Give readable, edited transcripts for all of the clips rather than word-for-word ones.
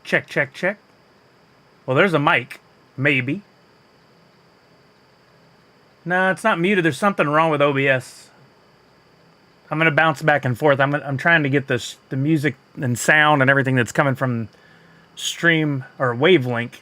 Check, check, check. Well, there's a mic. Maybe. No, it's not muted. There's something wrong with OBS. I'm going to bounce back and forth. I'm trying to get the music and sound and everything that's coming from stream or wavelength.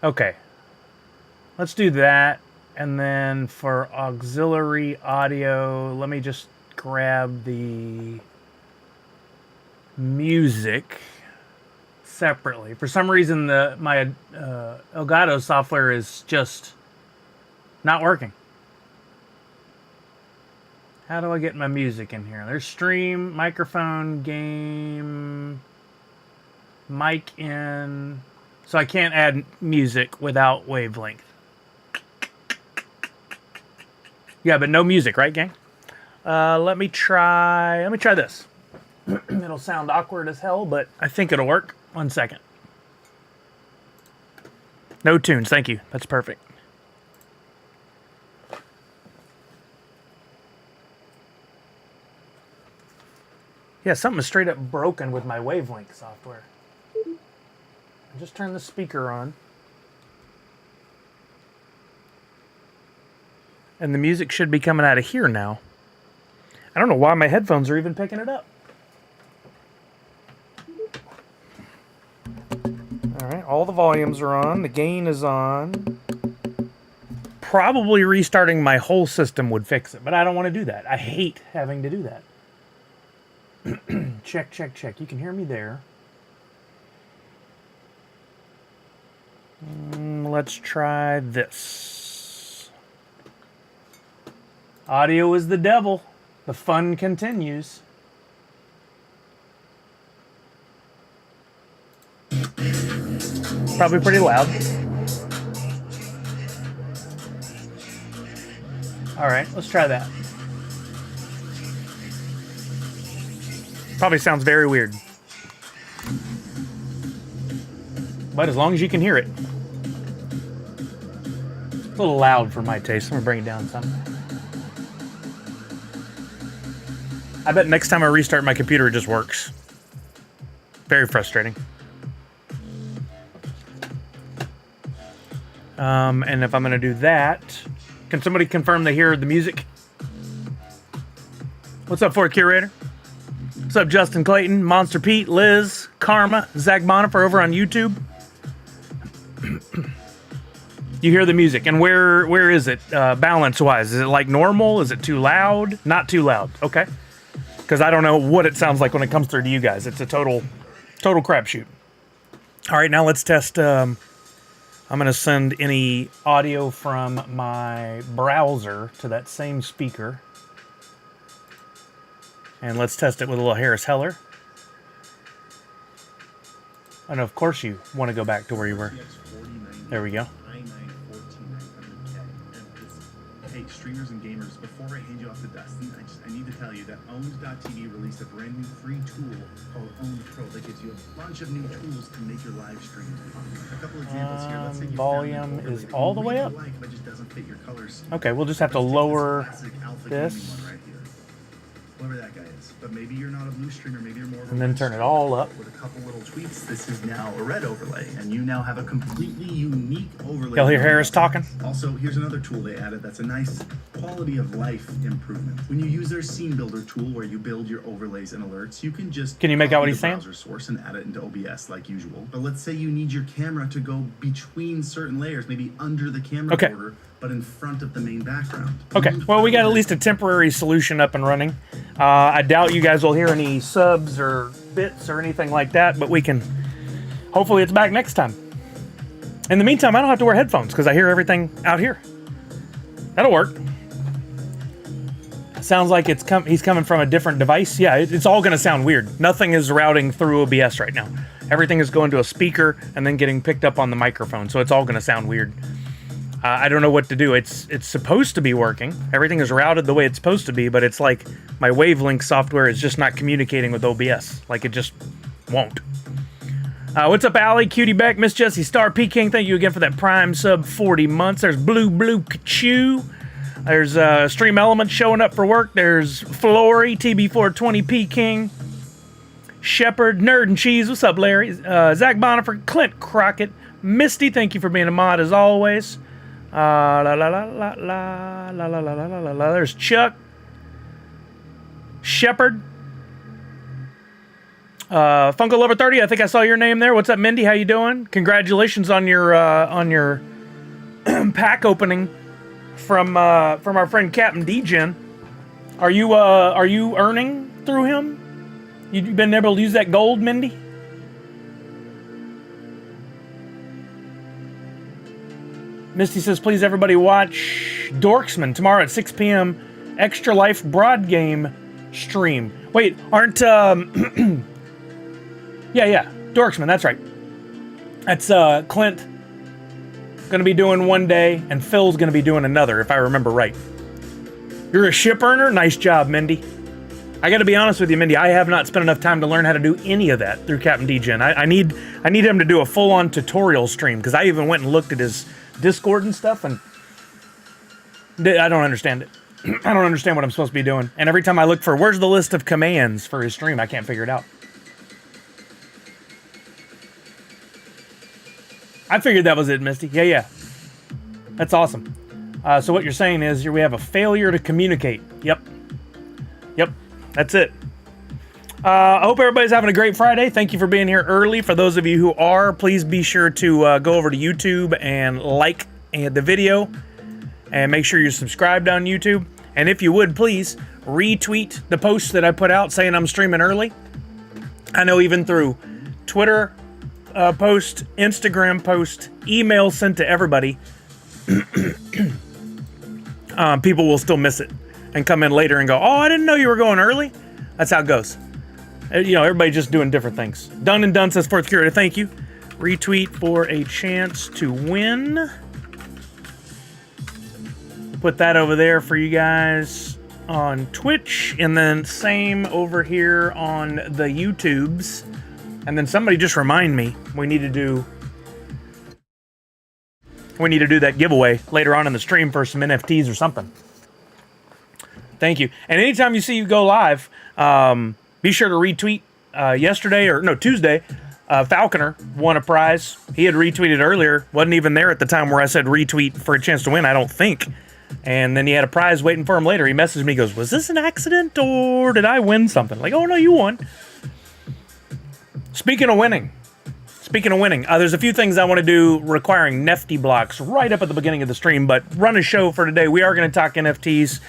Okay. Let's do that. And then for auxiliary audio, let me just grab the music separately. For some reason, my Elgato software is just not working. How do I get my music in here? There's stream, microphone, game, mic in. So I can't add music without wavelength. Yeah, but no music, right, gang? Let me try this. It'll sound awkward as hell, but I think it'll work. 1 second. No tunes, thank you. That's perfect. Yeah, something is straight up broken with my wavelength software. Just turn the speaker on. And the music should be coming out of here now. I don't know why my headphones are even picking it up. Alright, all the volumes are on. The gain is on. Probably restarting my whole system would fix it, but I don't want to do that. I hate having to do that. Check, check, check. You can hear me there. Let's try this. Audio is the devil. The fun continues. Probably pretty loud. All right, let's try that. Probably sounds very weird. But as long as you can hear it. It's a little loud for my taste. I'm gonna bring it down some. I bet next time I restart my computer, it just works. Very frustrating. And if I'm gonna do that, can somebody confirm they hear the music? What's up, Fort Curator? What's up, Justin Clayton, Monster Pete, Liz, Karma, Zach Bonifer over on YouTube? You hear the music, and where is it balance-wise? Is it like normal? Is it too loud? Not too loud, okay. Because I don't know what it sounds like when it comes through to you guys. It's a total crapshoot. All right, now let's test. I'm going to send any audio from my browser to that same speaker. And let's test it with a little Harris Heller. And of course you want to go back to where you were. There we go. Hey, streamers and gamers, before I hand you off to Dustin, I need to tell you that Owned.tv released a brand new free tool called Owned Pro that gives you a bunch of new tools to make your live streams fun. A couple examples here. Let's say you volume is all the way up. but just doesn't fit your colors. Okay, we'll just have to lower this. Whoever that guy is. But maybe you're not a blue streamer, maybe you're more of a and then turn it all up. With a couple little tweaks, this is now a red overlay, and you now have a completely unique overlay. Y'all hear Harris talking? Also, here's another tool they added that's a nice quality of life improvement. When you use their scene builder tool where you build your overlays and alerts, you can just Can you make out what he's saying? Browser source and add it into OBS like usual. But let's say you need your camera to go between certain layers, maybe under the camera border, but in front of the main background. Okay, well, we got at least a temporary solution up and running. I doubt you guys will hear any subs or bits or anything like that, but we can, hopefully it's back next time. In the meantime, I don't have to wear headphones because I hear everything out here. That'll work. Sounds like he's coming from a different device. Yeah, it's all going to sound weird. Nothing is routing through OBS right now. Everything is going to a speaker and then getting picked up on the microphone, so it's all going to sound weird. I don't know what to do. It's supposed to be working. Everything is routed the way it's supposed to be, but it's like my Wavelink software is just not communicating with OBS. Like, it just won't. What's up, Allie, Cutie Beck, Miss Jessie, Star P King? Thank you again for that Prime sub 40 months. There's Blue Kachu. There's Stream Element showing up for work. There's Flory, TB420 P King. Shepherd, Nerd and Cheese. What's up, Larry? Zach Bonifer, Clint Crockett, Misty. Thank you for being a mod as always. La la la la la la la la la la la. There's Chuck. Shepherd. Funko Lover 30. I think I saw your name there. What's up, Mindy? How you doing? Congratulations on your pack opening from our friend Captain Degen. Are you earning through him? You've been able to use that gold, Mindy? Misty says, please everybody watch Dorksman tomorrow at 6 p.m. Extra Life Broad Game stream. Wait, aren't yeah, Dorksman, that's right. That's Clint gonna be doing one day and Phil's gonna be doing another, if I remember right. You're a ship earner? Nice job, Mindy. I gotta be honest with you, Mindy, I have not spent enough time to learn how to do any of that through Captain Degen. I need him to do a full-on tutorial stream, because I even went and looked at his Discord and stuff, and I don't understand it. I don't understand what I'm supposed to be doing. And every time I look for, where's the list of commands for his stream, I can't figure it out. I figured that was it, Misty. Yeah. That's awesome. So what you're saying is we have a failure to communicate. Yep. That's it. I hope everybody's having a great Friday. Thank you for being here early. For those of you who are, please be sure to go over to YouTube and like the video. And make sure you're subscribed on YouTube. And if you would, please retweet the posts that I put out saying I'm streaming early. I know even through Twitter post, Instagram post, email sent to everybody, people will still miss it and come in later and go, oh, I didn't know you were going early. That's how it goes. You know, everybody's just doing different things. Done and Done says, fourth curator, thank you. Retweet for a chance to win. Put that over there for you guys on Twitch. And then same over here on the YouTubes. And then somebody just remind me, we need to do that giveaway later on in the stream for some NFTs or something. Thank you. And anytime you see you go live, be sure to retweet. Tuesday, Falconer won a prize. He had retweeted earlier. Wasn't even there at the time where I said retweet for a chance to win, I don't think. And then he had a prize waiting for him later. He messaged me, goes, was this an accident or did I win something? Like, oh no, you won. Speaking of winning, there's a few things I want to do requiring Nifty blocks right up at the beginning of the stream, but run a show for today. We are going to talk NFTs.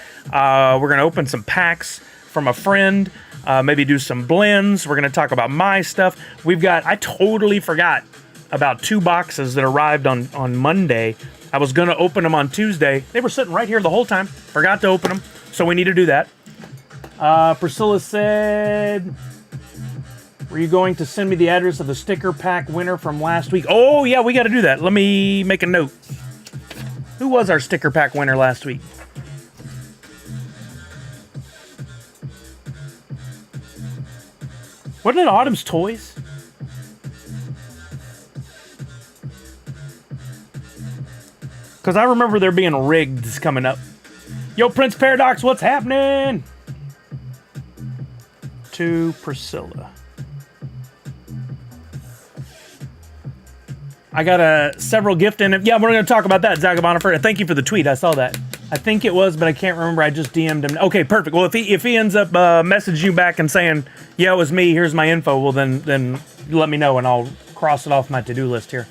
We're going to open some packs from a friend, maybe do some blends. We're going to talk about my stuff. I totally forgot about 2 boxes that arrived on Monday. I was going to open them on Tuesday. They were sitting right here the whole time. Forgot to open them, so we need to do that. Priscilla said, were you going to send me the address of the sticker pack winner from last week? Oh, yeah, we got to do that. Let me make a note. Who was our sticker pack winner last week? Wasn't it Autumn's Toys? Because I remember there being riggeds coming up. Yo, Prince Paradox, what's happening? To Priscilla. I got several gift in it. Yeah, we're going to talk about that, Zagabonifer. Thank you for the tweet. I saw that. I think it was, but I can't remember. I just DM'd him. Okay, perfect. Well, if he ends up messaging you back and saying, yeah, it was me, here's my info, well, then let me know and I'll cross it off my to-do list here.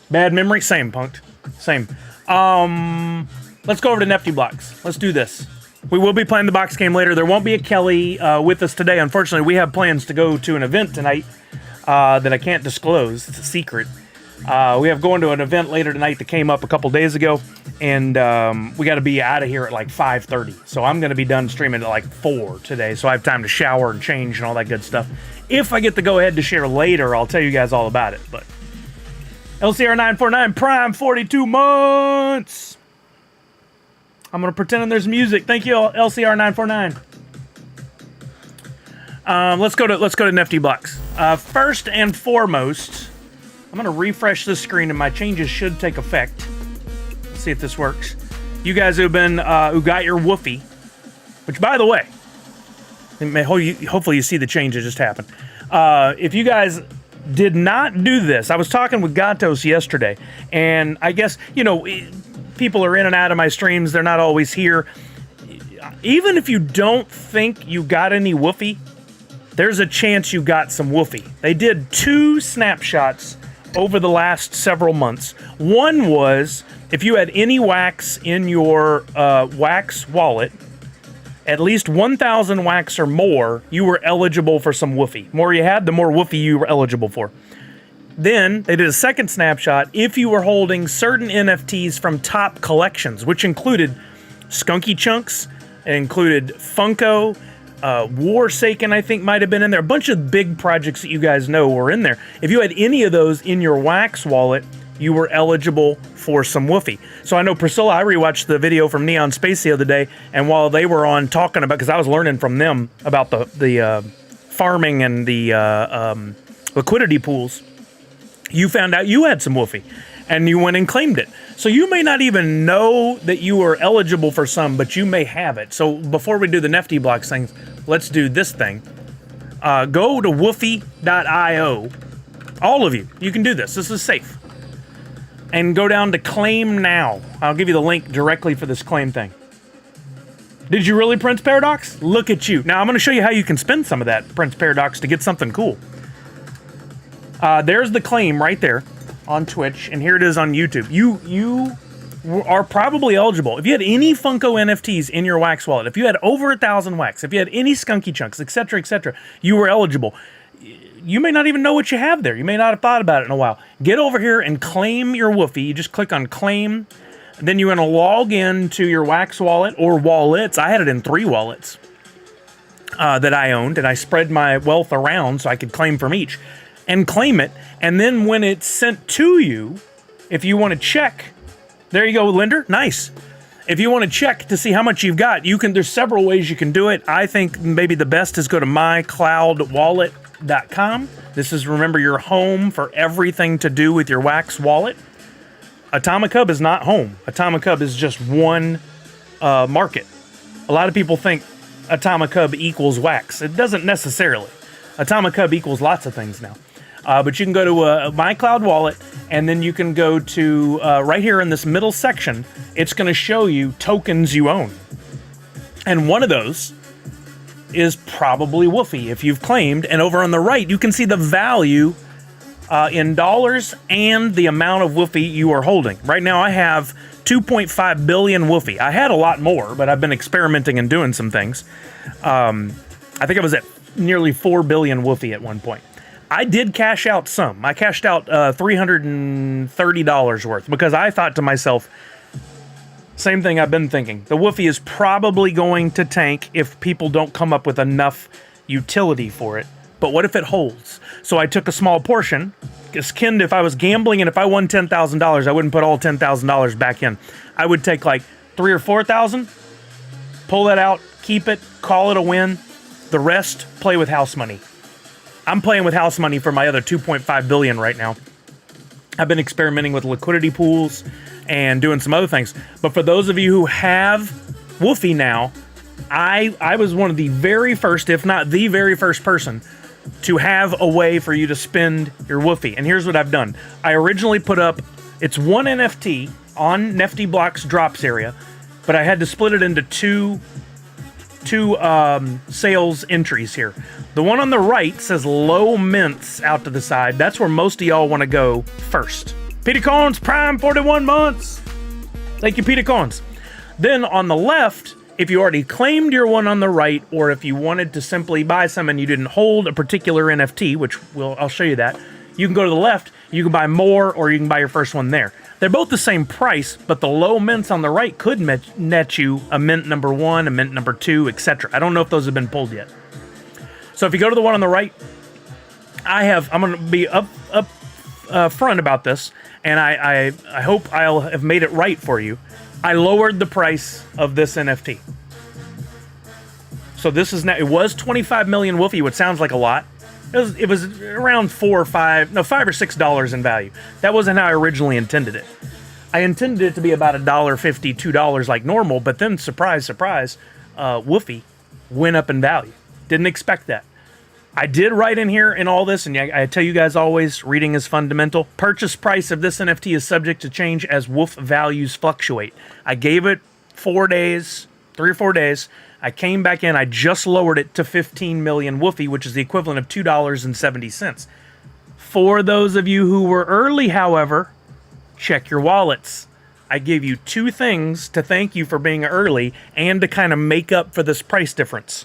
Bad memory? Same, Punked. Same. Let's go over to Nifty Blocks. Let's do this. We will be playing the box game later. There won't be a Kelly with us today. Unfortunately, we have plans to go to an event tonight that I can't disclose. It's a secret. We have going to an event later tonight that came up a couple days ago, and we got to be out of here at like 5:30. So I'm going to be done streaming at like 4 today, so I have time to shower and change and all that good stuff. If I get the go-ahead to share later, I'll tell you guys all about it. But LCR949 Prime 42 months. I'm gonna pretend there's music. Thank you, LCR949. Let's go to NFT blocks. First and foremost, I'm gonna refresh this screen and my changes should take effect. Let's see if this works. You guys who got your woofie, which by the way, hopefully you see the change that just happened. If you guys did not do this, I was talking with Gatos yesterday, and I guess, people are in and out of my streams. They're not always here. Even if you don't think you got any woofie, there's a chance you got some woofie. They did 2 snapshots over the last several months. One was if you had any wax in your wax wallet, at least 1,000 wax or more, you were eligible for some woofie. The more you had, the more woofie you were eligible for. Then they did a second snapshot if you were holding certain NFTs from top collections, which included Skunky Chunks, it included Funko, Warsaken, I think might have been in there. A bunch of big projects that you guys know were in there. If you had any of those in your wax wallet, you were eligible for some woofie. So I know Priscilla, I rewatched the video from Neon Space the other day, and while they were on talking about, because I was learning from them about the farming and the liquidity pools, you found out you had some woofie, and you went and claimed it. So you may not even know that you are eligible for some, but you may have it. So before we do the NFT blocks thing, let's do this thing. Go to woofie.io. All of you, you can do this. This is safe. And go down to claim now. I'll give you the link directly for this claim thing. Did you really, Prince Paradox? Look at you. Now I'm going to show you how you can spend some of that, Prince Paradox, to get something cool. There's the claim right there on Twitch, and here it is on YouTube. You are probably eligible. If you had any Funko NFTs in your wax wallet, if you had over 1,000 wax, if you had any Skunky Chunks, etc., you were eligible. You may not even know what you have there. You may not have thought about it in a while. Get over here and claim your woofie. You just click on claim. Then you're going to log in to your wax wallet or wallets. I had it in 3 wallets that I owned, and I spread my wealth around so I could claim from each. And claim it, and then when it's sent to you, if you want to check, there you go, Linder, nice. If you want to check to see how much you've got, there's several ways you can do it. I think maybe the best is go to mycloudwallet.com. This is, remember, your home for everything to do with your wax wallet. Atomic Hub is not home. Atomic Hub is just one market. A lot of people think Atomic Hub equals wax. It doesn't necessarily. Atomic Hub equals lots of things now. But you can go to MyCloud Wallet, and then you can go to right here in this middle section. It's going to show you tokens you own. And one of those is probably woofie if you've claimed. And over on the right, you can see the value in dollars and the amount of woofie you are holding. Right now, I have 2.5 billion woofie. I had a lot more, but I've been experimenting and doing some things. I think I was at nearly 4 billion woofie at one point. I did cash out some. I cashed out $330 worth because I thought to myself, same thing I've been thinking. The woofie is probably going to tank if people don't come up with enough utility for it. But what if it holds? So I took a small portion. Akin to if I was gambling and if I won $10,000, I wouldn't put all $10,000 back in. I would take like 3 or 4,000, pull that out, keep it, call it a win. The rest, play with house money. I'm playing with house money for my other 2.5 billion right now. I've been experimenting with liquidity pools and doing some other things. But for those of you who have woofie now, I was one of the very first, if not the very first person to have a way for you to spend your woofie. And here's what I've done. I originally put up, it's one NFT on Nifty Blocks drops area, but I had to split it into two sales entries here. The one on the right says low mints out to the side. That's where most of y'all want to go first. Peter Cones, Prime 41 months. Thank you, Peter Cones. Then on the left, if you already claimed your one on the right, or if you wanted to simply buy some and you didn't hold a particular NFT, which I'll show you that, you can go to the left, you can buy more, or you can buy your first one there. They're both the same price, but the low mints on the right could net you a mint number 1, a mint number 2, etc. I don't know if those have been pulled yet. So if you go to the one on the right, I'm going to be front about this, and I hope I'll have made it right for you. I lowered the price of this NFT. So this is now, it was 25 million Woofy, which sounds like a lot. It was around $5 or $6 in value. That wasn't how I originally intended it. I intended it to be about $1.50, $2 like normal, but then surprise, surprise, Woofy went up in value. Didn't expect that. I did write in here in all this, and I tell you guys always, reading is fundamental. Purchase price of this NFT is subject to change as Woof values fluctuate. I gave it 4 days, 3 or 4 days. I came back in, I just lowered it to 15 million Woofy, which is the equivalent of $2.70. For those of you who were early, however, check your wallets. I gave you 2 things to thank you for being early and to kind of make up for this price difference.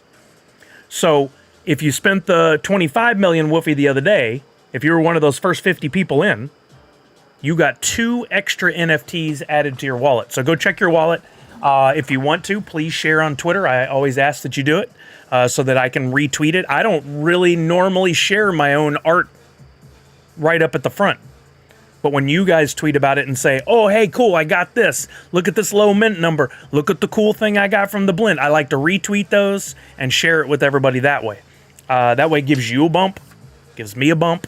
So if you spent the 25 million Woofy the other day, if you were one of those first 50 people in, you got 2 extra NFTs added to your wallet. So go check your wallet. If you want to, please share on Twitter. I always ask that you do it so that I can retweet it. I don't really normally share my own art right up at the front. But when you guys tweet about it and say, oh, hey, cool, I got this. Look at this low mint number. Look at the cool thing I got from the blend. I like to retweet those and share it with everybody that way. That way it gives you a bump, gives me a bump.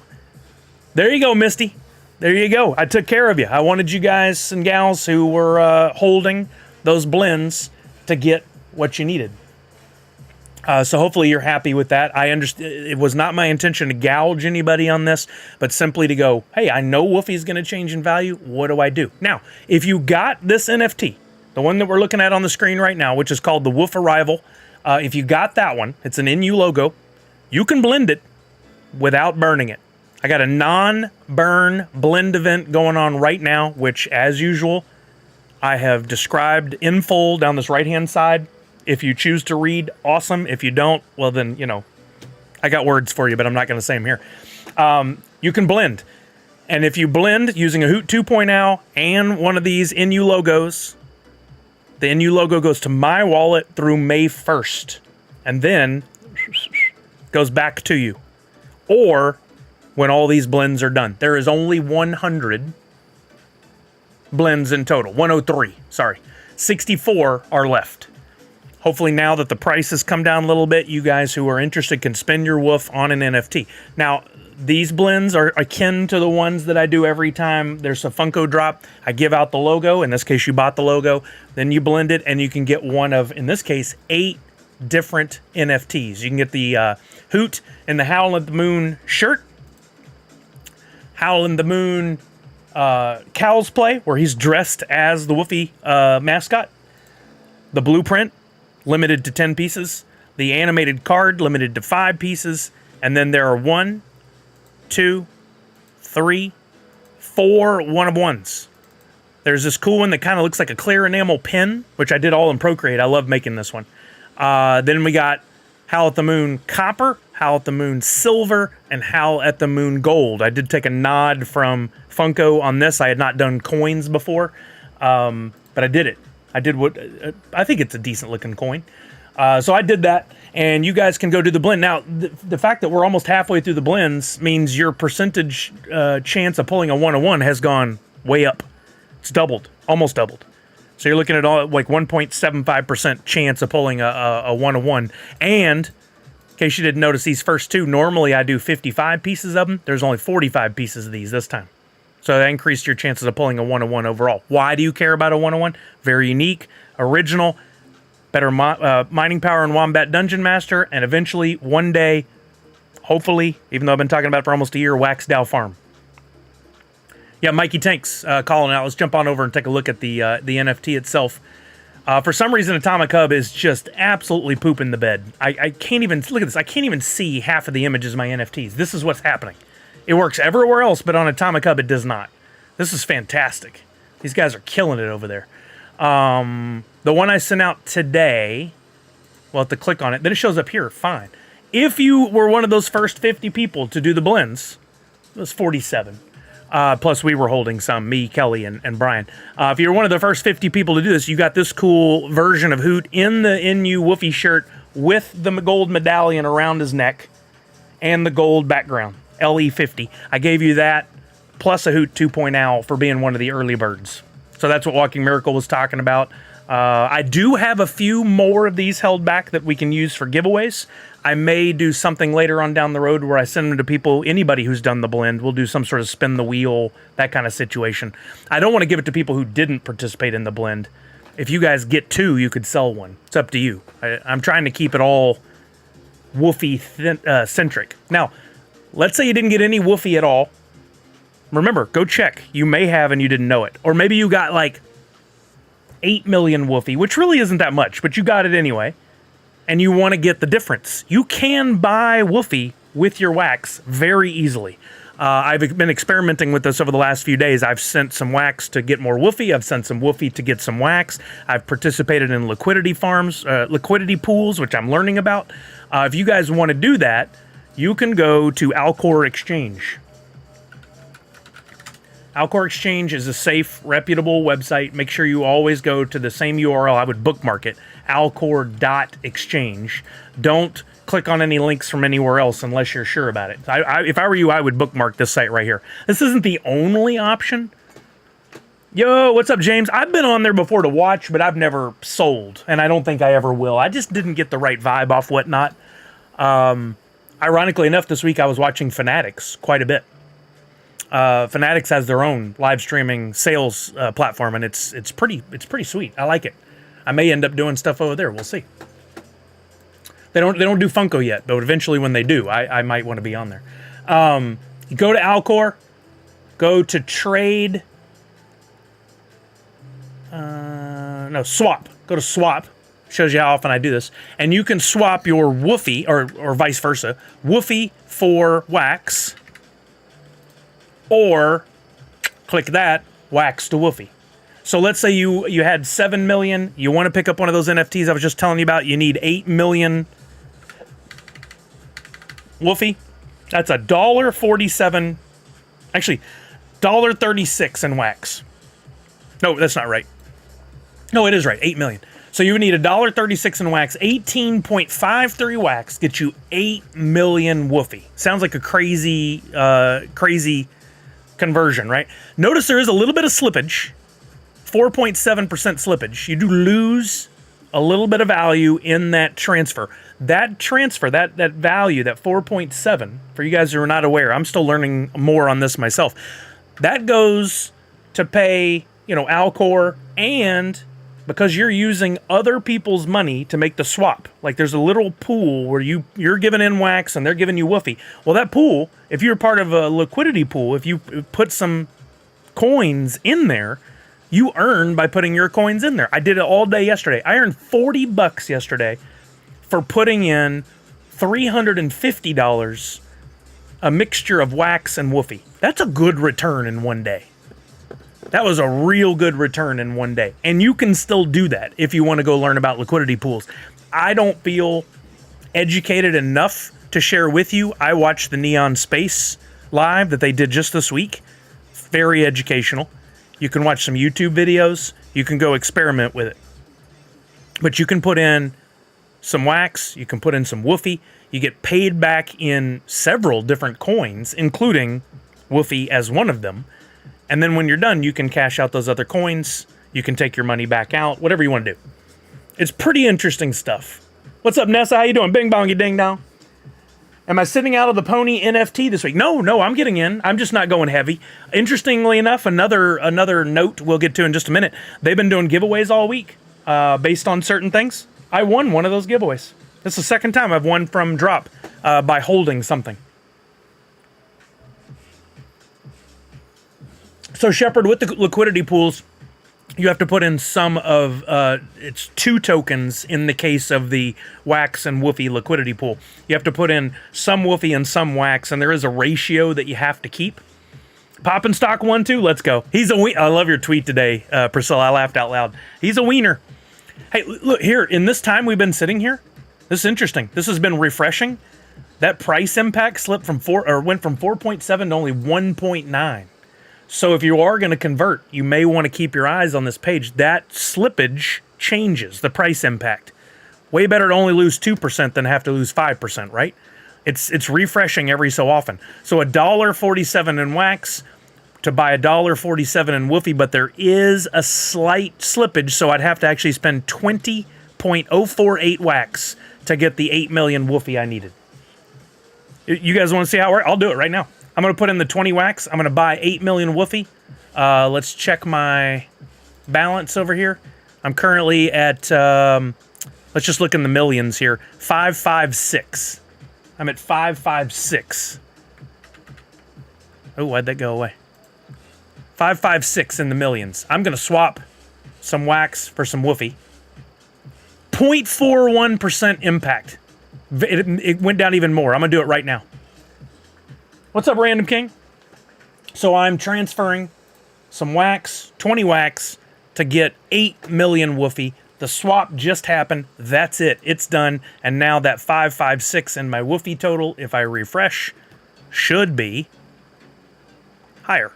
There you go, Misty. There you go. I took care of you. I wanted you guys and gals who were holding those blends to get what you needed. So hopefully you're happy with that. I understand it was not my intention to gouge anybody on this, but simply to go, hey, I know Woofy's going to change in value. What do I do? Now, if you got this NFT, the one that we're looking at on the screen right now, which is called the Woof Arrival, if you got that one, it's an NU logo. You can blend it without burning it. I got a non-burn blend event going on right now, which, as usual, I have described in full down this right-hand side. If you choose to read, awesome. If you don't, well then, you know, I got words for you, but I'm not going to say them here. You can blend. And if you blend using a Hoot 2.0 and one of these NU logos, the NU logo goes to my wallet through May 1st. And then goes back to you. Or when all these blends are done. There is only 100 blends in total. 103, sorry. 64 are left. Hopefully now that the price has come down a little bit, you guys who are interested can spend your Woof on an NFT. Now, these blends are akin to the ones that I do every time there's a Funko drop. I give out the logo. In this case, you bought the logo. Then you blend it, and you can get one of, in this case, 8 different NFTs. You can get the Hoot and the Howl at the Moon shirt. Howl in the Moon Cow's Play, where he's dressed as the Woofy mascot. The blueprint, limited to 10 pieces. The animated card, limited to 5 pieces. And then there are 1, 2, 3, 4 one-of-ones. There's this cool one that kind of looks like a clear enamel pen, which I did all in Procreate. I love making this one. Then we got Howl at the Moon Copper, Howl at the Moon Silver, and Howl at the Moon Gold. I did take a nod from Funko on this. I had not done coins before, but I did it. I did what I think it's a decent looking coin. So I did that, and you guys can go do the blend. Now, the fact that we're almost halfway through the blends means your percentage chance of pulling a 101 has gone way up. It's doubled, almost doubled. So you're looking at all like 1.75% chance of pulling a 101. And in case you didn't notice, these first 2, normally I do 55 pieces of them. There's only 45 pieces of these this time. So that increased your chances of pulling a 101 overall. Why do you care about a 101? Very unique, original, better mining power in Wombat Dungeon Master, and eventually, one day, hopefully, even though I've been talking about it for almost a year, Waxdow Farm. Yeah, Mikey Tanks calling out. Let's jump on over and take a look at the NFT itself. For some reason, Atomic Hub is just absolutely pooping the bed. I can't even, look at this, I can't even see half of the images of my NFTs. This is what's happening. It works everywhere else, but on Atomic Hub, it does not. This is fantastic. These guys are killing it over there. The one I sent out today, we'll have to click on it. Then it shows up here, fine. If you were one of those first 50 people to do the blends, it was 47. Plus we were holding some, me, Kelly, and Brian. If you're one of the first 50 people to do this, you got this cool version of Hoot in the NU Woofy shirt with the gold medallion around his neck and the gold background. LE50. I gave you that plus a Hoot 2.0 for being one of the early birds. So that's what Walking Miracle was talking about. I do have a few more of these held back that we can use for giveaways. I may do something later on down the road where I send them to people, anybody who's done the blend. We'll do some sort of spin the wheel, that kind of situation. I don't want to give it to people who didn't participate in the blend. If you guys get 2, you could sell one. It's up to you. I'm trying to keep it all woofy centric. Now, let's say you didn't get any woofy at all. Remember, go check. You may have and you didn't know it. Or maybe you got like 8 million woofy, which really isn't that much, but you got it anyway. And you want to get the difference. You can buy woofy with your wax very easily. I've been experimenting with this over the last few days. I've sent some wax to get more woofy. I've sent some woofy to get some wax. I've participated in liquidity farms, liquidity pools, which I'm learning about. If you guys want to do that, you can go to Alcor Exchange. Alcor Exchange is a safe, reputable website. Make sure you always go to the same URL. I would bookmark it, alcor.exchange. Don't click on any links from anywhere else unless you're sure about it. If I were you, I would bookmark this site right here. This isn't the only option. Yo, what's up, James? I've been on there before to watch, but I've never sold, and I don't think I ever will. I just didn't get the right vibe off Whatnot. Ironically enough, this week I was watching Fanatics quite a bit. Fanatics has their own live streaming sales platform, and it's pretty sweet. I like it. I may end up doing stuff over there. We'll see. They don't do Funko yet, but eventually when they do, I might want to be on there. You go to Alcor, go to trade. Swap. Go to swap. Shows you how often I do this, and you can swap your woofy or vice versa, woofy for wax. Or click that, wax to woofy. So let's say you had 7 million, you want to pick up one of those NFTs I was just telling you about, you need 8 million woofy. That's $1.47, actually $1.36 in wax. No, that's not right. No, it is right, 8 million. So you would need $1.36 in wax, 18.53 wax gets you 8 million woofy. Sounds like a crazy conversion, right? Notice there is a little bit of slippage, 4.7% slippage. You do lose a little bit of value in that transfer. That transfer, that value, that 4.7, for you guys who are not aware, I'm still learning more on this myself. That goes to pay, Alcor, and because you're using other people's money to make the swap. Like there's a little pool where you're giving in wax and they're giving you woofy. Well, that pool, if you're part of a liquidity pool, if you put some coins in there, you earn by putting your coins in there. I did it all day yesterday. I earned $40 yesterday for putting in $350, a mixture of wax and woofy. That's a good return in one day. That was a real good return in one day. And you can still do that if you want to go learn about liquidity pools. I don't feel educated enough to share with you. I watched the Neon Space live that they did just this week. Very educational. You can watch some YouTube videos. You can go experiment with it. But you can put in some wax. You can put in some woofy. You get paid back in several different coins, including woofy as one of them. And then when you're done, you can cash out those other coins. You can take your money back out, whatever you want to do. It's pretty interesting stuff. What's up, Nessa? How you doing? Bing bongy ding dong. Am I sitting out of the pony NFT this week? No, I'm getting in. I'm just not going heavy. Interestingly enough, another note we'll get to in just a minute. They've been doing giveaways all week based on certain things. I won one of those giveaways. This is the second time I've won from drop by holding something. So Shepard, with the liquidity pools, you have to put in some of, it's 2 tokens in the case of the wax and woofy liquidity pool. You have to put in some woofy and some wax, and there is a ratio that you have to keep. Pop and stock 1, 2, let's go. I love your tweet today, Priscilla. I laughed out loud. He's a wiener. Hey, look here, in this time we've been sitting here, this is interesting. This has been refreshing. That price impact went from 4.7 to only 1.9. So if you are going to convert, you may want to keep your eyes on this page. That slippage changes the price impact. Way better to only lose 2% than have to lose 5%, right? It's refreshing every so often. So $1.47 in wax, to buy $1.47 in Woofy, but there is a slight slippage, so I'd have to actually spend 20.048 wax to get the 8 million Woofy I needed. You guys want to see how it works? I'll do it right now. I'm going to put in the 20 wax. I'm going to buy 8 million Woofy. Let's check my balance over here. I'm currently at, let's just look in the millions here, 556. I'm at 556. Oh, why'd that go away? 556 in the millions. I'm going to swap some wax for some Woofy. 0.41% impact. It went down even more. I'm going to do it right now. What's up, Random King? So I'm transferring some wax, 20 wax, to get 8 million Woofy. The swap just happened. That's it. It's done. And now that 556 in my Woofy total, if I refresh, should be higher.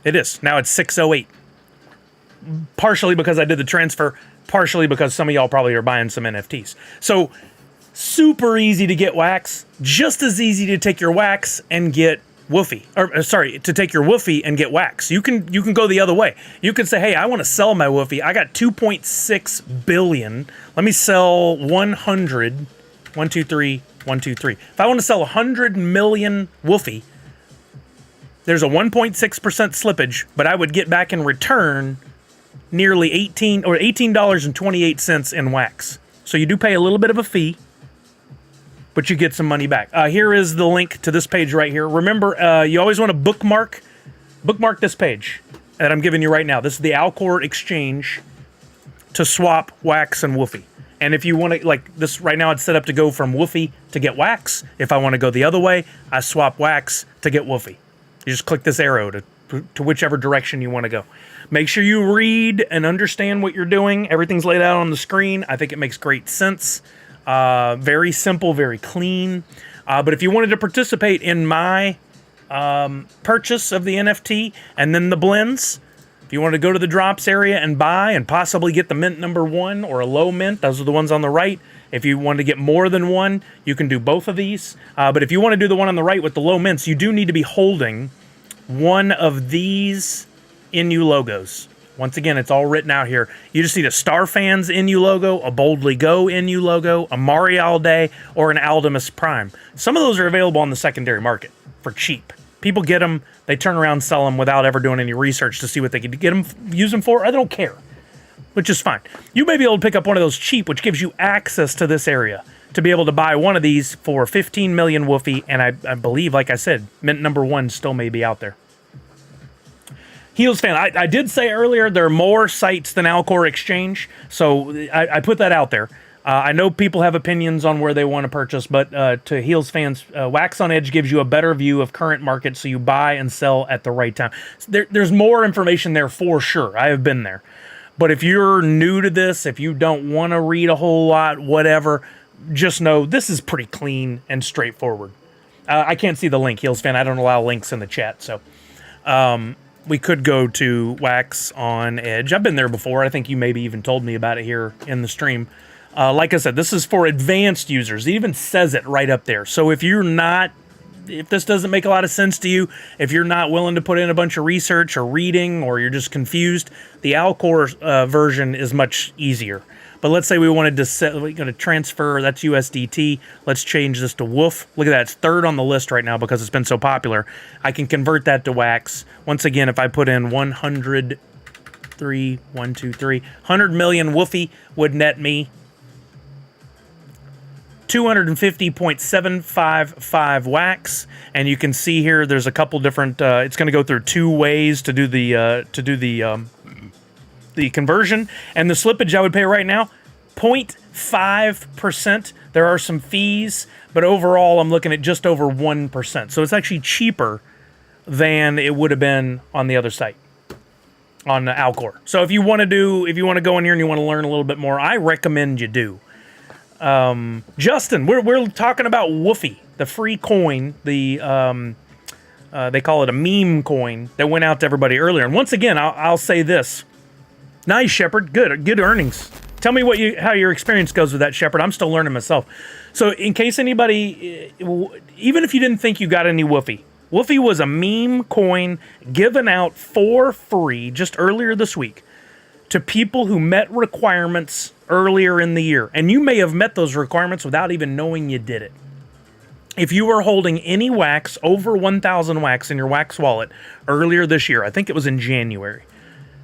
It is. Now it's 608. Partially because I did the transfer, partially because some of y'all probably are buying some NFTs. So super easy to get wax, just as easy to take your wax and get Woofy. Or sorry, to take your Woofy and get wax. You can go the other way. You can say, hey, I want to sell my Woofy. I got 2.6 billion. Let me sell 100. 1, 2, 3, 1, 2, 3. If I want to sell 100 million Woofy, there's a 1.6% slippage, but I would get back in return nearly $18.28 in wax. So you do pay a little bit of a fee, but you get some money back. Here is the link to this page right here. Remember, you always want to bookmark this page that I'm giving you right now. This is the Alcor exchange to swap wax and Woofy. And if you want to, like this right now, it's set up to go from Woofy to get wax. If I want to go the other way, I swap wax to get Woofy. You just click this arrow to whichever direction you want to go. Make sure you read and understand what you're doing. Everything's laid out on the screen. I think it makes great sense. Very simple, very clean. But if you wanted to participate in my purchase of the NFT and then the blends, if you want to go to the drops area and buy and possibly get the mint number 1 or a low mint, those are the ones on the right. If you want to get more than one, you can do both of these. But if you want to do the one on the right with the low mints, you do need to be holding one of these NU logos. Once again, it's all written out here. You just need a Star Fans NU logo, a Boldly Go NU logo, a Marial Day, or an Aldemus Prime. Some of those are available on the secondary market for cheap. People get them, they turn around, sell them without ever doing any research to see what they could get them, use them for. I don't care, which is fine. You may be able to pick up one of those cheap, which gives you access to this area to be able to buy one of these for 15 million Woofy, and I believe, like I said, mint number 1 still may be out there. Heels fan, I did say earlier there are more sites than Alcor Exchange, so I put that out there. I know people have opinions on where they want to purchase, but to Heels fans, Wax on Edge gives you a better view of current market, so you buy and sell at the right time. There's more information there for sure. I have been there. But if you're new to this, if you don't want to read a whole lot, whatever, just know this is pretty clean and straightforward. I can't see the link, Heels fan. I don't allow links in the chat, so we could go to Wax on Edge. I've been there before. I think you maybe even told me about it here in the stream. Like I said, this is for advanced users. It even says it right up there. So if this doesn't make a lot of sense to you, if you're not willing to put in a bunch of research or reading, or you're just confused, the Alcor version is much easier. But let's say we wanted to we're going to transfer, that's USDT. Let's change this to Woof. Look at that, it's third on the list right now because it's been so popular. I can convert that to Wax. Once again, if I put in 100 million Woofy would net me 250.755 wax, and you can see here there's a couple different. It's going to go through 2 ways to do the conversion, and the slippage I would pay right now 0.5%. There are some fees, but overall I'm looking at just over 1%. So it's actually cheaper than it would have been on the other site on Alcor. So if you want to go in here and you want to learn a little bit more, I recommend you do. Justin, we're talking about Woofy, the free coin, they call it a meme coin that went out to everybody earlier. And once again, I'll say this. Nice, Shepard. Good earnings. Tell me how your experience goes with that, Shepard. I'm still learning myself. So in case anybody, even if you didn't think you got any Woofy, Woofy was a meme coin given out for free just earlier this week to people who met requirements earlier in the year. And you may have met those requirements without even knowing you did it. If you were holding any wax, over 1,000 wax in your wax wallet earlier this year, I think it was in January.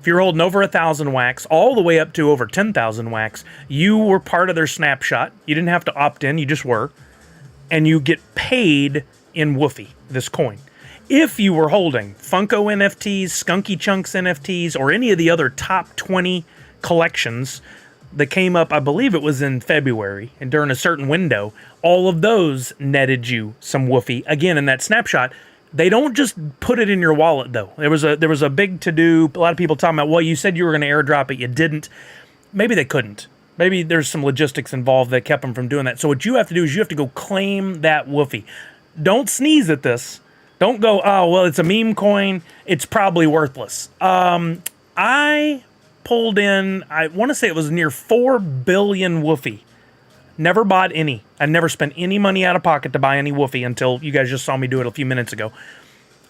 If you're holding over 1,000 wax, all the way up to over 10,000 wax, you were part of their snapshot. You didn't have to opt in, you just were. And you get paid in Woofy, this coin. If you were holding Funko NFTs, Skunky Chunks NFTs, or any of the other top 20 collections that came up, I believe it was in February, and during a certain window, all of those netted you some Woofy. Again, in that snapshot, they don't just put it in your wallet, though. There was a big to-do, a lot of people talking about, well, you said you were going to airdrop it, you didn't. Maybe they couldn't. Maybe there's some logistics involved that kept them from doing that. So what you have to do is you have to go claim that Woofy. Don't sneeze at this. Don't go, oh, well, it's a meme coin. It's probably worthless. I pulled in, I want to say it was near 4 billion Woofy. Never bought any. I never spent any money out of pocket to buy any Woofy until you guys just saw me do it a few minutes ago.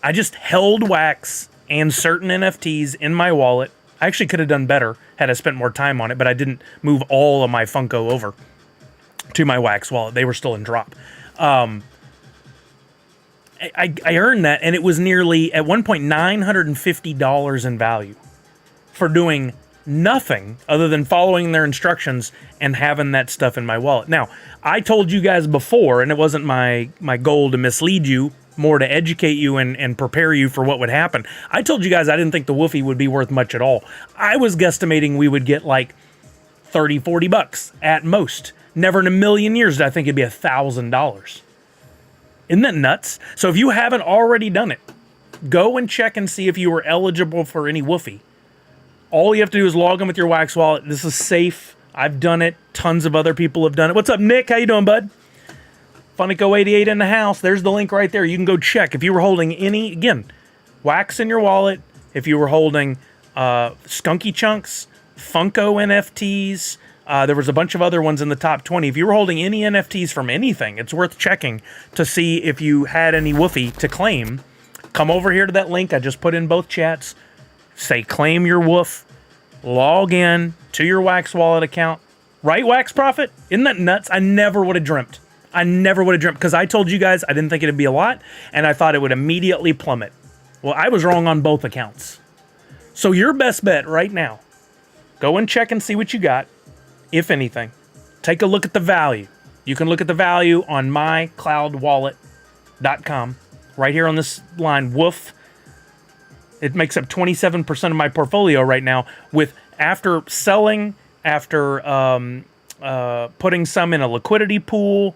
I just held wax and certain NFTs in my wallet. I actually could have done better had I spent more time on it, but I didn't move all of my Funko over to my wax wallet. They were still in drop. I earned that, and it was nearly, at one point, $950 in value for doing nothing other than following their instructions and having that stuff in my wallet. Now, I told you guys before, and it wasn't my goal to mislead you, more to educate you and prepare you for what would happen. I told you guys I didn't think the Woofy would be worth much at all. I was guesstimating we would get like 30, 40 bucks at most. Never in a million years did I think it'd be $1,000. Isn't that nuts? So if you haven't already done it, go and check and see if you were eligible for any Woofy. All you have to do is log in with your wax wallet. This is safe. I've done it. Tons of other people have done it. What's up, Nick? How you doing, bud? Funnico88 in the house. There's the link right there. You can go check. If you were holding any, again, wax in your wallet, if you were holding Skunky Chunks, Funko NFTs, there was a bunch of other ones in the top 20. If you were holding any NFTs from anything, it's worth checking to see if you had any Woofy to claim. Come over here to that link I just put in both chats. Say claim your woof. Log in to your Wax Wallet account. Right, Wax Profit? Isn't that nuts? I never would have dreamt. Because I told you guys I didn't think it'd be a lot, and I thought it would immediately plummet. Well, I was wrong on both accounts. So your best bet right now, go and check and see what you got. If anything, take a look at the value. You can look at the value on mycloudwallet.com. Right here on this line, Woof. It makes up 27% of my portfolio right now. With after selling, after putting some in a liquidity pool,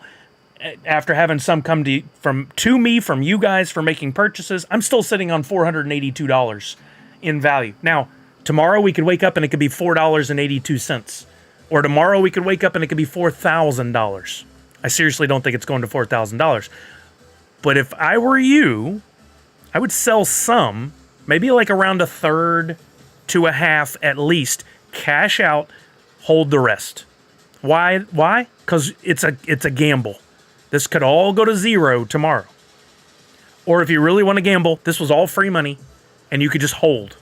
after having some come to me from you guys for making purchases, I'm still sitting on $482 in value. Now, tomorrow we could wake up and it could be $4.82. Or tomorrow we could wake up and it could be $4,000. I seriously don't think it's going to $4,000. But if I were you, I would sell some, maybe like around a third to a half at least. Cash out, hold the rest. Why? Because it's a gamble. This could all go to zero tomorrow. Or if you really want to gamble, this was all free money, and you could just hold.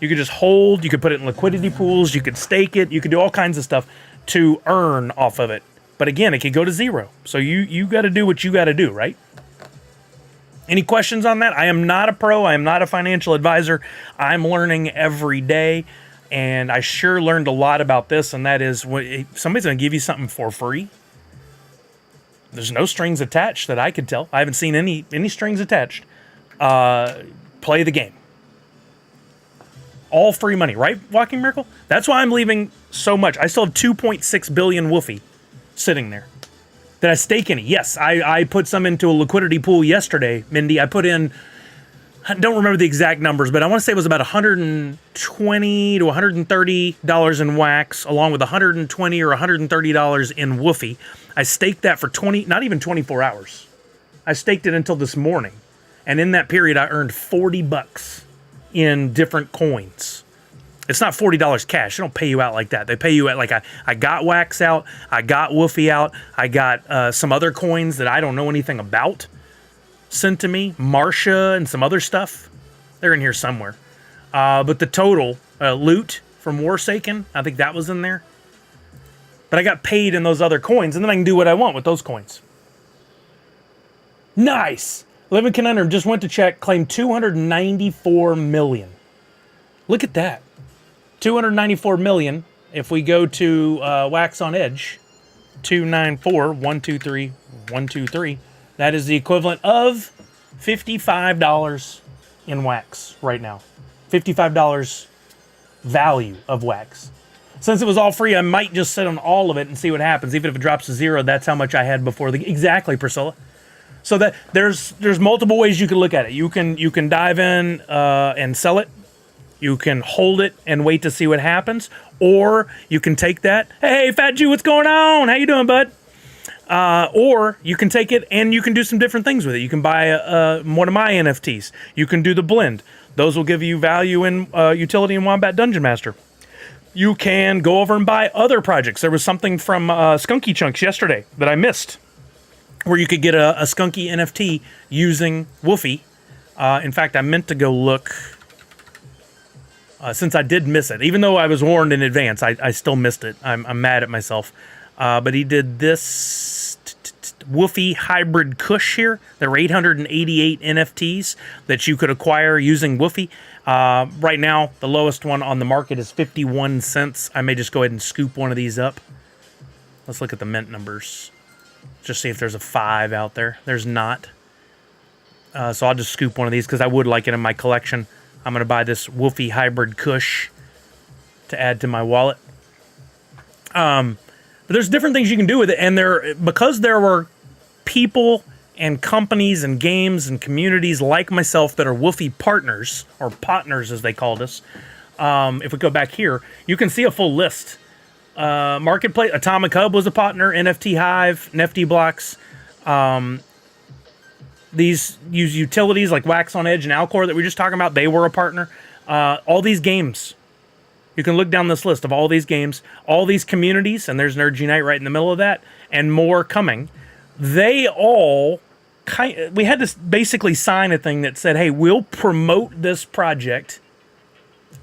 You could just hold, you could put it in liquidity pools, you could stake it, you could do all kinds of stuff to earn off of it. But again, it could go to zero. So you got to do what you got to do, right? Any questions on that? I am not a pro. I am not a financial advisor. I'm learning every day, and I sure learned a lot about this, and that is when somebody's going to give you something for free. There's no strings attached that I could tell. I haven't seen any strings attached. Play the game. All free money, right, Walking Miracle? That's why I'm leaving so much. I still have 2.6 billion Woofy sitting there. Did I stake any? Yes, I put some into a liquidity pool yesterday, Mindy. I put in, I don't remember the exact numbers, but I want to say it was about $120 to $130 in wax, along with $120 or $130 in Woofy. I staked that for not even 24 hours. I staked it until this morning. And in that period, I earned 40 bucks in different coins. It's not $40 cash. They don't pay you out like that. They pay you at like I got wax out, I got Woofy out, I got some other coins that I don't know anything about. sent to me, Marsha and some other stuff. They're in here somewhere. But the total loot from Warsaken, I think that was in there. But I got paid in those other coins, and then I can do what I want with those coins. Nice! Living Conundrum just went to check, claimed 294 million. Look at that. 294 million. If we go to Wax on Edge, 294, 123, 123, that is the equivalent of $55 in Wax right now. $55 value of Wax. Since it was all free, I might just sit on all of it and see what happens. Even if it drops to zero, that's how much I had before. Exactly, Priscilla. So that there's multiple ways you can look at it. You can dive in and sell it. You can hold it and wait to see what happens, or you can take that. Hey, Fat Jew, what's going on? How you doing, bud? Or you can take it and you can do some different things with it. You can buy one of my NFTs. You can do the blend. Those will give you value in utility in Wombat Dungeon Master. You can go over and buy other projects. There was something from Skunky Chunks yesterday that I missed, where you could get a Skunky NFT using Woofy. In fact, I meant to go look, since I did miss it. Even though I was warned in advance, I still missed it. I'm mad at myself. But he did this Woofy hybrid Kush here. There were 888 NFTs that you could acquire using Woofy. Right now, the lowest one on the market is 51 cents. I may just go ahead and scoop one of these up. Let's look at the mint numbers. Just see if there's a 5 out there. There's not. So I'll just scoop one of these because I would like it in my collection. I'm going to buy this Woofy hybrid Kush to add to my wallet. But there's different things you can do with it. And because there were people and companies and games and communities like myself that are Woofy partners, or partners as they called us. If we go back here, you can see a full list. Marketplace, Atomic Hub was a partner, NFT Hive, NFT Blocks. These use utilities like Wax on Edge and Alcor that we were just talking about. They were a partner. All these games. You can look down this list of all these games, all these communities, and there's Nerd Unite right in the middle of that, and more coming. They all we had to basically sign a thing that said, hey, we'll promote this project.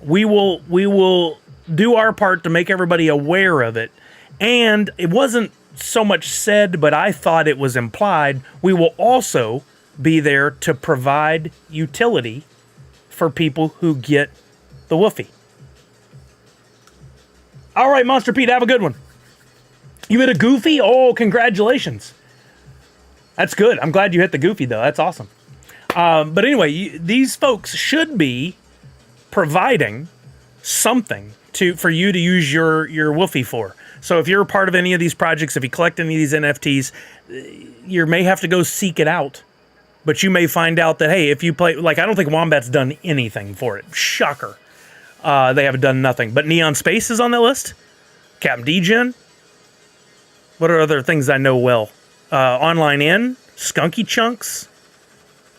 We will do our part to make everybody aware of it. And it wasn't so much said, but I thought it was implied. We will also be there to provide utility for people who get the Woofy. All right, Monster Pete, have a good one. You hit a Goofy? Oh, congratulations. That's good. I'm glad you hit the Goofy, though. That's awesome. But anyway, these folks should be providing something for you to use your Woofy for. So if you're a part of any of these projects, if you collect any of these NFTs, you may have to go seek it out. But you may find out that, hey, if you play... Like, I don't think Wombat's done anything for it. Shocker. They haven't done nothing. But Neon Space is on that list. Captain Degen. What are other things I know well? Online In, Skunky Chunks,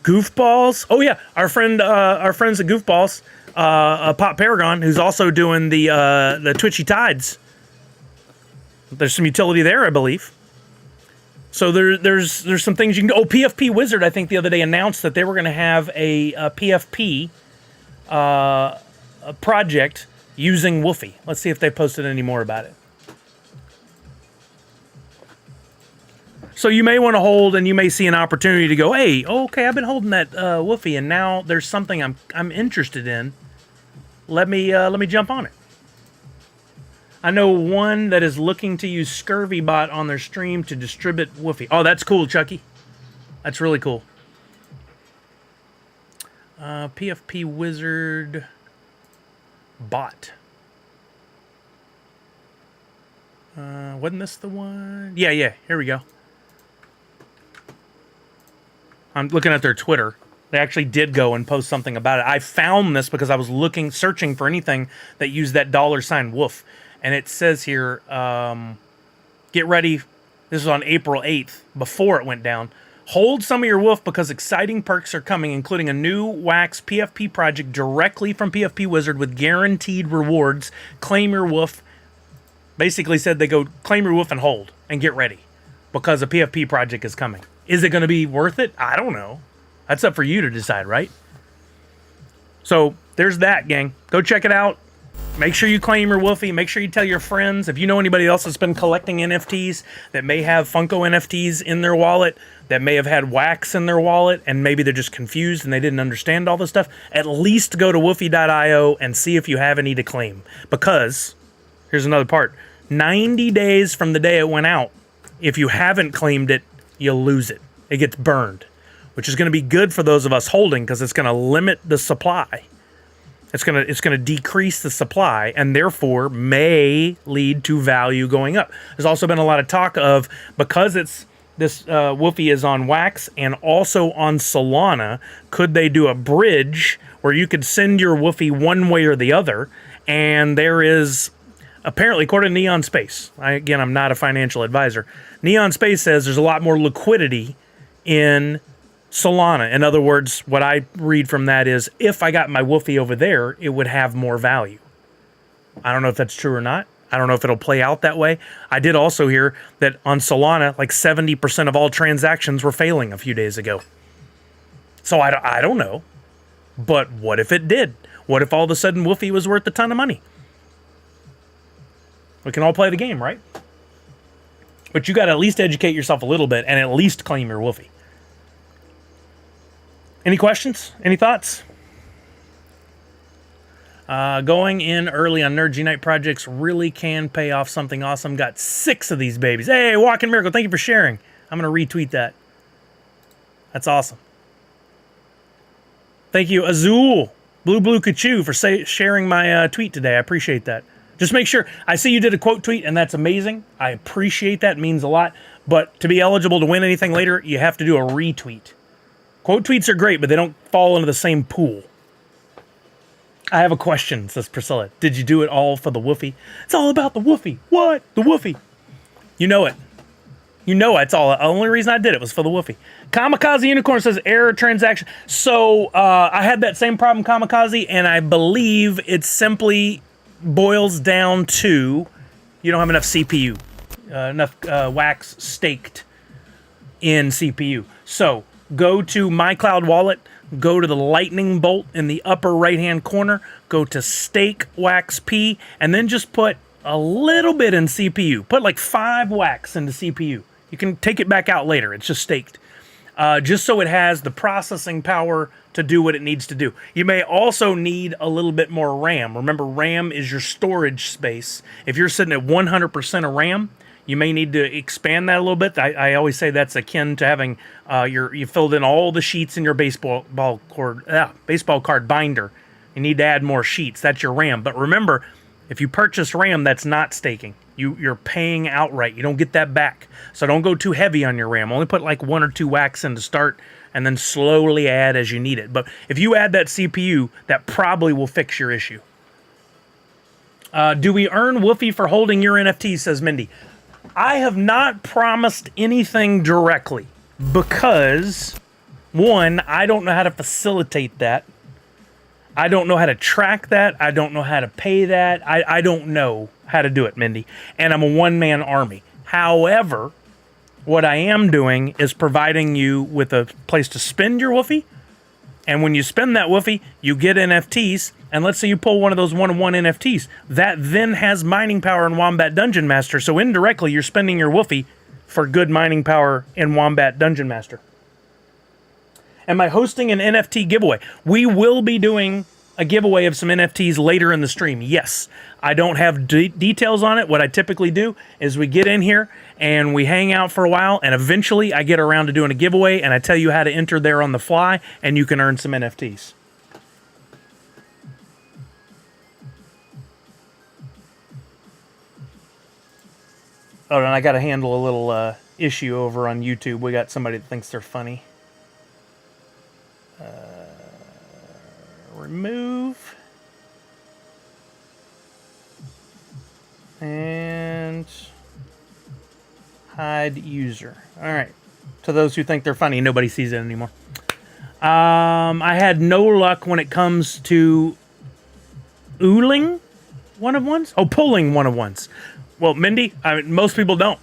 Goofballs. Oh yeah, our friends at Goofballs, Pop Paragon, who's also doing the Twitchy Tides. There's some utility there, I believe. So there's some things you can go. Oh, PFP Wizard, I think the other day announced that they were going to have a PFP a project using Woofy. Let's see if they posted any more about it. So you may want to hold, and you may see an opportunity to go, hey, okay, I've been holding that Woofy, and now there's something I'm interested in. Let me jump on it. I know one that is looking to use ScurvyBot on their stream to distribute Woofy. Oh, that's cool, Chucky. That's really cool. PFP Wizard bot. Wasn't this the one? Yeah, here we go. I'm looking at their Twitter. They actually did go and post something about it. I found this because I was searching for anything that used that $woof. And it says here, get ready. This is on April 8th, before it went down. Hold some of your Woof because exciting perks are coming, including a new Wax PFP project directly from PFP Wizard with guaranteed rewards. Claim your Woof. Basically said they go claim your Woof and hold and get ready because a PFP project is coming. Is it going to be worth it? I don't know. That's up for you to decide, right? So there's that, gang. Go check it out. Make sure you claim your Woofy. Make sure you tell your friends. If you know anybody else that's been collecting NFTs, that may have Funko NFTs in their wallet, that may have had wax in their wallet, and maybe they're just confused and they didn't understand all this stuff, at least go to woofy.io and see if you have any to claim. Because, here's another part, 90 days from the day it went out, if you haven't claimed it, you'll lose it. It gets burned, which is going to be good for those of us holding because it's going to limit the supply. It's gonna decrease the supply and therefore may lead to value going up. There's also been a lot of talk of, because this Woofy is on wax and also on Solana, could they do a bridge where you could send your Woofy one way or the other? And there is apparently, according to Neon Space, I'm not a financial advisor. Neon Space says there's a lot more liquidity in Solana. In other words, what I read from that is, if I got my Woofy over there, it would have more value. I don't know if that's true or not. I don't know if it'll play out that way. I did also hear that on Solana, like 70% of all transactions were failing a few days ago. So I don't know. But what if it did? What if all of a sudden Woofy was worth a ton of money? We can all play the game, right? But you got to at least educate yourself a little bit and at least claim your Woofy. Any questions? Any thoughts? Going in early on Nerd Unite projects really can pay off something awesome. Got 6 of these babies. Hey, Walking Miracle, thank you for sharing. I'm going to retweet that. That's awesome. Thank you, Azul, Blue Kachu, for sharing my tweet today. I appreciate that. Just make sure, I see you did a quote tweet, and that's amazing. I appreciate that. It means a lot. But to be eligible to win anything later, you have to do a retweet. Quote tweets are great, but they don't fall into the same pool. I have a question, says Priscilla. Did you do it all for the Woofy? It's all about the Woofy. What? The Woofy. You know it. You know it's all. The only reason I did it was for the Woofy. Kamikaze Unicorn says error transaction. So I had that same problem, Kamikaze, and I believe it simply boils down to you don't have enough CPU, enough wax staked in CPU. So go to My Cloud Wallet, go to the lightning bolt in the upper right-hand corner, go to Stake Wax P, and then just put a little bit in CPU. Put like 5 wax into CPU. You can take it back out later. It's just staked. Just so it has the processing power to do what it needs to do. You may also need a little bit more RAM. Remember, RAM is your storage space. If you're sitting at 100% of RAM, you may need to expand that a little bit. I always say that's akin to having you filled in all the sheets in your baseball card binder. You need to add more sheets. That's your RAM. But remember, if you purchase RAM, that's not staking. You're paying outright. You don't get that back. So don't go too heavy on your RAM. Only put like 1 or 2 wax in to start, and then slowly add as you need it. But if you add that CPU, that probably will fix your issue. Do we earn Woofy for holding your NFT, says Mindy. I have not promised anything directly because, one, I don't know how to facilitate that. I don't know how to track that. I don't know how to pay that. I don't know how to do it, Mindy. And I'm a one-man army. However, what I am doing is providing you with a place to spend your Woofy. And when you spend that Woofy, you get NFTs. And let's say you pull one of those one-of-one NFTs. That then has mining power in Wombat Dungeon Master. So indirectly, you're spending your Woofy for good mining power in Wombat Dungeon Master. Am I hosting an NFT giveaway? We will be doing a giveaway of some NFTs later in the stream. Yes, I don't have details on it. What I typically do is we get in here and we hang out for a while, and eventually I get around to doing a giveaway, and I tell you how to enter there on the fly, and you can earn some NFTs. Oh, and I got to handle a little issue over on YouTube. We got somebody that thinks they're funny. Remove. And hide user. All right. To those who think they're funny, nobody sees it anymore. I had no luck when it comes to ooling one-of-ones. Oh, pulling one-of-ones. Well, Mindy, most people don't,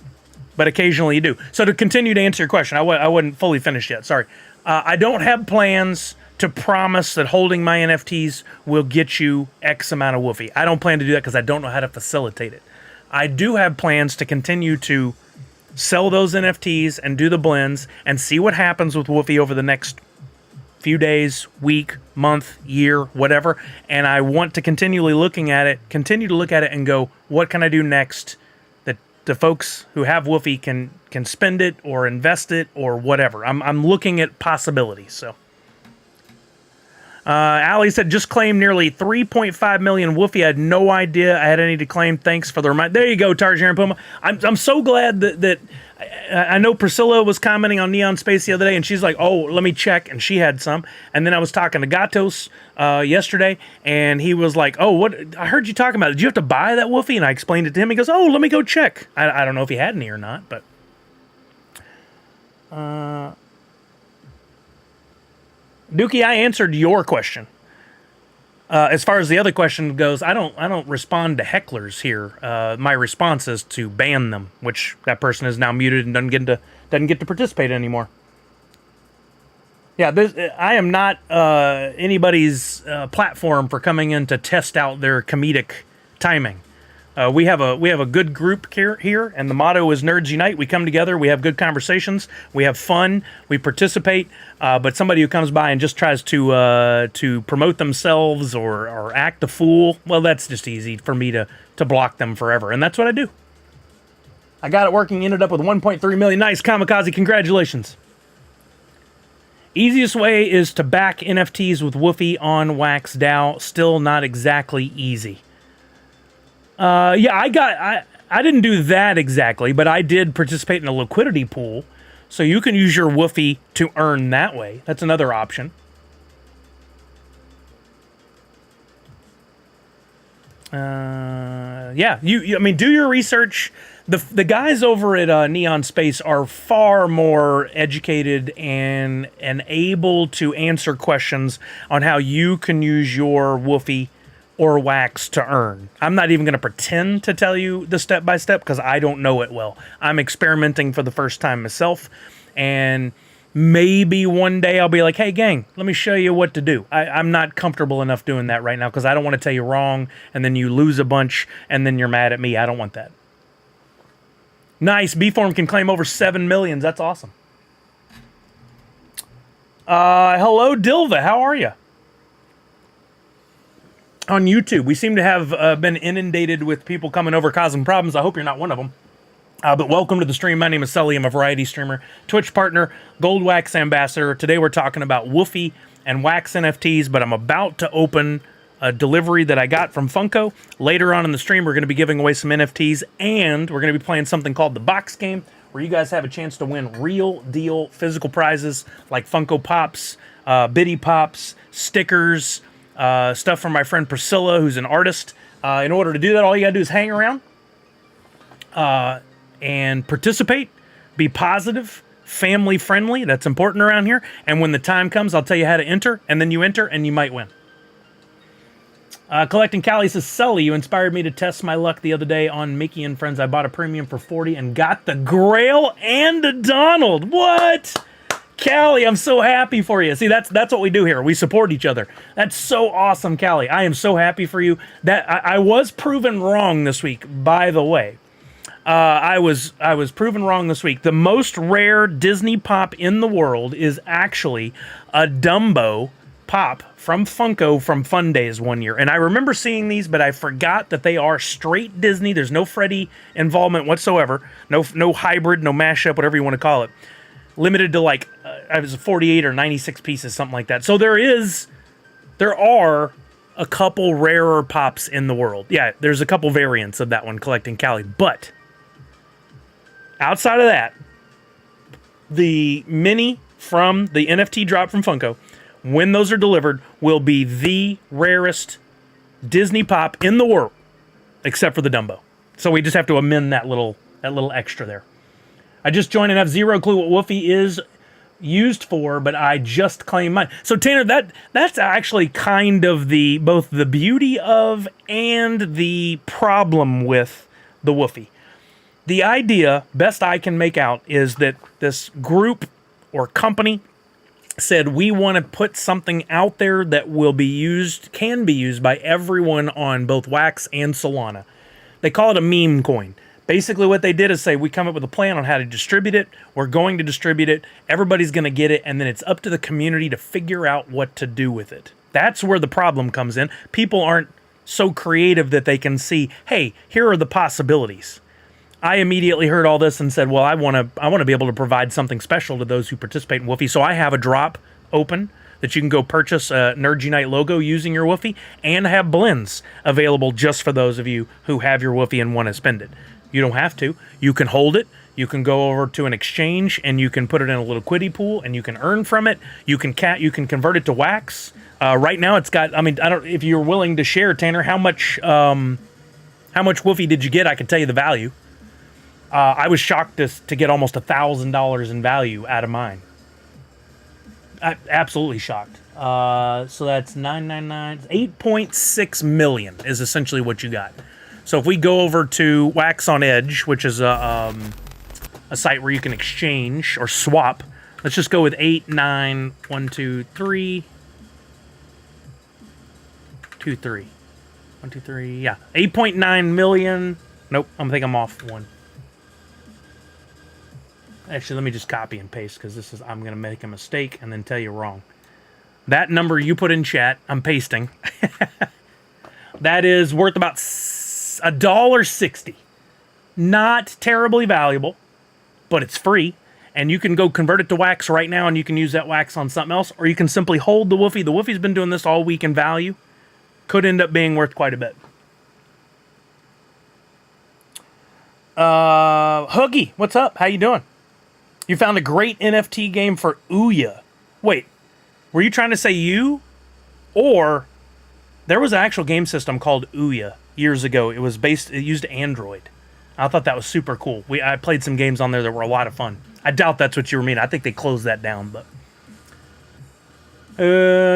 but occasionally you do. So to continue to answer your question, I wasn't fully finished yet. Sorry. I don't have plans to promise that holding my NFTs will get you X amount of Woofy. I don't plan to do that because I don't know how to facilitate it. I do have plans to continue to sell those NFTs and do the blends and see what happens with Woofy over the next few days, week, month, year, whatever. And I want to continue to look at it and go, what can I do next that the folks who have Woofy can spend it or invest it or whatever. I'm looking at possibilities. So, Ali said, just claimed nearly 3.5 million Woofy. I had no idea I had any to claim. Thanks for the reminder. There you go, Tarjan Puma. I'm so glad that I know Priscilla was commenting on Neon Space the other day, and she's like, oh, let me check, and she had some. And then I was talking to Gatos yesterday, and he was like, oh, what? I heard you talking about it. Did you have to buy that Woofy? And I explained it to him. He goes, oh, let me go check. I don't know if he had any or not, but... Dookie, I answered your question. As far as the other question goes, I don't respond to hecklers here. My response is to ban them, which that person is now muted and doesn't get to participate anymore. Yeah, I am not anybody's platform for coming in to test out their comedic timing. We have a good group here, and the motto is Nerds Unite. We come together, we have good conversations, we have fun, we participate. But somebody who comes by and just tries to promote themselves or act a fool, well, that's just easy for me to block them forever, and that's what I do. I got it working. Ended up with 1.3 million. Nice, Kamikaze. Congratulations. Easiest way is to back NFTs with Woofy on Wax DAO. Still not exactly easy. Yeah, I didn't do that exactly, but I did participate in a liquidity pool, so you can use your Woofy to earn that way. That's another option. Yeah, I mean, do your research. The guys over at Neon Space are far more educated and able to answer questions on how you can use your Woofy or Wax to earn. I'm not even going to pretend to tell you the step-by-step because I don't know it well. I'm experimenting for the first time myself, and maybe one day I'll be like, hey, gang, let me show you what to do. I'm not comfortable enough doing that right now because I don't want to tell you wrong, and then you lose a bunch, and then you're mad at me. I don't want that. Nice. B-Form can claim over 7 million. That's awesome. Hello, Dilva. How are you? On YouTube, we seem to have been inundated with people coming over causing problems. I hope you're not one of them. But welcome to the stream. My name is Sully. I'm a variety streamer, Twitch partner, Gold Wax ambassador. Today we're talking about Woofy and Wax NFTs, but I'm about to open a delivery that I got from Funko. Later on in the stream, we're going to be giving away some NFTs, and we're going to be playing something called the Box Game, where you guys have a chance to win real deal physical prizes like Funko Pops, Biddy Pops, stickers, stuff from my friend Priscilla, who's an artist. In order to do that, all you gotta do is hang around and participate, be positive, family friendly. That's important around here. And when the time comes, I'll tell you how to enter, and then you enter and you might win. Collecting Cali says, Sully, you inspired me to test my luck the other day on Mickey and Friends. I bought a premium for 40 and got the Grail and a Donald. What? Callie, I'm so happy for you. See, that's what we do here. We support each other. That's so awesome, Callie. I am so happy for you. That I was proven wrong this week, by the way. I was proven wrong this week. The most rare Disney pop in the world is actually a Dumbo pop from Funko from Fun Days one year. And I remember seeing these, but I forgot that they are straight Disney. There's no Freddy involvement whatsoever. No hybrid, no mashup, whatever you want to call it. Limited to like, it was 48 or 96 pieces, something like that. So there are a couple rarer pops in the world. Yeah, there's a couple variants of that one, Collecting Cali. But outside of that, the mini from the NFT drop from Funko, when those are delivered, will be the rarest Disney pop in the world, except for the Dumbo. So we just have to amend that little extra there. I just joined and have zero clue what Woofy is used for, but I just claimed mine. So Tanner, that's actually kind of both the beauty of and the problem with the Woofy. The idea, best I can make out, is that this group or company said, we want to put something out there that will be used, can be used by everyone on both Wax and Solana. They call it a meme coin. Basically what they did is say, we come up with a plan on how to distribute it. We're going to distribute it. Everybody's going to get it. And then it's up to the community to figure out what to do with it. That's where the problem comes in. People aren't so creative that they can see, hey, here are the possibilities. I immediately heard all this and said, well, I want to be able to provide something special to those who participate in Woofy. So I have a drop open that you can go purchase a Nerd Unite logo using your Woofy, and have blends available just for those of you who have your Woofy and want to spend it. You don't have to. You can hold it. You can go over to an exchange and you can put it in a little quiddy pool and you can earn from it. You can convert it to Wax. Right now it's got, I mean, I don't, if you're willing to share, Tanner, how much Woofy did you get? I can tell you the value. I was shocked to get almost $1,000 in value out of mine. Absolutely shocked. So that's 999, 8.6 million is essentially what you got. So if we go over to Wax on Edge, which is a site where you can exchange or swap, let's just go with 8, 9, 1, 2, 3, 2, 3, 1, 2, 3, yeah, 8.9 million. Nope, I think I'm off one. Actually, let me just copy and paste because I'm going to make a mistake and then tell you wrong. That number you put in chat, I'm pasting. That is worth about $1.60. Not terribly valuable, but it's free. And you can go convert it to Wax right now and you can use that Wax on something else. Or you can simply hold the Woofy. The Woofy's been doing this all week in value. Could end up being worth quite a bit. Hoogie, what's up? How you doing? You found a great NFT game for Ouya. Wait, were you trying to say you? Or there was an actual game system called Ouya years ago. It used Android. I thought that was super cool. I played some games on there that were a lot of fun. I doubt that's what you were meaning. I think they closed that down, but.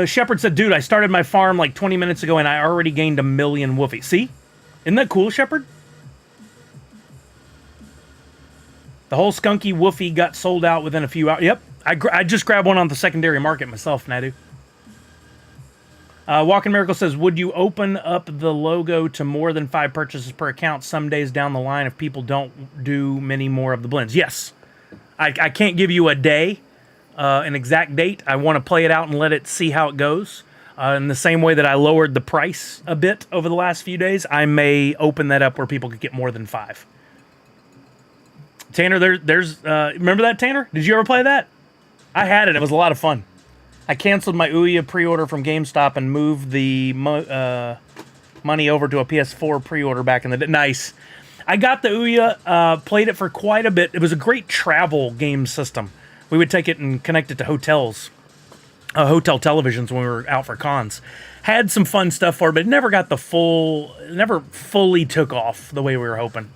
Shepard said, dude, I started my farm like 20 minutes ago and I already gained 1 million Woofy. See? Isn't that cool, Shepard? The whole skunky Woofy got sold out within a few hours. Yep. I just grabbed one on the secondary market myself, Nadu. Walking Miracle says, would you open up the logo to more than 5 purchases per account some days down the line if people don't do many more of the blends? Yes. I can't give you a day, an exact date. I want to play it out and let it see how it goes. In the same way that I lowered the price a bit over the last few days, I may open that up where people could get more than 5. Tanner, remember that, Tanner? Did you ever play that? I had it. It was a lot of fun. I canceled my Ouya pre-order from GameStop and moved the money over to a PS4 pre-order back in the day. Nice. I got the Ouya, played it for quite a bit. It was a great travel game system. We would take it and connect it to hotels, hotel televisions when we were out for cons. Had some fun stuff for it, but it never got never fully took off the way we were hoping.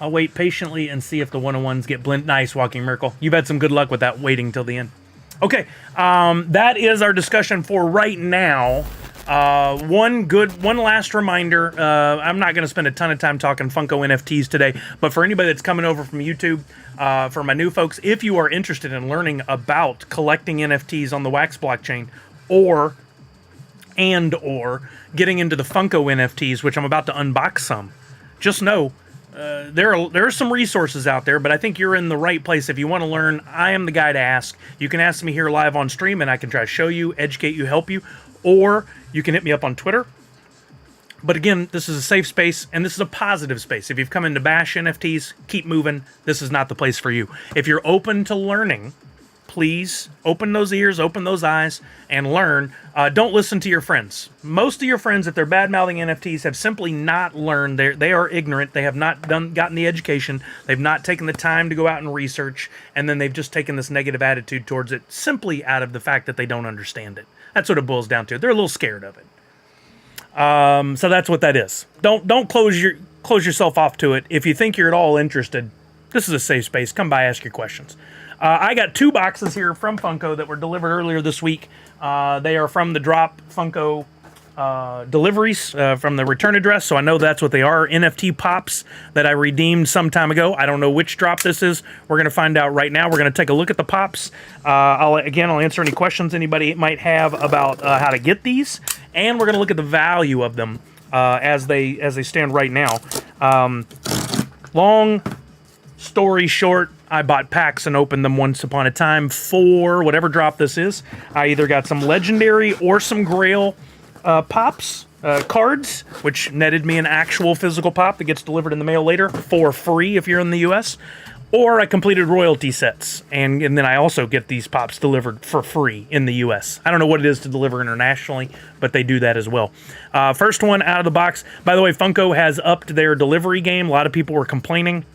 I'll wait patiently and see if the 101s get blend. Nice, Walking Miracle. You've had some good luck with that waiting till the end. Okay, that is our discussion for right now. One last reminder. I'm not going to spend a ton of time talking Funko NFTs today, but for anybody that's coming over from YouTube, for my new folks, if you are interested in learning about collecting NFTs on the Wax blockchain, or getting into the Funko NFTs, which I'm about to unbox some, just know there are some resources out there, but I think you're in the right place. If you want to learn, I am the guy to ask. You can ask me here live on stream, and I can try to show you, educate you, help you, or you can hit me up on Twitter. But again, this is a safe space, and this is a positive space. If you've come in to bash NFTs, keep moving. This is not the place for you. If you're open to learning, please open those ears, open those eyes, and learn. Don't listen to your friends. Most of your friends, if they're bad-mouthing NFTs, have simply not learned. They are ignorant. They have not gotten the education. They've not taken the time to go out and research, and then they've just taken this negative attitude towards it simply out of the fact that they don't understand it. That's what it boils down to. They're a little scared of it. So that's what that is. Don't close yourself off to it. If you think you're at all interested, this is a safe space. Come by, ask your questions. I got 2 boxes here from Funko that were delivered earlier this week. They are from the Drop Funko deliveries from the return address, so I know that's what they are. NFT pops that I redeemed some time ago. I don't know which drop this is. We're going to find out right now. We're going to take a look at the pops. I'll answer any questions anybody might have about how to get these, and we're going to look at the value of them as they stand right now. Long story short, I bought packs and opened them once upon a time for whatever drop this is. I either got some legendary or some grail pops, cards, which netted me an actual physical pop that gets delivered in the mail later for free if you're in the US, or I completed royalty sets, and then I also get these pops delivered for free in the US. I don't know what it is to deliver internationally, but they do that as well. First one out of the box. By the way, Funko has upped their delivery game. A lot of people were complaining.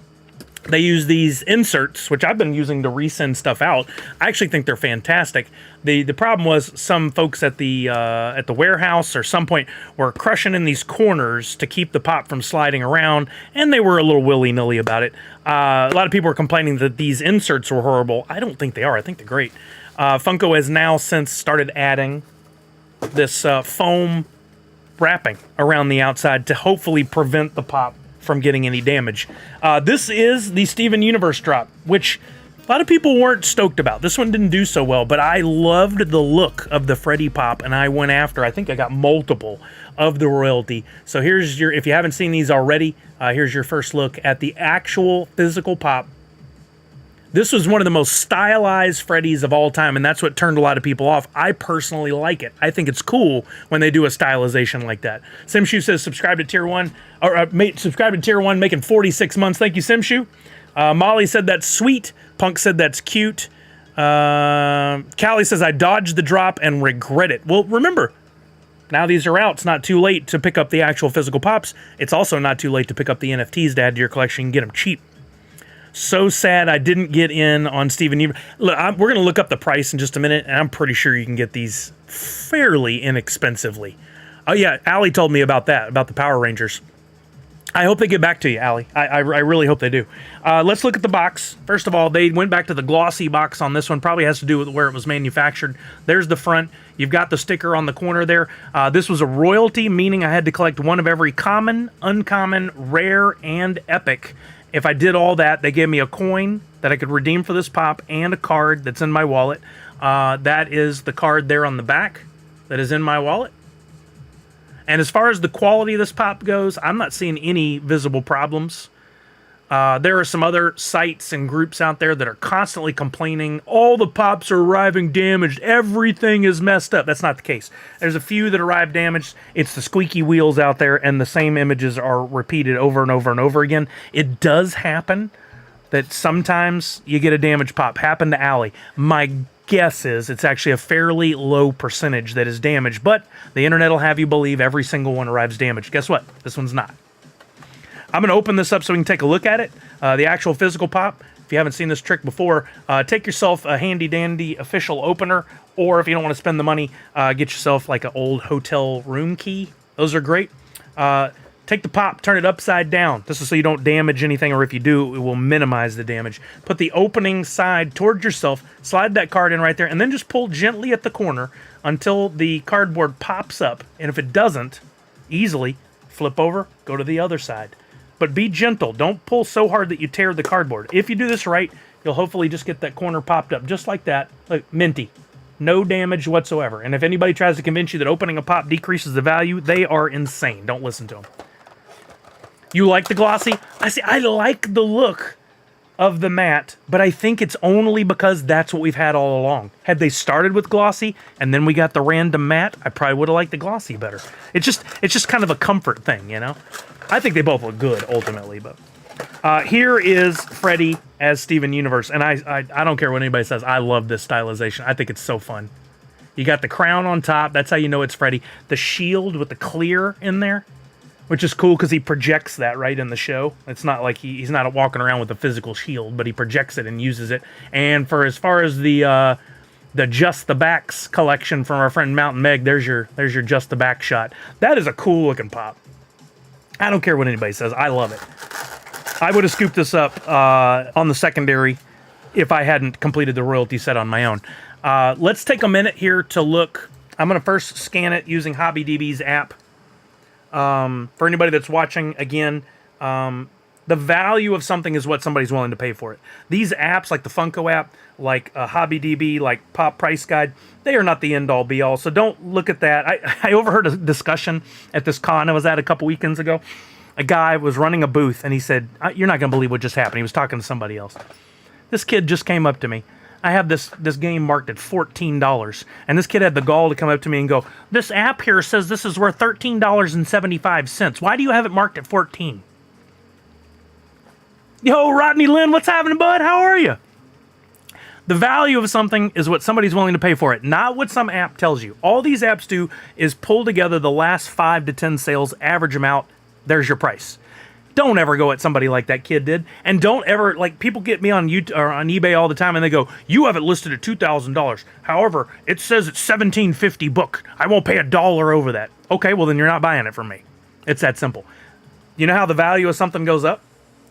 They use these inserts, which I've been using to resend stuff out. I actually think they're fantastic. The problem was some folks at the warehouse or some point were crushing in these corners to keep the pop from sliding around, and they were a little willy-nilly about it. A lot of people were complaining that these inserts were horrible. I don't think they are. I think they're great. Funko has now since started adding this foam wrapping around the outside to hopefully prevent the pop from getting any damage. This is the Steven Universe drop, which a lot of people weren't stoked about. This one didn't do so well, but I loved the look of the Freddy pop, and I went after, I think I got multiple of the royalty. So here's your, if you haven't seen these already, here's your first look at the actual physical pop. This was one of the most stylized Freddys of all time, and that's what turned a lot of people off. I personally like it. I think it's cool when they do a stylization like that. Simshu says, subscribe to Tier 1, or subscribe to Tier 1, making 46 months. Thank you, Simshu. Molly said that's sweet. Punk said that's cute. Callie says, I dodged the drop and regret it. Well, remember, now these are out. It's not too late to pick up the actual physical pops. It's also not too late to pick up the NFTs to add to your collection and get them cheap. So sad I didn't get in on Steven Universe. Look, we're going to look up the price in just a minute, and I'm pretty sure you can get these fairly inexpensively. Oh, yeah, Allie told me about that, about the Power Rangers. I hope they get back to you, Allie. I really hope they do. Let's look at the box. First of all, they went back to the glossy box on this one. Probably has to do with where it was manufactured. There's the front. You've got the sticker on the corner there. This was a royalty, meaning I had to collect one of every common, uncommon, rare, and epic. If I did all that, they gave me a coin that I could redeem for this pop and a card that's in my wallet. That is the card there on the back that is in my wallet. And as far as the quality of this pop goes, I'm not seeing any visible problems. There are some other sites and groups out there that are constantly complaining, all the pops are arriving damaged, everything is messed up. That's not the case. There's a few that arrive damaged. It's the squeaky wheels out there, and the same images are repeated over and over and over again. It does happen that sometimes you get a damaged pop. Happened to Allie. My guess is it's actually a fairly low percentage that is damaged, but the internet will have you believe every single one arrives damaged. Guess what? This one's not. I'm going to open this up so we can take a look at it. The actual physical pop. If you haven't seen this trick before, take yourself a handy-dandy official opener, or if you don't want to spend the money, get yourself like an old hotel room key. Those are great. Take the pop, turn it upside down. This is so you don't damage anything, or if you do, it will minimize the damage. Put the opening side towards yourself, slide that card in right there, and then just pull gently at the corner until the cardboard pops up. And if it doesn't, easily flip over, go to the other side. But be gentle. Don't pull so hard that you tear the cardboard. If you do this right, you'll hopefully just get that corner popped up just like that. Look, minty. No damage whatsoever. And if anybody tries to convince you that opening a pop decreases the value, they are insane. Don't listen to them. You like the glossy? I like the look of the matte, but I think it's only because that's what we've had all along. Had they started with glossy and then we got the random matte, I probably would have liked the glossy better. It's just kind of a comfort thing, you know? I think they both look good ultimately, but here is Freddy as Steven Universe, and I don't care what anybody says. I love this stylization. I think it's so fun. You got the crown on top. That's how you know it's Freddy. The shield with the clear in there, which is cool because he projects that right in the show. It's not like he's not walking around with a physical shield, but he projects it and uses it. And for as far as the Just the Backs collection from our friend Mountain Meg, there's your Just the Back shot. That is a cool looking pop. I don't care what anybody says. I love it. I would have scooped this up on the secondary if I hadn't completed the royalty set on my own. Let's take a minute here to look I'm going to first scan it using HobbyDB's app. For anybody that's watching, again, the value of something is what somebody's willing to pay for it. These apps, like the Funko app, like HobbyDB, like Pop Price Guide, they are not the end-all, be-all. So don't look at that. I overheard a discussion at this con I was at a couple weekends ago. A guy was running a booth, and he said, "You're not going to believe what just happened." He was talking to somebody else. This kid just came up to me. I have this game marked at $14, and this kid had the gall to come up to me and go, "This app here says this is worth $13.75. Why do you have it marked at 14? Yo, Rodney Lynn, what's happening, bud? How are you? The value of something is what somebody's willing to pay for it, not what some app tells you. All these apps do is pull together the last 5 to 10 sales, average them out. There's your price. Don't ever go at somebody like that kid did. And don't ever, like, people get me on YouTube or on eBay all the time and they go, "You have it listed at $2,000. However, it says it's $1,750 book. I won't pay $1 over that." Okay, well then you're not buying it from me. It's that simple. You know how the value of something goes up?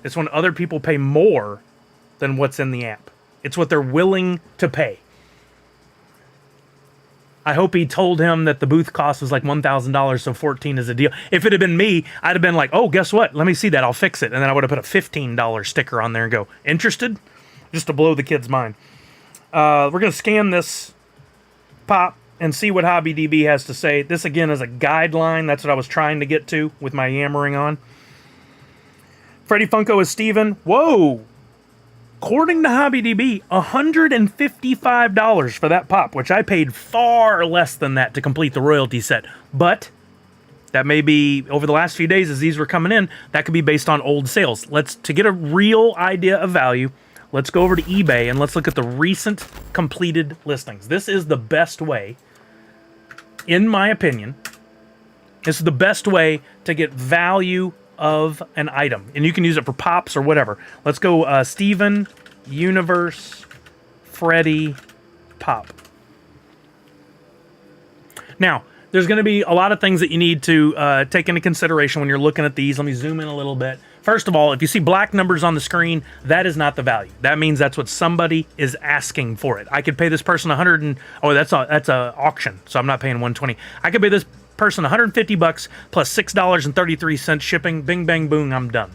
It's when other people pay more than what's in the app. It's what they're willing to pay. I hope he told him that the booth cost was like $1,000, so 14 is a deal. If it had been me, I'd have been like, "Oh, guess what? Let me see that. I'll fix it." And then I would have put a $15 sticker on there and go, "Interested?" Just to blow the kid's mind. We're going to scan this pop and see what HobbyDB has to say. This, again, is a guideline. That's what I was trying to get to with my yammering on. Freddy Funko is Steven. Whoa! According to HobbyDB, $155 for that pop, which I paid far less than that to complete the royalty set. But that may be, over the last few days as these were coming in, that could be based on old sales. To get a real idea of value, let's go over to eBay and let's look at the recent completed listings. This is the best way, in my opinion, this is the best way to get value of an item, and you can use it for pops or whatever. Let's go Steven Universe Freddy Pop. Now, there's going to be a lot of things that you need to take into consideration when you're looking at these. Let me zoom in a little bit. First of all, if you see black numbers on the screen, that is not the value. That means that's what somebody is asking for it. I could pay this person that's a auction, so I'm not paying $120. I could pay this person $150 plus $6.33 shipping. Bing, bang, boom, I'm done.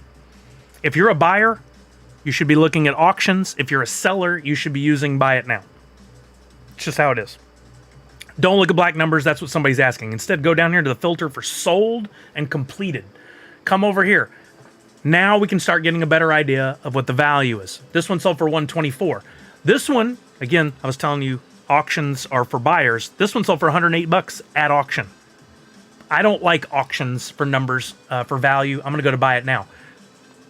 If you're a buyer, you should be looking at auctions. If you're a seller, you should be using buy it now. It's just how it is. Don't look at black numbers. That's what somebody's asking. Instead, go down here to the filter for sold and completed. Come over here. Now we can start getting a better idea of what the value is. This one sold for $124. This one, again, I was telling you, auctions are for buyers. This one sold for $108 at auction. I don't like auctions for numbers, for value. I'm going to go to buy it now.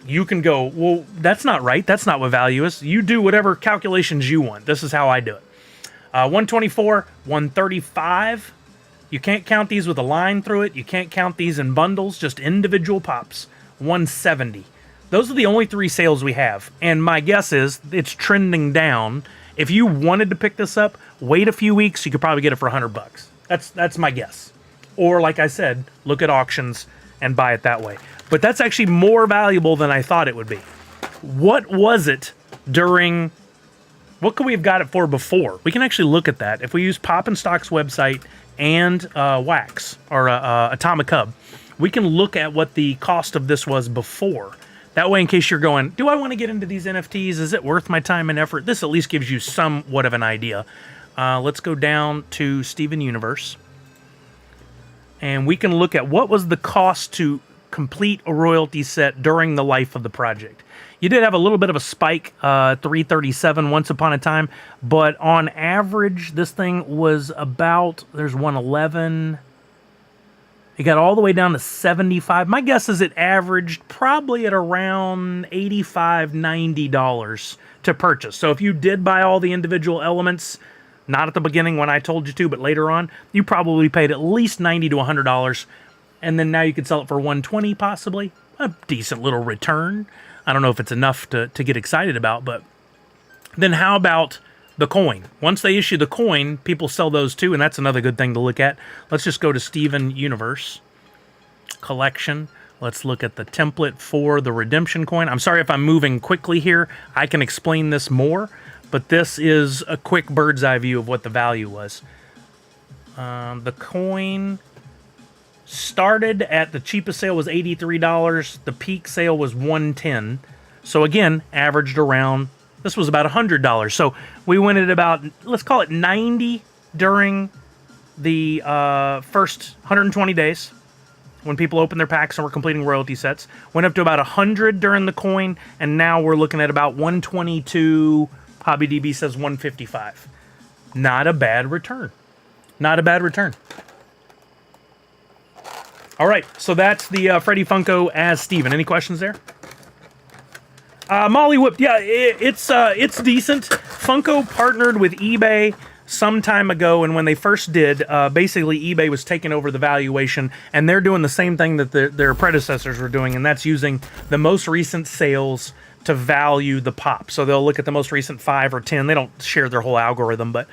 You can go, "Well, that's not right. That's not what value is." You do whatever calculations you want. This is how I do it. 124, 135. You can't count these with a line through it. You can't count these in bundles, just individual pops. 170. Those are the only 3 sales we have. And my guess is it's trending down. If you wanted to pick this up, wait a few weeks. You could probably get it for $100. That's my guess. Or, like I said, look at auctions and buy it that way. But that's actually more valuable than I thought it would be. What was it during... What could we have got it for before? We can actually look at that. If we use Pop and Stock's website and Wax, or Atomic Hub, we can look at what the cost of this was before. That way, in case you're going, "Do I want to get into these NFTs? Is it worth my time and effort?" This at least gives you somewhat of an idea. Let's go down to Steven Universe. And we can look at what was the cost to complete a royalty set during the life of the project. You did have a little bit of a spike, 337 once upon a time, but on average, this thing was about, there's 111. It got all the way down to 75. My guess is it averaged probably at around $85, $90 to purchase. So if you did buy all the individual elements, not at the beginning when I told you to, but later on, you probably paid at least $90 to $100. And then now you could sell it for $120 possibly. A decent little return. I don't know if it's enough to get excited about, but then how about the coin? Once they issue the coin, people sell those too, and that's another good thing to look at. Let's just go to Steven Universe Collection. Let's look at the template for the redemption coin. I'm sorry if I'm moving quickly here. I can explain this more, but this is a quick bird's eye view of what the value was. The coin started at the cheapest sale was $83. The peak sale was $110. So again, averaged around. This was about $100. So we went at about, let's call it 90 during the first 120 days when people opened their packs and were completing royalty sets. Went up to about 100 during the coin, and now we're looking at about 122. HobbyDB says 155. Not a bad return. Not a bad return. All right, so that's the Freddy Funko as Steven. Any questions there? Molly Whip, yeah, it's decent. Funko partnered with eBay some time ago, and when they first did, basically eBay was taking over the valuation, and they're doing the same thing that their predecessors were doing, and that's using the most recent sales to value the pop. So they'll look at the most recent 5 or 10. They don't share their whole algorithm, but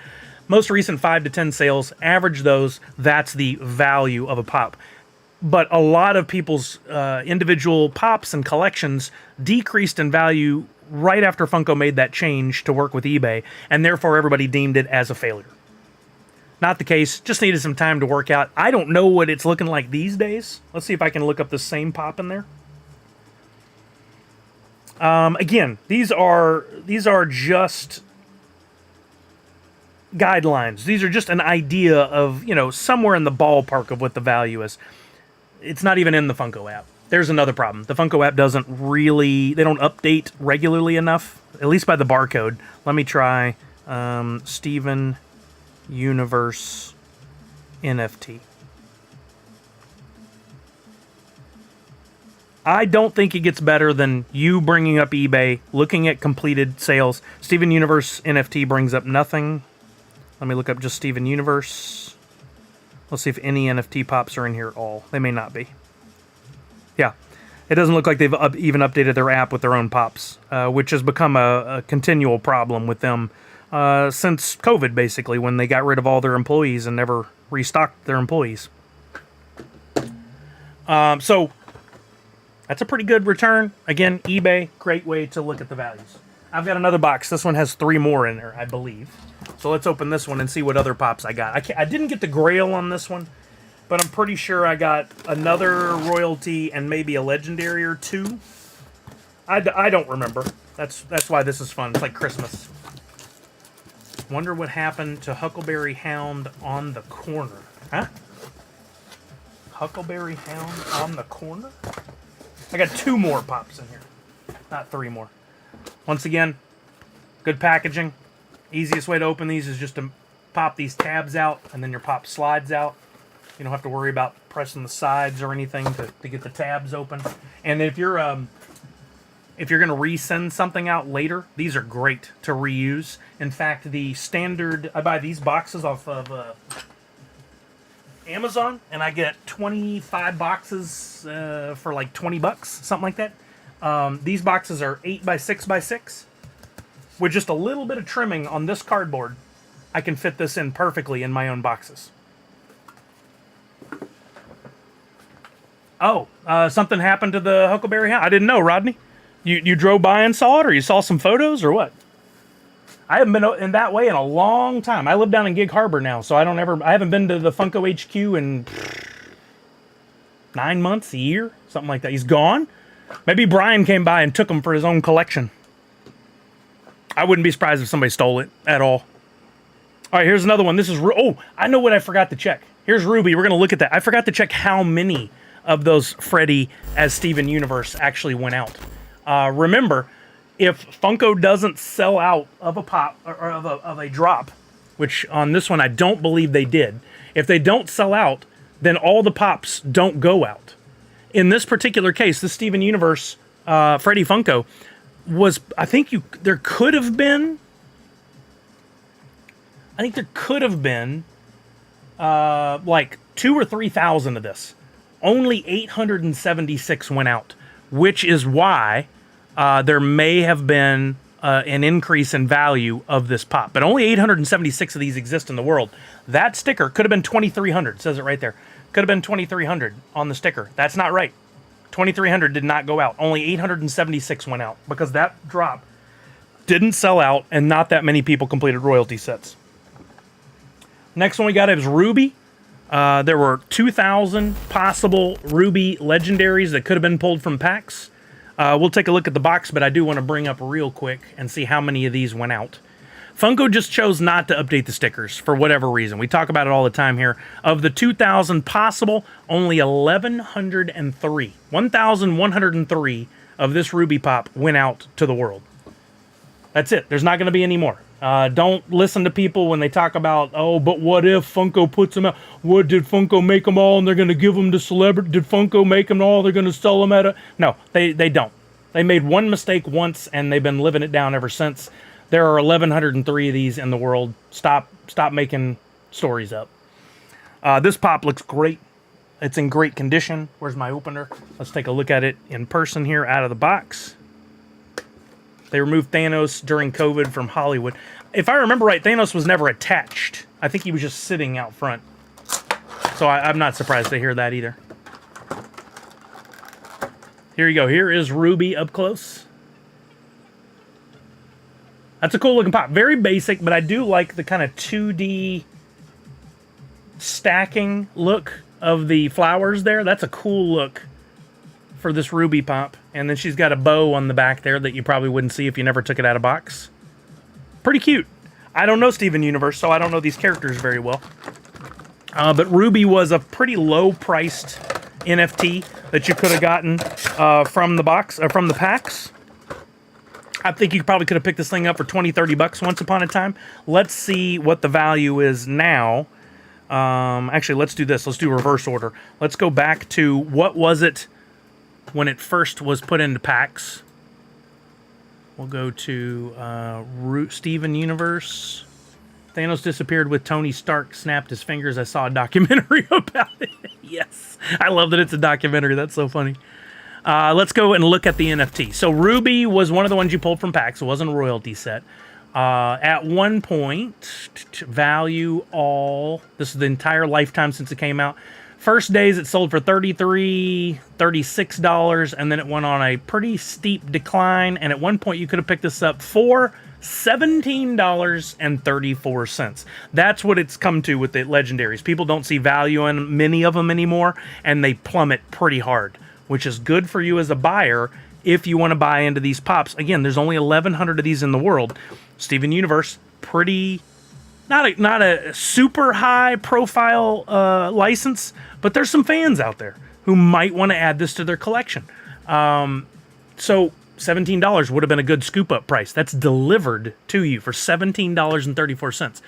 most recent 5 to 10 sales, average those, that's the value of a pop. But a lot of people's individual pops and collections decreased in value right after Funko made that change to work with eBay, and therefore everybody deemed it as a failure. Not the case, just needed some time to work out. I don't know what it's looking like these days. Let's see if I can look up the same pop in there. Again, these are just guidelines. These are just an idea of, somewhere in the ballpark of what the value is. It's not even in the Funko app. There's another problem. The Funko app they don't update regularly enough, at least by the barcode. Let me try Steven Universe NFT. I don't think it gets better than you bringing up eBay, looking at completed sales. Steven Universe NFT brings up nothing. Let me look up just Steven Universe. Let's see if any NFT pops are in here at all. They may not be. Yeah. It doesn't look like they've even updated their app with their own pops, which has become a continual problem with them since COVID, basically, when they got rid of all their employees and never restocked their employees. So that's a pretty good return. Again, eBay, great way to look at the values. I've got another box. This one has 3 more in there, I believe. So let's open this one and see what other pops I got. I didn't get the Grail on this one, but I'm pretty sure I got another royalty and maybe a legendary or 2. I don't remember. That's why this is fun. It's like Christmas. Wonder what happened to Huckleberry Hound on the corner. Huh? Huckleberry Hound on the corner? I got 2 more pops in here. Not 3 more. Once again, good packaging. Easiest way to open these is just to pop these tabs out, and then your pop slides out. You don't have to worry about pressing the sides or anything to get the tabs open. And if you're going to resend something out later, these are great to reuse. In fact, the standard, I buy these boxes off of Amazon, and I get 25 boxes for like $20, something like that. These boxes are 8x6x6. With just a little bit of trimming on this cardboard, I can fit this in perfectly in my own boxes. Oh, something happened to the Huckleberry Hound? I didn't know, Rodney. You drove by and saw it, or you saw some photos, or what? I haven't been in that way in a long time. I live down in Gig Harbor now, so I haven't been to the Funko HQ in 9 months, a year, something like that. He's gone? Maybe Brian came by and took him for his own collection. I wouldn't be surprised if somebody stole it at all. All right, here's another one. This is... Oh, I know what I forgot to check. Here's Ruby. We're going to look at that. I forgot to check how many of those Freddy as Steven Universe actually went out. Remember, if Funko doesn't sell out of a pop or of a drop, which on this one I don't believe they did, if they don't sell out, then all the pops don't go out. In this particular case, the Steven Universe Freddy Funko was, there could have been like 2,000 or 3,000 of this. Only 876 went out, which is why there may have been an increase in value of this pop. But only 876 of these exist in the world. That sticker could have been 2,300. Says it right there. Could have been 2,300 on the sticker. That's not right. 2,300 did not go out. Only 876 went out because that drop didn't sell out and not that many people completed royalty sets. Next one we got is Ruby. There were 2,000 possible Ruby legendaries that could have been pulled from packs. We'll take a look at the box, but I do want to bring up real quick and see how many of these went out. Funko just chose not to update the stickers for whatever reason. We talk about it all the time here. Of the 2,000 possible, only 1,103 of this Ruby Pop went out to the world. That's it. There's not going to be any more. Don't listen to people when they talk about, oh, but what if Funko puts them out? What, did Funko make them all and they're going to give them to celebrity? Did Funko make them all? They're going to sell them at a... No, they don't. They made one mistake once and they've been living it down ever since. There are 1,103 of these in the world. Stop making stories up. This pop looks great. It's in great condition. Where's my opener? Let's take a look at it in person here out of the box. They removed Thanos during COVID from Hollywood. If I remember right, Thanos was never attached. I think he was just sitting out front. So I'm not surprised to hear that either. Here you go. Here is Ruby up close. That's a cool looking pop. Very basic, but I do like the kind of 2D stacking look of the flowers there. That's a cool look for this Ruby Pop. And then she's got a bow on the back there that you probably wouldn't see if you never took it out of box. Pretty cute. I don't know Steven Universe, so I don't know these characters very well. But Ruby was a pretty low-priced NFT that you could have gotten from the box, from the packs. I think you probably could have picked this thing up for 20, 30 bucks once upon a time. Let's see what the value is now. Actually, let's do this. Let's do reverse order. Let's go back to what was it when it first was put into packs. We'll go to Steven Universe. Thanos disappeared with Tony Stark snapped his fingers. I saw a documentary about it. Yes. I love that it's a documentary. That's so funny. Let's go and look at the NFT. So Ruby was one of the ones you pulled from packs. It wasn't a royalty set. At one point, value all. This is the entire lifetime since it came out. First days it sold for $33, $36, and then it went on a pretty steep decline. And at one point you could have picked this up for $17.34. That's what it's come to with the legendaries. People don't see value in many of them anymore, and they plummet pretty hard, which is good for you as a buyer if you want to buy into these pops. Again, there's only 1,100 of these in the world. Steven Universe, pretty, not a super high profile license, but there's some fans out there who might want to add this to their collection. So $17 would have been a good scoop up price. That's delivered to you for $17.34.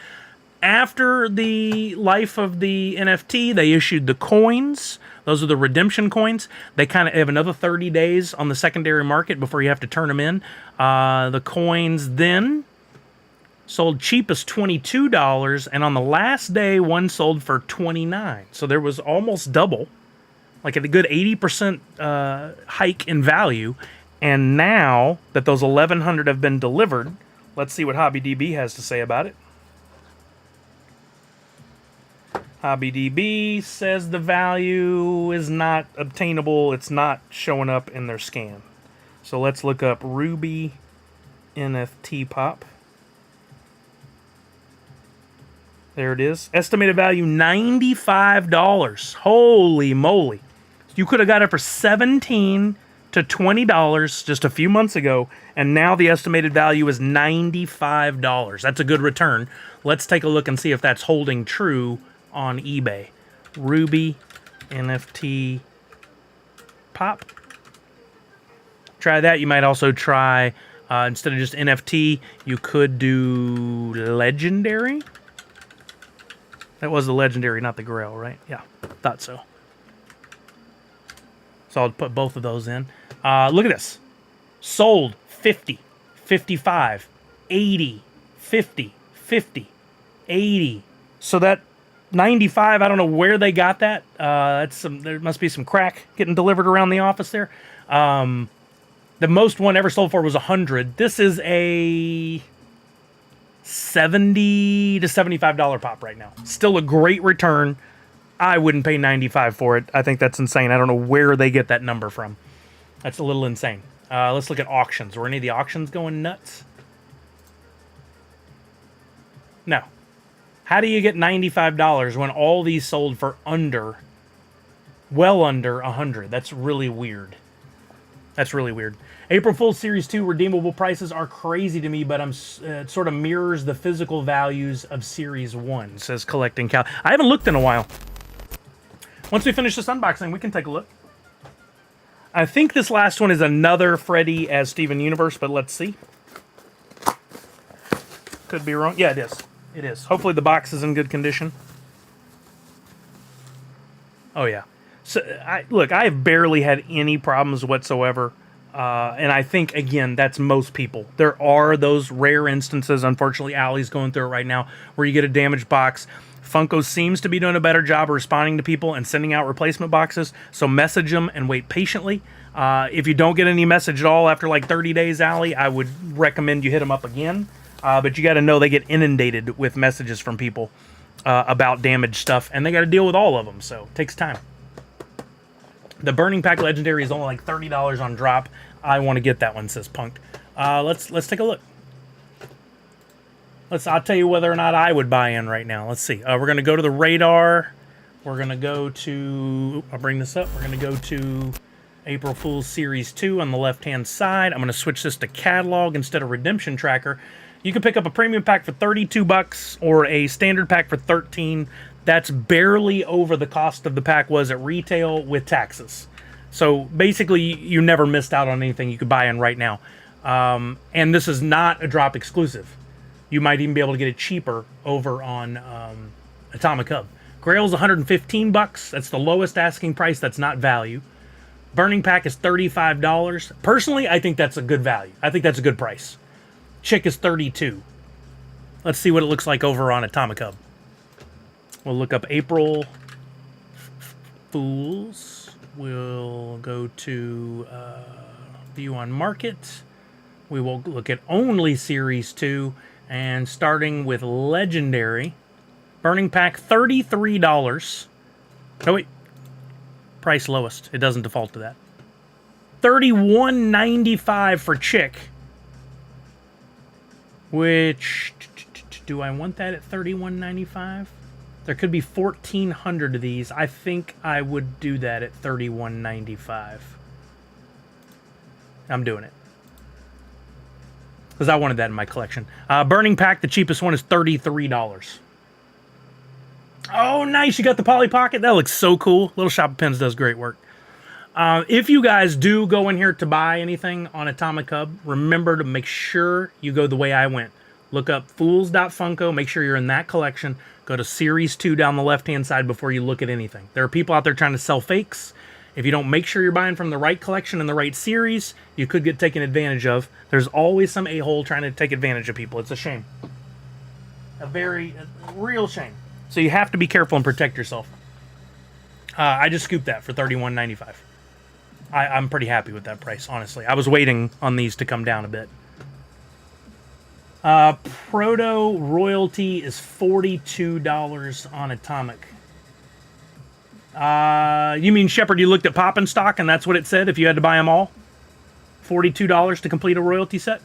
After the life of the NFT, they issued the coins. Those are the redemption coins. They kind of have another 30 days on the secondary market before you have to turn them in. The coins then sold cheap as $22, and on the last day, one sold for $29. So there was almost double, like a good 80% hike in value. And now that those 1,100 have been delivered, let's see what HobbyDB has to say about it. HobbyDB says the value is not obtainable. It's not showing up in their scan. So let's look up Ruby NFT Pop. There it is. Estimated value $95. Holy moly. You could have got it for $17 to $20 just a few months ago, and now the estimated value is $95. That's a good return. Let's take a look and see if that's holding true on eBay. Ruby NFT Pop. Try that. You might also try, instead of just NFT, you could do Legendary. That was the Legendary, not the Grail, right? Yeah, thought so. So I'll put both of those in. Look at this. Sold 50, 55, 80, 50, 50, 80. So that 95, I don't know where they got that. There must be some crack getting delivered around the office there. The most one ever sold for was 100. This is a $70 to $75 pop right now. Still a great return. I wouldn't pay $95 for it. I think that's insane. I don't know where they get that number from. That's a little insane. Let's look at auctions. Were any of the auctions going nuts? No. How do you get $95 when all these sold for well under 100? That's really weird. That's really weird. April Fool's Series 2 redeemable prices are crazy to me, but it sort of mirrors the physical values of Series 1, says Collecting Cal. I haven't looked in a while. Once we finish this unboxing, we can take a look. I think this last one is another Freddy as Steven Universe, but let's see. Could be wrong. Yeah, it is. It is. Hopefully the box is in good condition. Oh, yeah. So, look, I have barely had any problems whatsoever. And I think, again, that's most people. There are those rare instances, unfortunately, Allie's going through it right now, where you get a damaged box. Funko seems to be doing a better job of responding to people and sending out replacement boxes, so message them and wait patiently. If you don't get any message at all after like 30 days, Allie, I would recommend you hit them up again. But you got to know they get inundated with messages from people about damaged stuff, and they got to deal with all of them, so it takes time. The Burning Pack Legendary is only like $30 on drop. I want to get that one, says Punk. Let's take a look. I'll tell you whether or not I would buy in right now. Let's see. We're going to go to the radar. We're going to go to... I'll bring this up. We're going to go to April Fool's Series 2 on the left-hand side. I'm going to switch this to Catalog instead of Redemption Tracker. You can pick up a premium pack for $32 or a standard pack for $13. That's barely over the cost of the pack was at retail with taxes. So basically, you never missed out on anything you could buy in right now. And this is not a drop exclusive. You might even be able to get it cheaper over on Atomic Hub. Grail's $115. That's the lowest asking price. That's not value. Burning Pack is $35. Personally, I think that's a good value. I think that's a good price. Chick is $32. Let's see what it looks like over on Atomic Hub. We'll look up April Fools. We'll go to View on Market. We will look at only Series 2. And starting with Legendary. Burning Pack, $33. Oh, wait. Price lowest. It doesn't default to that. $31.95 for Chick. Which... Do I want that at $31.95? There could be 1,400 of these. I think I would do that at $31.95. I'm doing it. Because I wanted that in my collection. Burning Pack, the cheapest one, is $33. Oh, nice. You got the Polly Pocket? That looks so cool. Little Shop of Pens does great work. If you guys do go in here to buy anything on Atomic Hub, remember to make sure you go the way I went. Look up fools.funko. Make sure you're in that collection. Go to Series 2 down the left-hand side before you look at anything. There are people out there trying to sell fakes. If you don't make sure you're buying from the right collection and the right series, you could get taken advantage of. There's always some a-hole trying to take advantage of people. It's a shame. A real shame. So you have to be careful and protect yourself. I just scooped that for $31.95. I'm pretty happy with that price, honestly. I was waiting on these to come down a bit. Proto Royalty is $42 on Atomic. You mean, Shepard, you looked at Pop and Stock and that's what it said if you had to buy them all? $42 to complete a royalty set?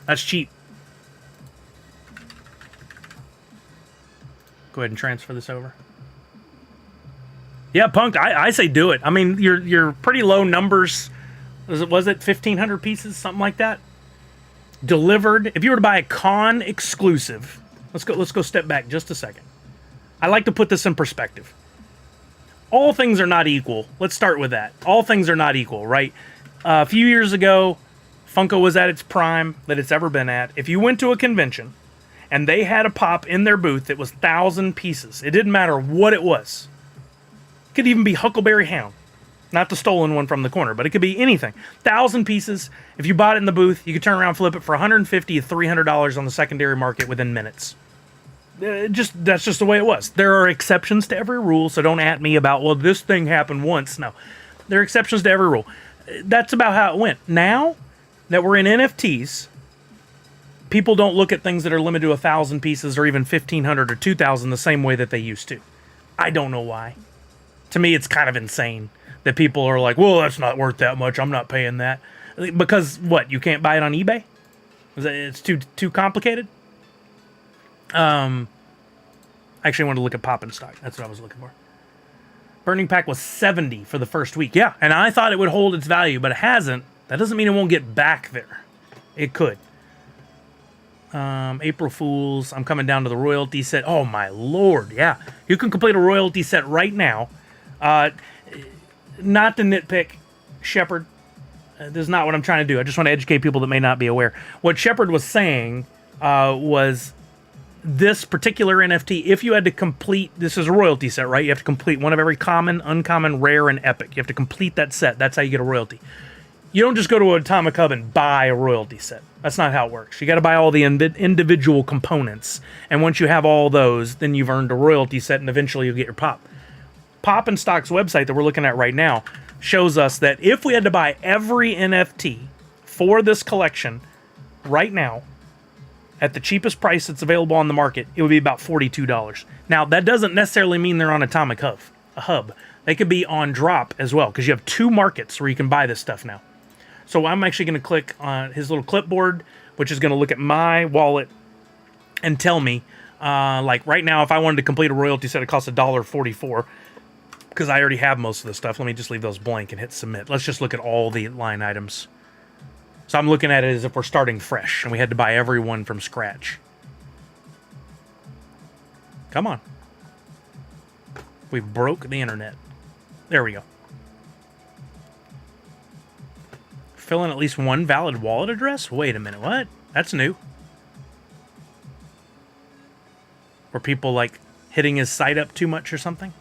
That's cheap. Go ahead and transfer this over. Yeah, Punk, I say do it. I mean, you're pretty low numbers. Was it 1,500 pieces, something like that? Delivered. If you were to buy a con exclusive, let's go step back just a second. I like to put this in perspective. All things are not equal. Let's start with that. All things are not equal, right? A few years ago, Funko was at its prime that it's ever been at. If you went to a convention and they had a pop in their booth that was 1,000 pieces, it didn't matter what it was. It could even be Huckleberry Hound. Not the stolen one from the corner, but it could be anything. 1,000 pieces. If you bought it in the booth, you could turn around and flip it for $150 to $300 on the secondary market within minutes. That's just the way it was. There are exceptions to every rule, so don't at me about, well, this thing happened once. No. There are exceptions to every rule. That's about how it went. Now that we're in NFTs, people don't look at things that are limited to 1,000 pieces or even 1,500 or 2,000 the same way that they used to. I don't know why. To me, it's kind of insane that people are like, well, that's not worth that much. I'm not paying that. Because, what, you can't buy it on eBay? It's too complicated? Actually, I wanted to look at pop in stock. That's what I was looking for. Burning Pack was 70 for the first week. Yeah, and I thought it would hold its value, but it hasn't. That doesn't mean it won't get back there. It could. April Fools. I'm coming down to the royalty set. Oh, my Lord. Yeah. You can complete a royalty set right now. Not to nitpick Shepard. This is not what I'm trying to do. I just want to educate people that may not be aware. What Shepard was saying was this particular NFT, if you had to complete, this is a royalty set, right? You have to complete one of every common, uncommon, rare, and epic. You have to complete that set. That's how you get a royalty. You don't just go to Atomic Hub and buy a royalty set. That's not how it works. You got to buy all the individual components. And once you have all those, then you've earned a royalty set, and eventually you'll get your pop. Pop and Stock's website that we're looking at right now shows us that if we had to buy every NFT for this collection right now at the cheapest price that's available on the market, it would be about $42. Now, that doesn't necessarily mean they're on Atomic Hub. They could be on Drop as well, because you have 2 markets where you can buy this stuff now. So I'm actually going to click on his little clipboard, which is going to look at my wallet and tell me, like right now, if I wanted to complete a royalty set, it costs $1.44. Because I already have most of the stuff. Let me just leave those blank and hit submit. Let's just look at all the line items. So I'm looking at it as if we're starting fresh and we had to buy every one from scratch. Come on. We broke the internet. There we go. Fill in at least one valid wallet address? Wait a minute, what? That's new. Were people like hitting his site up too much or something?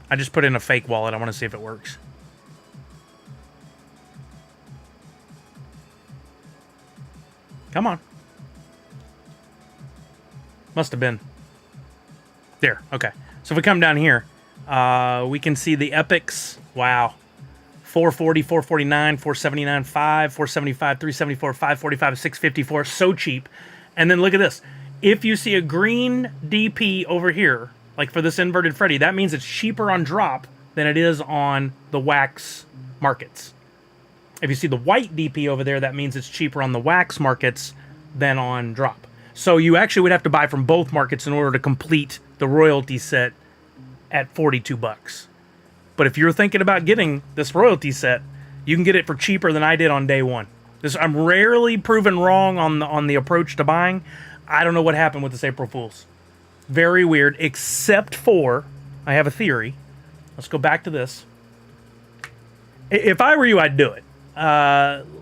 I just put in a fake wallet. I want to see if it works. Come on. Must have been. There. Okay. So if we come down here, we can see the epics. Wow. 440, 449, 479, 5, 475, 374, 545, 654. So cheap. And then look at this. If you see a green DP over here, like for this inverted Freddy, that means it's cheaper on Drop than it is on the wax markets. If you see the white DP over there, that means it's cheaper on the wax markets than on Drop. So you actually would have to buy from both markets in order to complete the royalty set at $42. But if you're thinking about getting this royalty set, you can get it for cheaper than I did on day one. I'm rarely proven wrong on the approach to buying. I don't know what happened with this April Fool's. Very weird, except for, I have a theory. Let's go back to this. If I were you, I'd do it.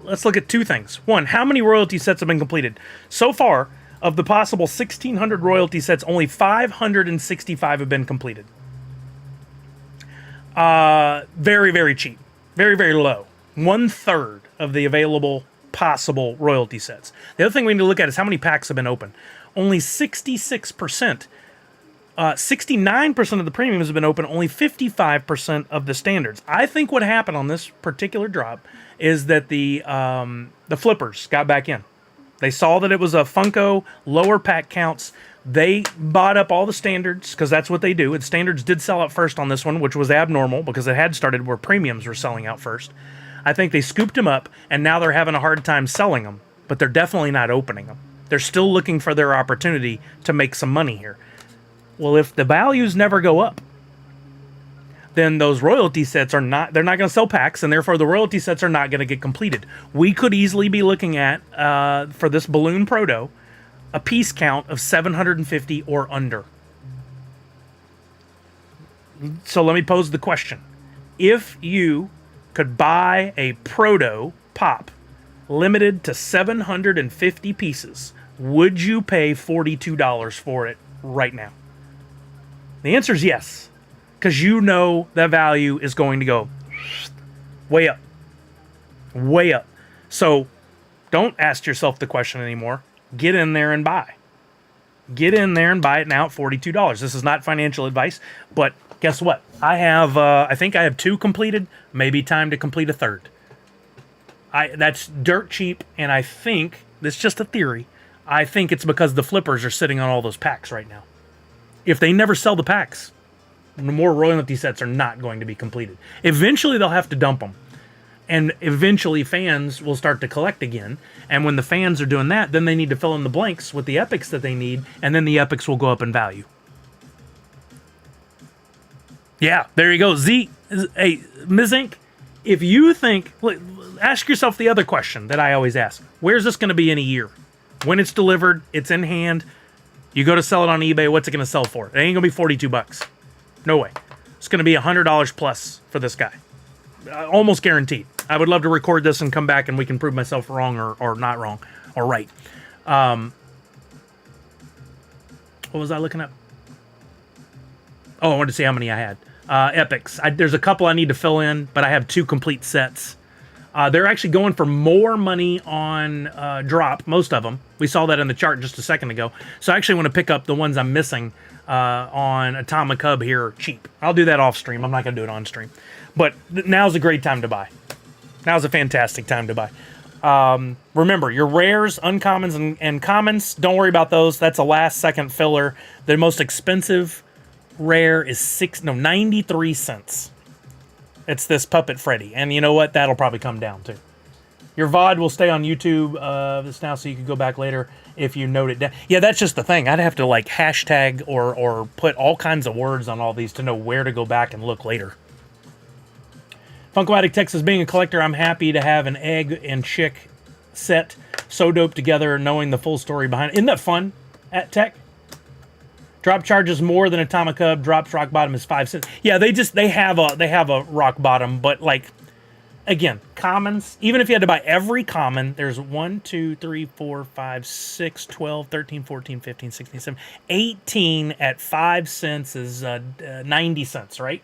Let's look at 2 things. One, how many royalty sets have been completed? So far, of the possible 1,600 royalty sets, only 565 have been completed. Very, very cheap. Very, very low. 1/3 of the available possible royalty sets. The other thing we need to look at is how many packs have been opened. Only 66%. 69% of the premiums have been open, only 55% of the standards. I think what happened on this particular drop is that the flippers got back in. They saw that it was a Funko, lower pack counts. They bought up all the standards, because that's what they do. And standards did sell out first on this one, which was abnormal, because it had started where premiums were selling out first. I think they scooped them up, and now they're having a hard time selling them, but they're definitely not opening them. They're still looking for their opportunity to make some money here. Well, if the values never go up, then those royalty sets they're not going to sell packs, and therefore the royalty sets are not going to get completed. We could easily be looking at, for this Balloon Proto, a piece count of 750 or under. So let me pose the question. If you could buy a Proto Pop limited to 750 pieces, would you pay $42 for it right now? The answer is yes, because you know that value is going to go way up. Way up. So don't ask yourself the question anymore. Get in there and buy. Get in there and buy it now at $42. This is not financial advice, but guess what? I think I have 2 completed, maybe time to complete a 3rd. That's dirt cheap, and I think, this is just a theory, I think it's because the flippers are sitting on all those packs right now. If they never sell the packs, the more royalty sets are not going to be completed. Eventually, they'll have to dump them. And eventually, fans will start to collect again. And when the fans are doing that, then they need to fill in the blanks with the epics that they need, and then the epics will go up in value. Yeah, there you go. Hey, Ms. Inc., if you think, ask yourself the other question that I always ask. Where's this going to be in a year? When it's delivered, it's in hand. You go to sell it on eBay, what's it going to sell for? It ain't going to be 42 bucks. No way. It's going to be $100 plus for this guy. Almost guaranteed. I would love to record this and come back and we can prove myself wrong or not wrong or right. What was I looking up? Oh, I wanted to see how many I had. Epics. There's a couple I need to fill in, but I have 2 complete sets. They're actually going for more money on drop, most of them. We saw that in the chart just a second ago. So I actually want to pick up the ones I'm missing on Atomic Hub here cheap. I'll do that off stream. I'm not going to do it on stream. But now's a great time to buy. Now's a fantastic time to buy. Remember, your rares, uncommons, and commons, don't worry about those. That's a last second filler. The most expensive rare is 93 cents. It's this Puppet Freddy. And you know what? That'll probably come down too. Your VOD will stay on YouTube this now, so you can go back later if you note it down. Yeah, that's just the thing. I'd have to like hashtag or put all kinds of words on all these to know where to go back and look later. Funko Addict Texas, being a collector, I'm happy to have an egg and chick set so dope together, knowing the full story behind it. Isn't that fun at Tech? Drop charges more than Atomic Hub. Drops rock bottom is 5 cents. Yeah, they have a rock bottom, but like again, commons. Even if you had to buy every common, there's 1, 2, 3, 4, 5, 6, 12, 13, 14, 15, 16, 17, 18 at 5 cents is 90 cents, right?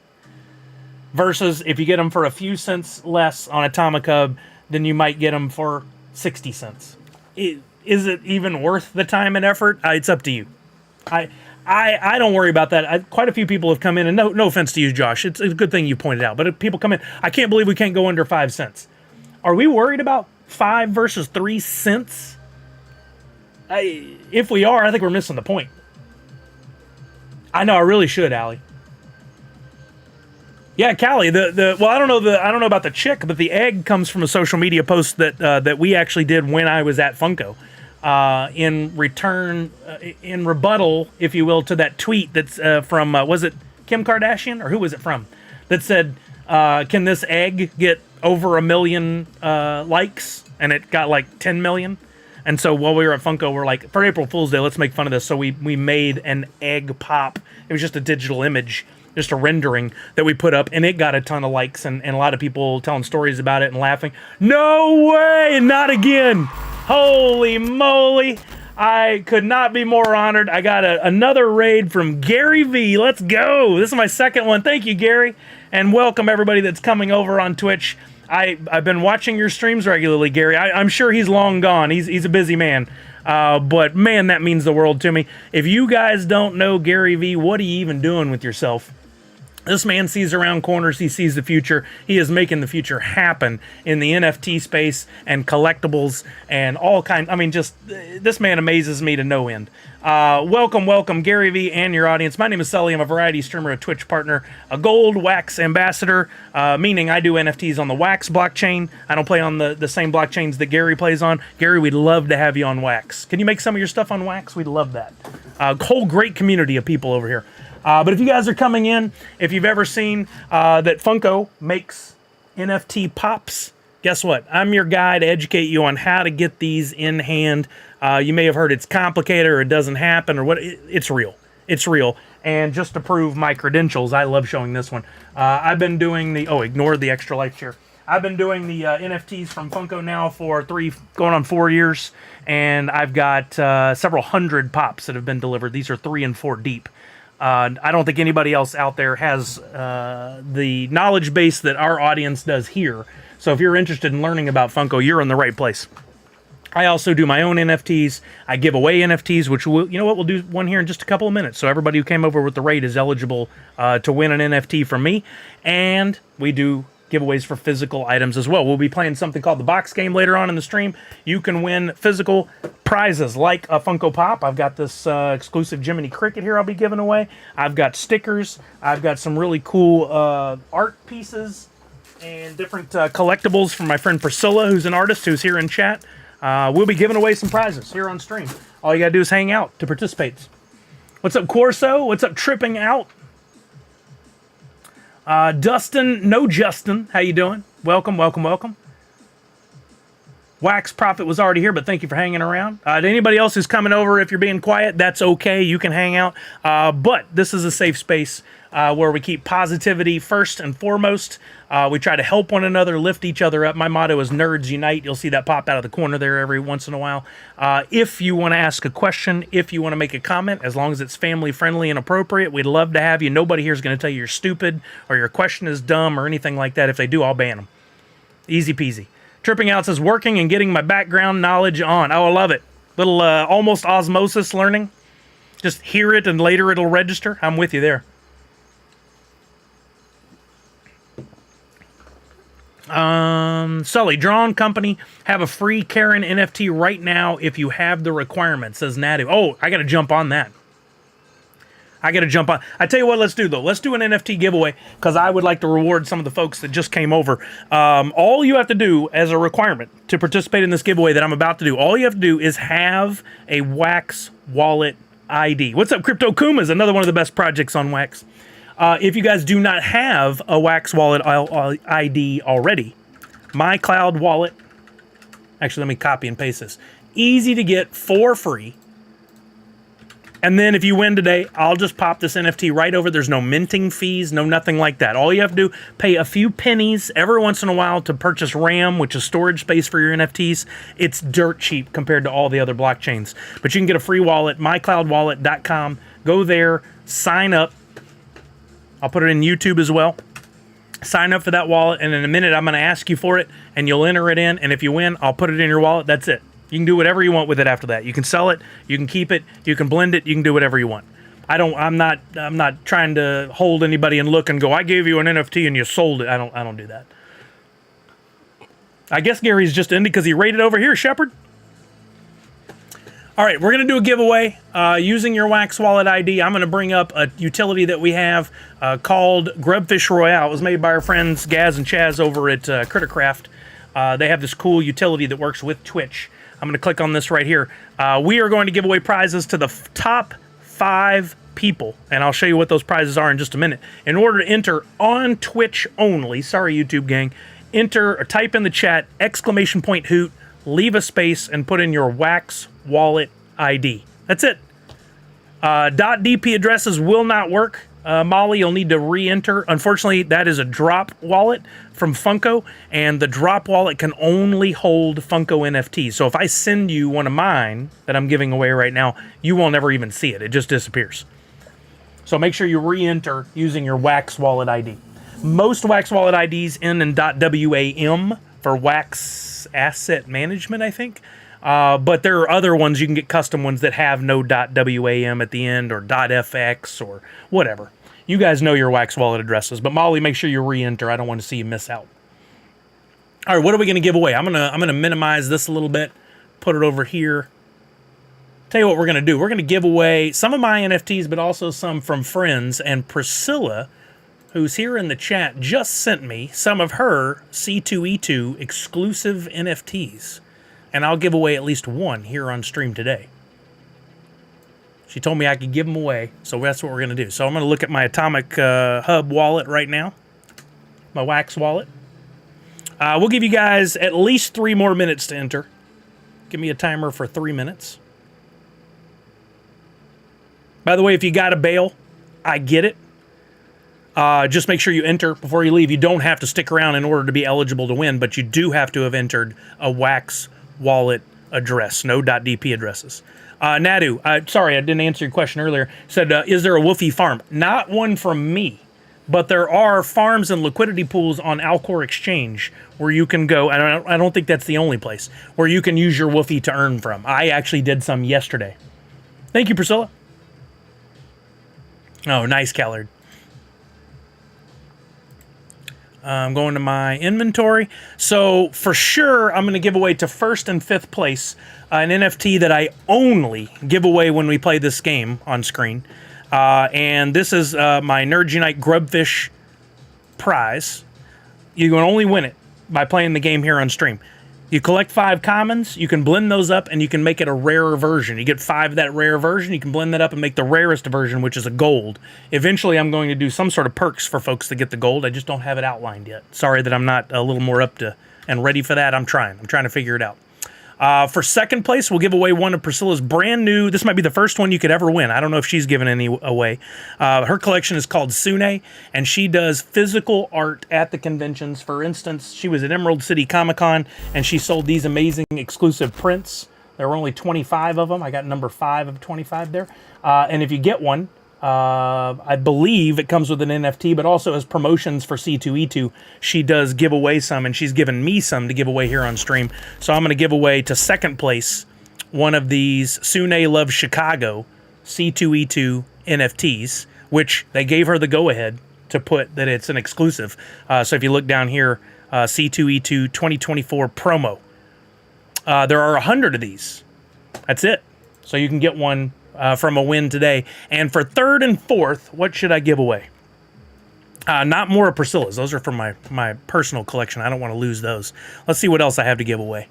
Versus if you get them for a few cents less on Atomic Hub, then you might get them for 60 cents. Is it even worth the time and effort? It's up to you. I don't worry about that. Quite a few people have come in, and no offense to you, Josh. It's a good thing you pointed out. But if people come in, I can't believe we can't go under 5 cents. Are we worried about 5 versus 3 cents? If we are, I think we're missing the point. I know, I really should, Allie. Yeah, Callie. Well, I don't know about the chick, but the egg comes from a social media post that we actually did when I was at Funko. In return, in rebuttal, if you will, to that tweet that's from, was it Kim Kardashian or who was it from? That said, can this egg get over 1 million likes? And it got like 10 million. And so while we were at Funko, we're like, for April Fool's Day, let's make fun of this. So we made an egg pop. It was just a digital image, just a rendering that we put up, and it got a ton of likes and a lot of people telling stories about it and laughing. No way, not again. Holy moly. I could not be more honored. I got another raid from Gary V. Let's go. This is my second one. Thank you, Gary. And welcome everybody that's coming over on Twitch. I've been watching your streams regularly, Gary. I'm sure he's long gone. He's a busy man. But man, that means the world to me. If you guys don't know Gary V, what are you even doing with yourself? This man sees around corners. He sees the future. He is making the future happen in the NFT space and collectibles and all kinds. I mean, just this man amazes me to no end. Welcome, Gary V and your audience. My name is Sully. I'm a variety streamer, a Twitch partner, a gold wax ambassador, meaning I do NFTs on the wax blockchain. I don't play on the same blockchains that Gary plays on. Gary, we'd love to have you on wax. Can you make some of your stuff on wax? We'd love that. Whole great community of people over here. But if you guys are coming in, if you've ever seen that Funko makes NFT pops, guess what? I'm your guy to educate you on how to get these in hand. You may have heard it's complicated or it doesn't happen or what. It's real. It's real. And just to prove my credentials, I love showing this one. I've been doing ignore the extra life share. I've been doing the NFTs from Funko now for going on 4 years. And I've got several hundred pops that have been delivered. These are 3 and 4 deep. I don't think anybody else out there has the knowledge base that our audience does here. So if you're interested in learning about Funko, you're in the right place. I also do my own NFTs. I give away NFTs, which we'll do one here in just a couple of minutes. So everybody who came over with the raid is eligible to win an NFT from me. And we do giveaways for physical items as well. We'll be playing something called the box game later on in the stream. You can win physical prizes like a Funko Pop. I've got this exclusive Jiminy Cricket here I'll be giving away. I've got stickers. I've got some really cool art pieces and different collectibles from my friend Priscilla, who's an artist, who's here in chat. We'll be giving away some prizes here on stream. All you gotta do is hang out to participate. What's up, Corso? What's up, Tripping Out? Dustin, no Justin, how you doing? Welcome, welcome, welcome. Wax Profit was already here, but thank you for hanging around. To anybody else who's coming over, if you're being quiet, that's okay. You can hang out. But this is a safe space where we keep positivity first and foremost. We try to help one another, lift each other up. My motto is Nerds Unite. You'll see that pop out of the corner there every once in a while. If you want to ask a question, if you want to make a comment, as long as it's family friendly and appropriate, we'd love to have you. Nobody here is going to tell you you're stupid or your question is dumb or anything like that. If they do, I'll ban them. Easy peasy. Tripping Out says, working and getting my background knowledge on. Oh, I love it. Little almost osmosis learning. Just hear it and later it'll register. I'm with you there. Sully, Drawn Company have a free Karen NFT right now if you have the requirements, says Nadu. Oh, I got to jump on that. I got to jump on. I tell you what, let's do though. Let's do an NFT giveaway because I would like to reward some of the folks that just came over. All you have to do as a requirement to participate in this giveaway that I'm about to do, all you have to do is have a Wax wallet ID. What's up, Crypto Kumas? Another one of the best projects on Wax. If you guys do not have a Wax wallet ID already, my cloud wallet. Actually, let me copy and paste this. Easy to get for free. And then if you win today, I'll just pop this NFT right over. There's no minting fees, no nothing like that. All you have to do, pay a few pennies every once in a while to purchase RAM, which is storage space for your NFTs. It's dirt cheap compared to all the other blockchains. But you can get a free wallet, mycloudwallet.com. Go there, sign up. I'll put it in YouTube as well. Sign up for that wallet, and in a minute I'm going to ask you for it, and you'll enter it in. And if you win, I'll put it in your wallet. That's it. You can do whatever you want with it after that. You can sell it, you can keep it, you can blend it, you can do whatever you want. I'm not trying to hold anybody and look and go, I gave you an NFT and you sold it. I don't do that. I guess Gary's just ended because he rated over here, Shepard. All right, we're going to do a giveaway using your Wax Wallet ID. I'm going to bring up a utility that we have called Grubfish Royale. It was made by our friends Gaz and Chaz over at Crittercraft. They have this cool utility that works with Twitch. I'm going to click on this right here. We are going to give away prizes to the top 5 people, and I'll show you what those prizes are in just a minute. In order to enter on Twitch only, sorry YouTube gang, enter or type in the chat !hoot, leave a space, and put in your Wax Wallet ID. That's it. .dp addresses will not work. Molly, you'll need to re-enter. Unfortunately, that is a drop wallet from Funko, and the drop wallet can only hold Funko NFTs. So if I send you one of mine that I'm giving away right now, you will never even see it. It just disappears. So make sure you re-enter using your Wax Wallet ID. Most Wax Wallet IDs end in .wam for Wax Asset Management, I think. But there are other ones, you can get custom ones that have no .wam at the end or .fx or whatever. You guys know your Wax Wallet addresses, but Molly, make sure you re-enter. I don't want to see you miss out. All right, what are we going to give away? I'm gonna minimize this a little bit, put it over here. Tell you what we're going to do. We're going to give away some of my NFTs, but also some from friends. And Priscilla, who's here in the chat, just sent me some of her C2E2 exclusive NFTs. And I'll give away at least one here on stream today. She told me I could give them away, so that's what we're going to do. So I'm going to look at my Atomic Hub wallet right now, my Wax wallet. We'll give you guys at least 3 more minutes to enter. Give me a timer for 3 minutes. By the way, if you got to bail, I get it. Just make sure you enter before you leave. You don't have to stick around in order to be eligible to win, but you do have to have entered a Wax wallet address, no .dp addresses. Nadu, sorry, I didn't answer your question earlier. Said, is there a Woofy farm? Not one from me, but there are farms and liquidity pools on Alcor Exchange where you can go, and I don't think that's the only place, where you can use your Woofy to earn from. I actually did some yesterday. Thank you, Priscilla. Oh, nice, Callard. I'm going to my inventory. So for sure, I'm going to give away to 1st and 5th place an NFT that I only give away when we play this game on screen. And this is my Nerds Unite Grubfish prize. You can only win it by playing the game here on stream. You collect 5 commons, you can blend those up, and you can make it a rarer version. You get 5 of that rare version, you can blend that up and make the rarest version, which is a gold. Eventually, I'm going to do some sort of perks for folks to get the gold. I just don't have it outlined yet. Sorry that I'm not a little more up to and ready for that. I'm trying to figure it out. For second place, we'll give away one of Priscilla's brand new. This might be the first one you could ever win. I don't know if she's given any away. Her collection is called Sune, and she does physical art at the conventions. For instance, she was at Emerald City Comic Con, and she sold these amazing exclusive prints. There were only 25 of them. I got number 5 of 25 there. And if you get one, I believe it comes with an NFT, but also as promotions for C2E2, she does give away some, and she's given me some to give away here on stream. So I'm going to give away to second place one of these Sune Loves Chicago C2E2 NFTs, which they gave her the go-ahead to put that it's an exclusive. So if you look down here, C2E2 2024 promo. There are 100 of these. That's it. So you can get one from a win today. And for third and fourth, what should I give away? Not more of Priscilla's. Those are from my personal collection. I don't want to lose those. Let's see what else I have to give away.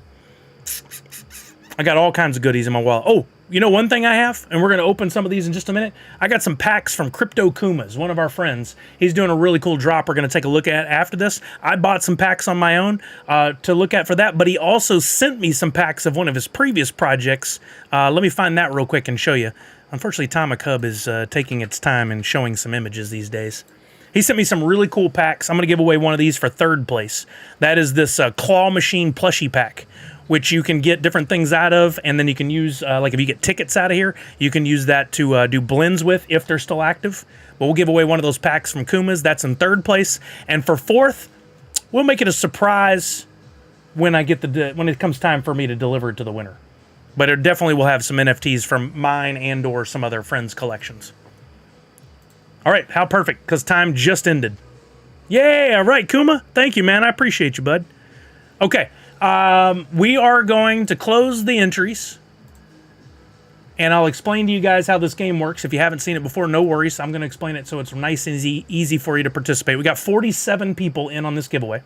I got all kinds of goodies in my wallet. Oh, you know one thing I have? And we're going to open some of these in just a minute. I got some packs from Crypto Kuma's, one of our friends. He's doing a really cool drop we're going to take a look at after this. I bought some packs on my own to look at for that, but he also sent me some packs of one of his previous projects. Let me find that real quick and show you. Unfortunately, Atomic Hub is taking its time and showing some images these days. He sent me some really cool packs. I'm going to give away one of these for third place. That is this Claw Machine plushie pack, which you can get different things out of, and then you can use, like if you get tickets out of here, you can use that to do blends with if they're still active. But we'll give away one of those packs from Kuma's. That's in third place. And for fourth, we'll make it a surprise when I get when it comes time for me to deliver it to the winner. But it definitely will have some NFTs from mine and or some other friends' collections. All right, how perfect, because time just ended. Yay, all right, Kuma. Thank you, man. I appreciate you, bud. Okay. We are going to close the entries, and I'll explain to you guys how this game works. If you haven't seen it before, no worries. I'm going to explain it so it's nice and easy for you to participate. We got 47 people in on this giveaway.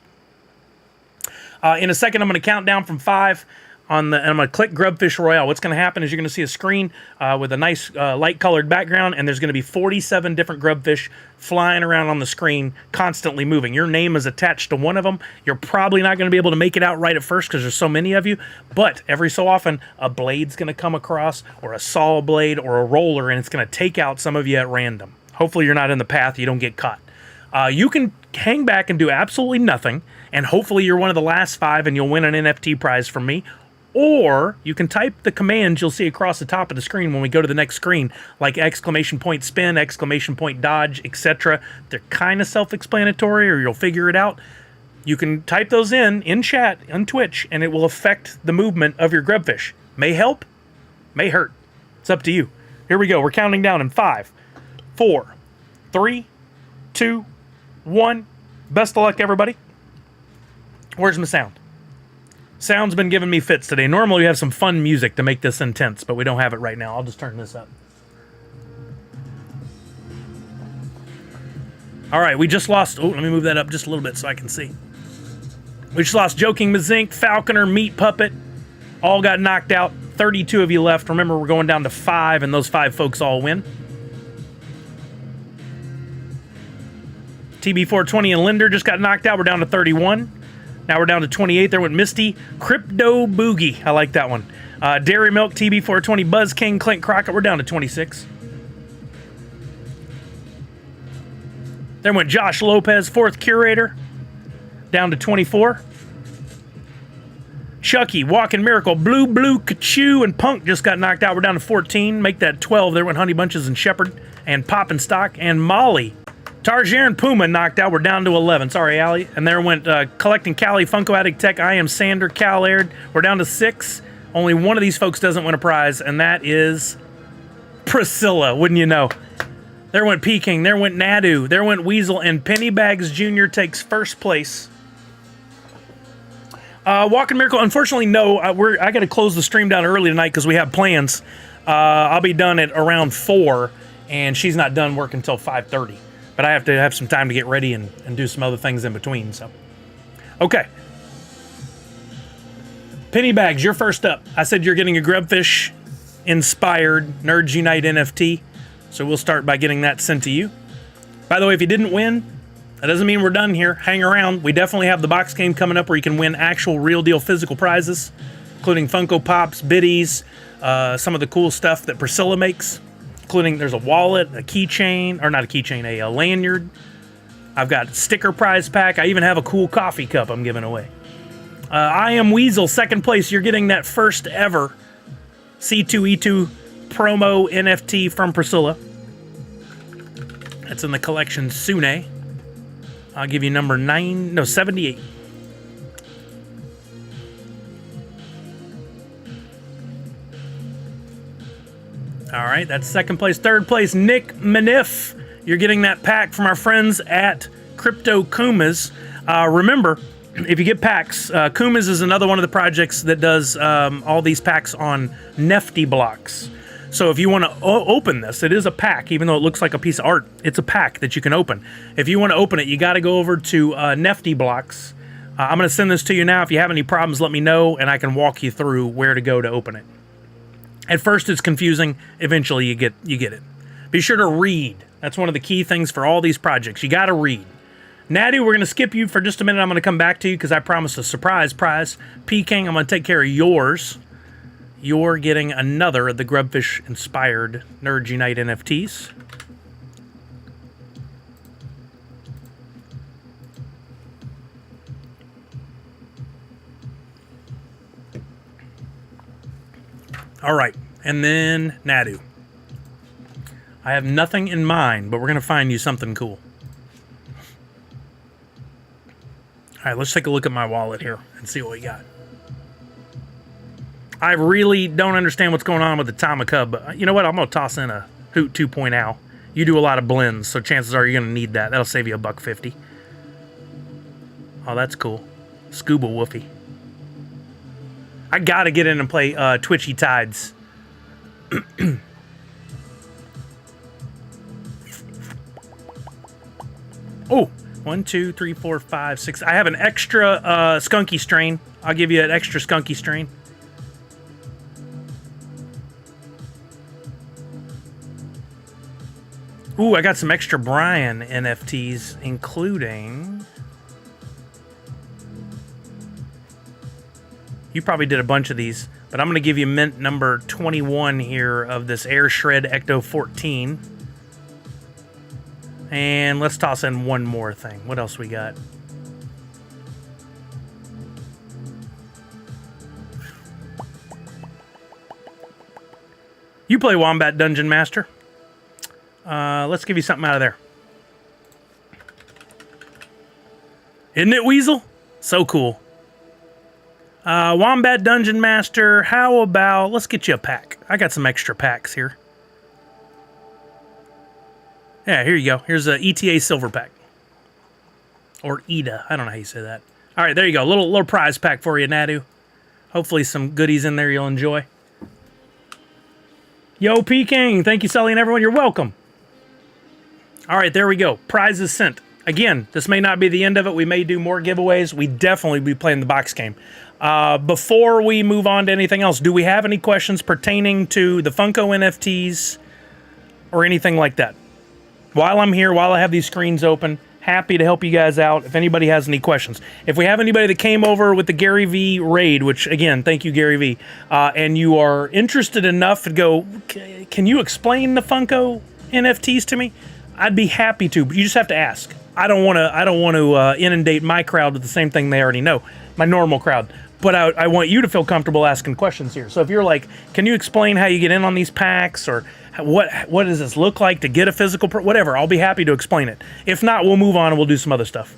In a second, I'm going to count down from 5. And I'm going to click Grubfish Royale. What's going to happen is you're going to see a screen with a nice light-colored background, and there's going to be 47 different grubfish flying around on the screen, constantly moving. Your name is attached to one of them. You're probably not going to be able to make it out right at first because there's so many of you, but every so often, a blade's going to come across, or a saw blade, or a roller, and it's going to take out some of you at random. Hopefully you're not in the path, you don't get caught. You can hang back and do absolutely nothing, and hopefully you're one of the last 5 and you'll win an NFT prize from me. Or you can type the commands you'll see across the top of the screen when we go to the next screen, like exclamation point spin, exclamation point dodge, etc. They're kind of self-explanatory, or you'll figure it out. You can type those in chat, on Twitch, and it will affect the movement of your grubfish. May help, may hurt. It's up to you. Here we go. We're counting down in 5, 4, 3, 2, 1. Best of luck, everybody. Where's my sound? Sound's been giving me fits today. Normally we have some fun music to make this intense, but we don't have it right now. I'll just turn this up. All right, we just lost... Oh, let me move that up just a little bit so I can see. We just lost Joking Mazink, Falconer, Meat Puppet. All got knocked out. 32 of you left. Remember, we're going down to 5, and those 5 folks all win. TB420 and Linder just got knocked out. We're down to 31. Now we're down to 28. There went Misty. Crypto Boogie. I like that one. Dairy Milk, TB420, Buzz King, Clint Crockett. We're down to 26. There went Josh Lopez, 4th Curator. Down to 24. Chucky, Walking Miracle, Blue, Kachoo, and Punk just got knocked out. We're down to 14. Make that 12. There went Honey Bunches and Shepherd and Poppin' Stock and Molly. Tarjay and Puma knocked out. We're down to 11. Sorry, Allie. And there went Collecting Cali, Funko Addict Tech, I Am Sander, Cal Aird. We're down to 6. Only one of these folks doesn't win a prize, and that is Priscilla, wouldn't you know? There went Peking. There went Nadu. There went Weasel. And Pennybags Jr. takes first place. Walking Miracle, unfortunately, no. I got to close the stream down early tonight because we have plans. I'll be done at around 4, and she's not done work until 5:30. But I have to have some time to get ready and do some other things in between. So, okay. Penny Bags, you're first up. I said you're getting a Grubfish inspired Nerds Unite NFT. So we'll start by getting that sent to you. By the way, if you didn't win, that doesn't mean we're done here. Hang around. We definitely have the box game coming up where you can win actual real deal physical prizes, including Funko Pops, biddies, some of the cool stuff that Priscilla makes, including there's a wallet, a keychain, or not a keychain, a lanyard. I've got a sticker prize pack. I even have a cool coffee cup I'm giving away. I Am Weasel, second place. You're getting that first ever C2E2 promo NFT from Priscilla. That's in the collection Sune. I'll give you number 78. All right, that's second place. Third place, Nick Maniff. You're getting that pack from our friends at Crypto Kumas. Remember, if you get packs, Kumas is another one of the projects that does all these packs on NFT blocks. So if you want to open this, it is a pack, even though it looks like a piece of art. It's a pack that you can open. If you want to open it, you got to go over to NFT blocks. I'm going to send this to you now. If you have any problems, let me know, and I can walk you through where to go to open it. At first, it's confusing. Eventually, you get it. Be sure to read. That's one of the key things for all these projects. You got to read. Natty, we're going to skip you for just a minute. I'm going to come back to you because I promised a surprise prize. P-King, I'm going to take care of yours. You're getting another of the Grubfish-inspired Nerds Unite NFTs. All right, and then Nadu. I have nothing in mind, but we're going to find you something cool. All right, let's take a look at my wallet here and see what we got. I really don't understand what's going on with the Tama Cub, but you know what? I'm going to toss in a Hoot 2.0. You do a lot of blends, so chances are you're going to need that. That'll save you $1.50. Oh, that's cool. Scuba Woofy. I got to get in and play Twitchy Tides. Oh, 1, 2, 3, 4, 5, 6. I have an extra skunky strain. I'll give you an extra skunky strain. Ooh, I got some extra Brian NFTs, including... You probably did a bunch of these, but I'm going to give you mint number 21 here of this Air Shred Ecto 14. And let's toss in one more thing. What else we got? You play Wombat Dungeon Master. Let's give you something out of there. Isn't it, Weasel? So cool. Wombat Dungeon Master, how about... Let's get you a pack. I got some extra packs here. Yeah, here you go. Here's a ETA Silver Pack. Or ETA. I don't know how you say that. All right, there you go. Little prize pack for you, Nadu. Hopefully some goodies in there you'll enjoy. Yo, P-King. Thank you, Sully, and everyone. You're welcome. All right, there we go. Prizes sent. Again, this may not be the end of it. We may do more giveaways. We definitely be playing the box game. Before we move on to anything else, do we have any questions pertaining to the Funko NFTs or anything like that? While I'm here, while I have these screens open, happy to help you guys out if anybody has any questions. If we have anybody that came over with the Gary V raid, which, again, thank you, Gary V, and you are interested enough to go, can you explain the Funko NFTs to me? I'd be happy to, but you just have to ask. I don't want to inundate my crowd with the same thing they already know, my normal crowd. But I want you to feel comfortable asking questions here. So if you're like, can you explain how you get in on these packs, or what does this look like to get a physical, whatever, I'll be happy to explain it. If not, we'll move on and we'll do some other stuff.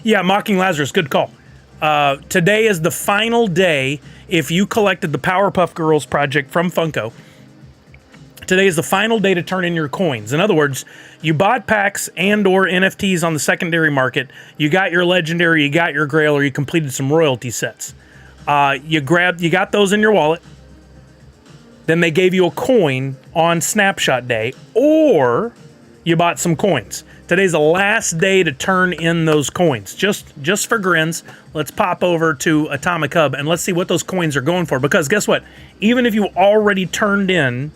Yeah, Mocking Lazarus, good call. Today is the final day if you collected the Powerpuff Girls project from Funko. Today is the final day to turn in your coins. In other words, you bought packs and or NFTs on the secondary market. You got your legendary, you got your grail, or you completed some royalty sets. You got those in your wallet. Then they gave you a coin on Snapshot Day, or you bought some coins. Today's the last day to turn in those coins. Just for grins, let's pop over to Atomic Hub and let's see what those coins are going for. Because guess what? Even if you already turned in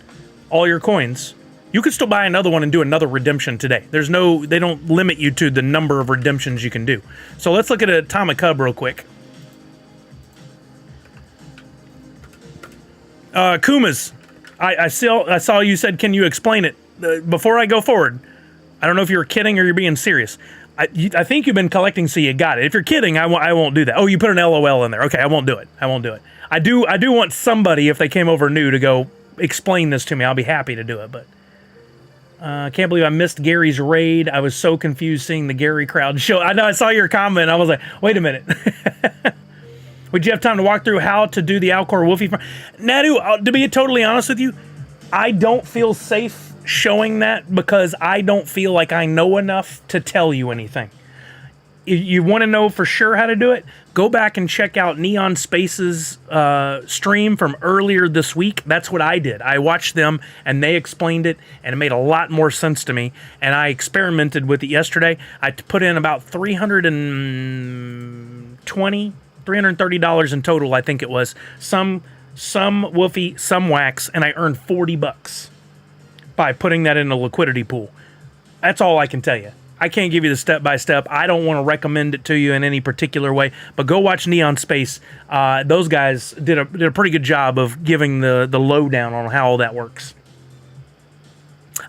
all your coins, you could still buy another one and do another redemption today. They don't limit you to the number of redemptions you can do. So let's look at Atomic Hub real quick. Kumas, I saw you said, can you explain it? Before I go forward, I don't know if you were kidding or you're being serious. I think you've been collecting, so you got it. If you're kidding, I won't do that. Oh, you put an LOL in there. Okay, I won't do it. I do want somebody, if they came over new, to go explain this to me. I'll be happy to do it, but I can't believe I missed Gary's raid. I was so confused seeing the Gary crowd show. I know, I saw your comment. I was like, wait a minute. Would you have time to walk through how to do the Alcor Wolfie farm? Nadu, to be totally honest with you, I don't feel safe showing that because I don't feel like I know enough to tell you anything. If you want to know for sure how to do it, go back and check out Neon Space's stream from earlier this week. That's what I did. I watched them and they explained it and it made a lot more sense to me. And I experimented with it yesterday. I put in about $330 in total, I think it was. Some Wolfie, some wax, and I earned $40 by putting that in a liquidity pool. That's all I can tell you. I can't give you the step-by-step. I don't want to recommend it to you in any particular way, but go watch Neon Space. Those guys did a pretty good job of giving the lowdown on how all that works.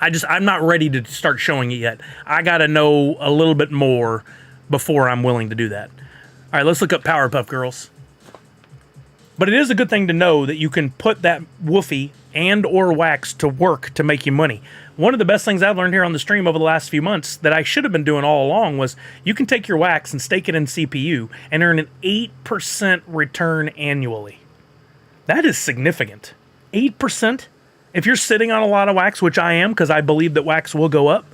I'm not ready to start showing it yet. I got to know a little bit more before I'm willing to do that. All right, let's look up Powerpuff Girls. But it is a good thing to know that you can put that woofie and or wax to work to make you money. One of the best things I've learned here on the stream over the last few months that I should have been doing all along was you can take your wax and stake it in CPU and earn an 8% return annually. That is significant. 8%? If you're sitting on a lot of wax, which I am because I believe that wax will go up,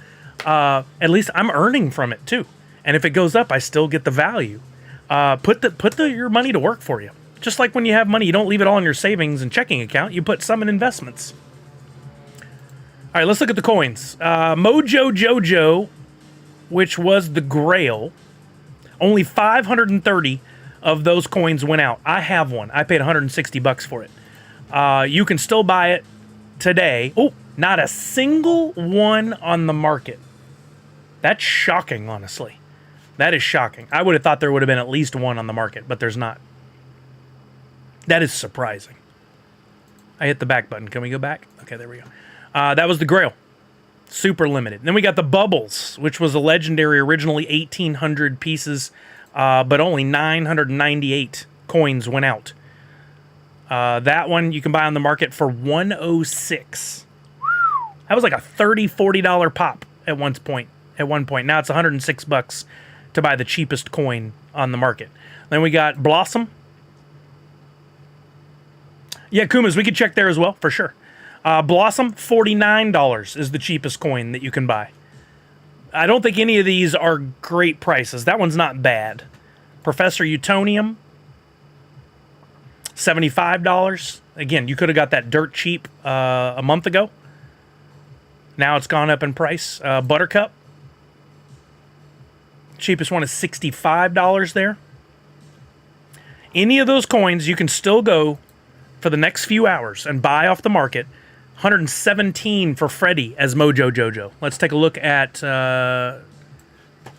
at least I'm earning from it too. And if it goes up, I still get the value. Put your money to work for you. Just like when you have money, you don't leave it all in your savings and checking account. You put some in investments. All right, let's look at the coins. Mojo Jojo, which was the Grail, only 530 of those coins went out. I have one. I paid $160 for it. You can still buy it today. Oh, not a single one on the market. That's shocking, honestly. That is shocking. I would have thought there would have been at least one on the market, but there's not. That is surprising. I hit the back button. Can we go back? Okay, there we go. That was the Grail. Super limited. Then we got the Bubbles, which was a legendary, originally 1,800 pieces, but only 998 coins went out. That one you can buy on the market for $106. That was like a $30, $40 pop at one point. Now it's $106 to buy the cheapest coin on the market. Then we got Blossom. Yeah, Kumas, we could check there as well, for sure. Blossom, $49 is the cheapest coin that you can buy. I don't think any of these are great prices. That one's not bad. Professor Utonium, $75. Again, you could have got that dirt cheap a month ago. Now it's gone up in price. Buttercup, cheapest one is $65 there. Any of those coins, you can still go for the next few hours and buy off the market. $117 for Freddy as Mojo Jojo. Let's take a look at Per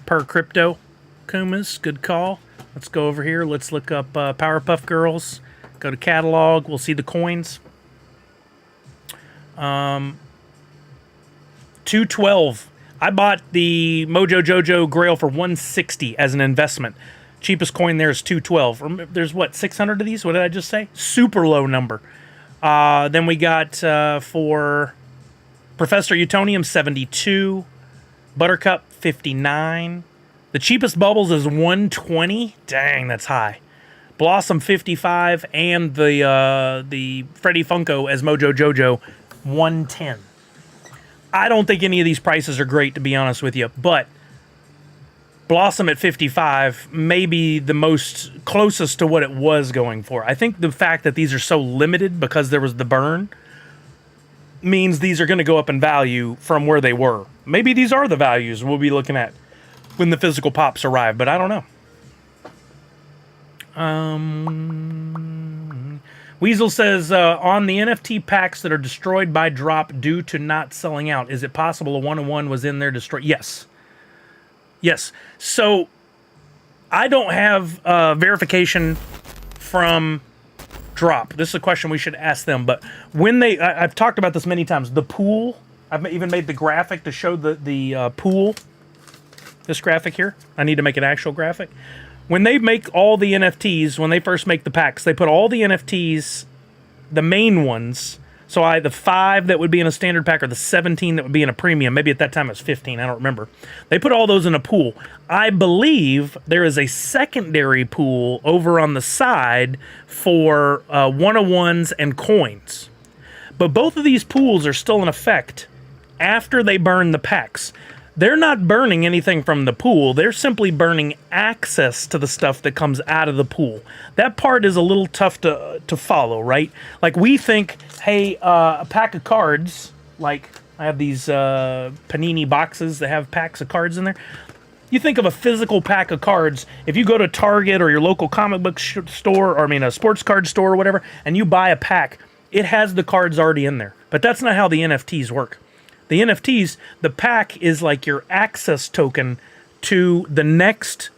Crypto. Kumas, good call. Let's go over here. Let's look up Powerpuff Girls. Go to catalog. We'll see the coins. 212. I bought the Mojo Jojo Grail for $160 as an investment. Cheapest coin there is 212. There's what, 600 of these? What did I just say? Super low number. Then we got for Professor Utonium 72, Buttercup 59. The cheapest Bubbles is 120. Dang, that's high. Blossom 55, and the Freddy Funko as Mojo Jojo 110. I don't think any of these prices are great, to be honest with you, but Blossom at 55 may be the most closest to what it was going for. I think the fact that these are so limited because there was the burn means these are going to go up in value from where they were. Maybe these are the values we'll be looking at when the physical pops arrive, but I don't know. Weasel says, on the NFT packs that are destroyed by drop due to not selling out, is it possible a 1-on-1 was in there destroyed? Yes. Yes. So I don't have verification from drop. This is a question we should ask them. But when I've talked about this many times. The pool, I've even made the graphic to show the pool. This graphic here. I need to make an actual graphic. When they make all the NFTs, when they first make the packs, they put all the NFTs, the main ones. So the 5 that would be in a standard pack or the 17 that would be in a premium. Maybe at that time it was 15. I don't remember. They put all those in a pool. I believe there is a secondary pool over on the side for 101s and coins. But both of these pools are still in effect after they burn the packs. They're not burning anything from the pool. They're simply burning access to the stuff that comes out of the pool. That part is a little tough to follow, right? Like we think, hey, a pack of cards, like I have these Panini boxes that have packs of cards in there. You think of a physical pack of cards. If you go to Target or your local comic book store, or a sports card store or whatever, and you buy a pack, it has the cards already in there. But that's not how the NFTs work. The NFTs, the pack is like your access token to the next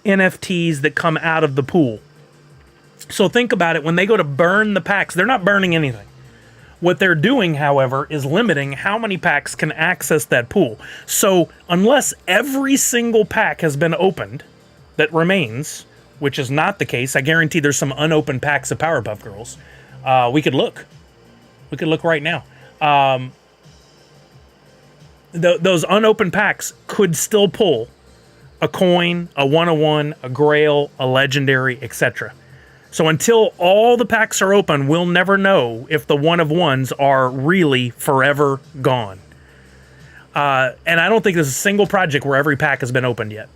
NFTs that come out of the pool. So think about it. When they go to burn the packs, they're not burning anything. What they're doing, however, is limiting how many packs can access that pool. So unless every single pack has been opened that remains, which is not the case, I guarantee there's some unopened packs of Powerpuff Girls. We could look. We could look right now. Those unopened packs could still pull a coin, a 101, a grail, a legendary, etc. So until all the packs are open, we'll never know if the 1-of-1s are really forever gone. And I don't think there's a single project where every pack has been opened yet.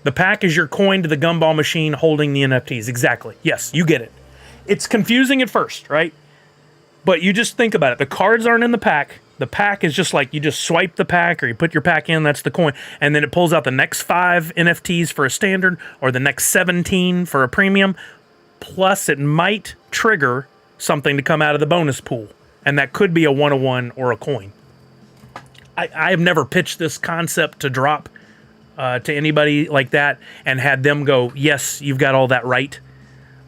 The pack is your coin to the gumball machine holding the NFTs. Exactly. Yes, you get it. It's confusing at first, right? But you just think about it. The cards aren't in the pack. The pack is just like you just swipe the pack or you put your pack in, that's the coin. And then it pulls out the next 5 NFTs for a standard or the next 17 for a premium. Plus it might trigger something to come out of the bonus pool. And that could be a 1-of-1 or a coin. I have never pitched this concept to drop to anybody like that and had them go, yes, you've got all that right.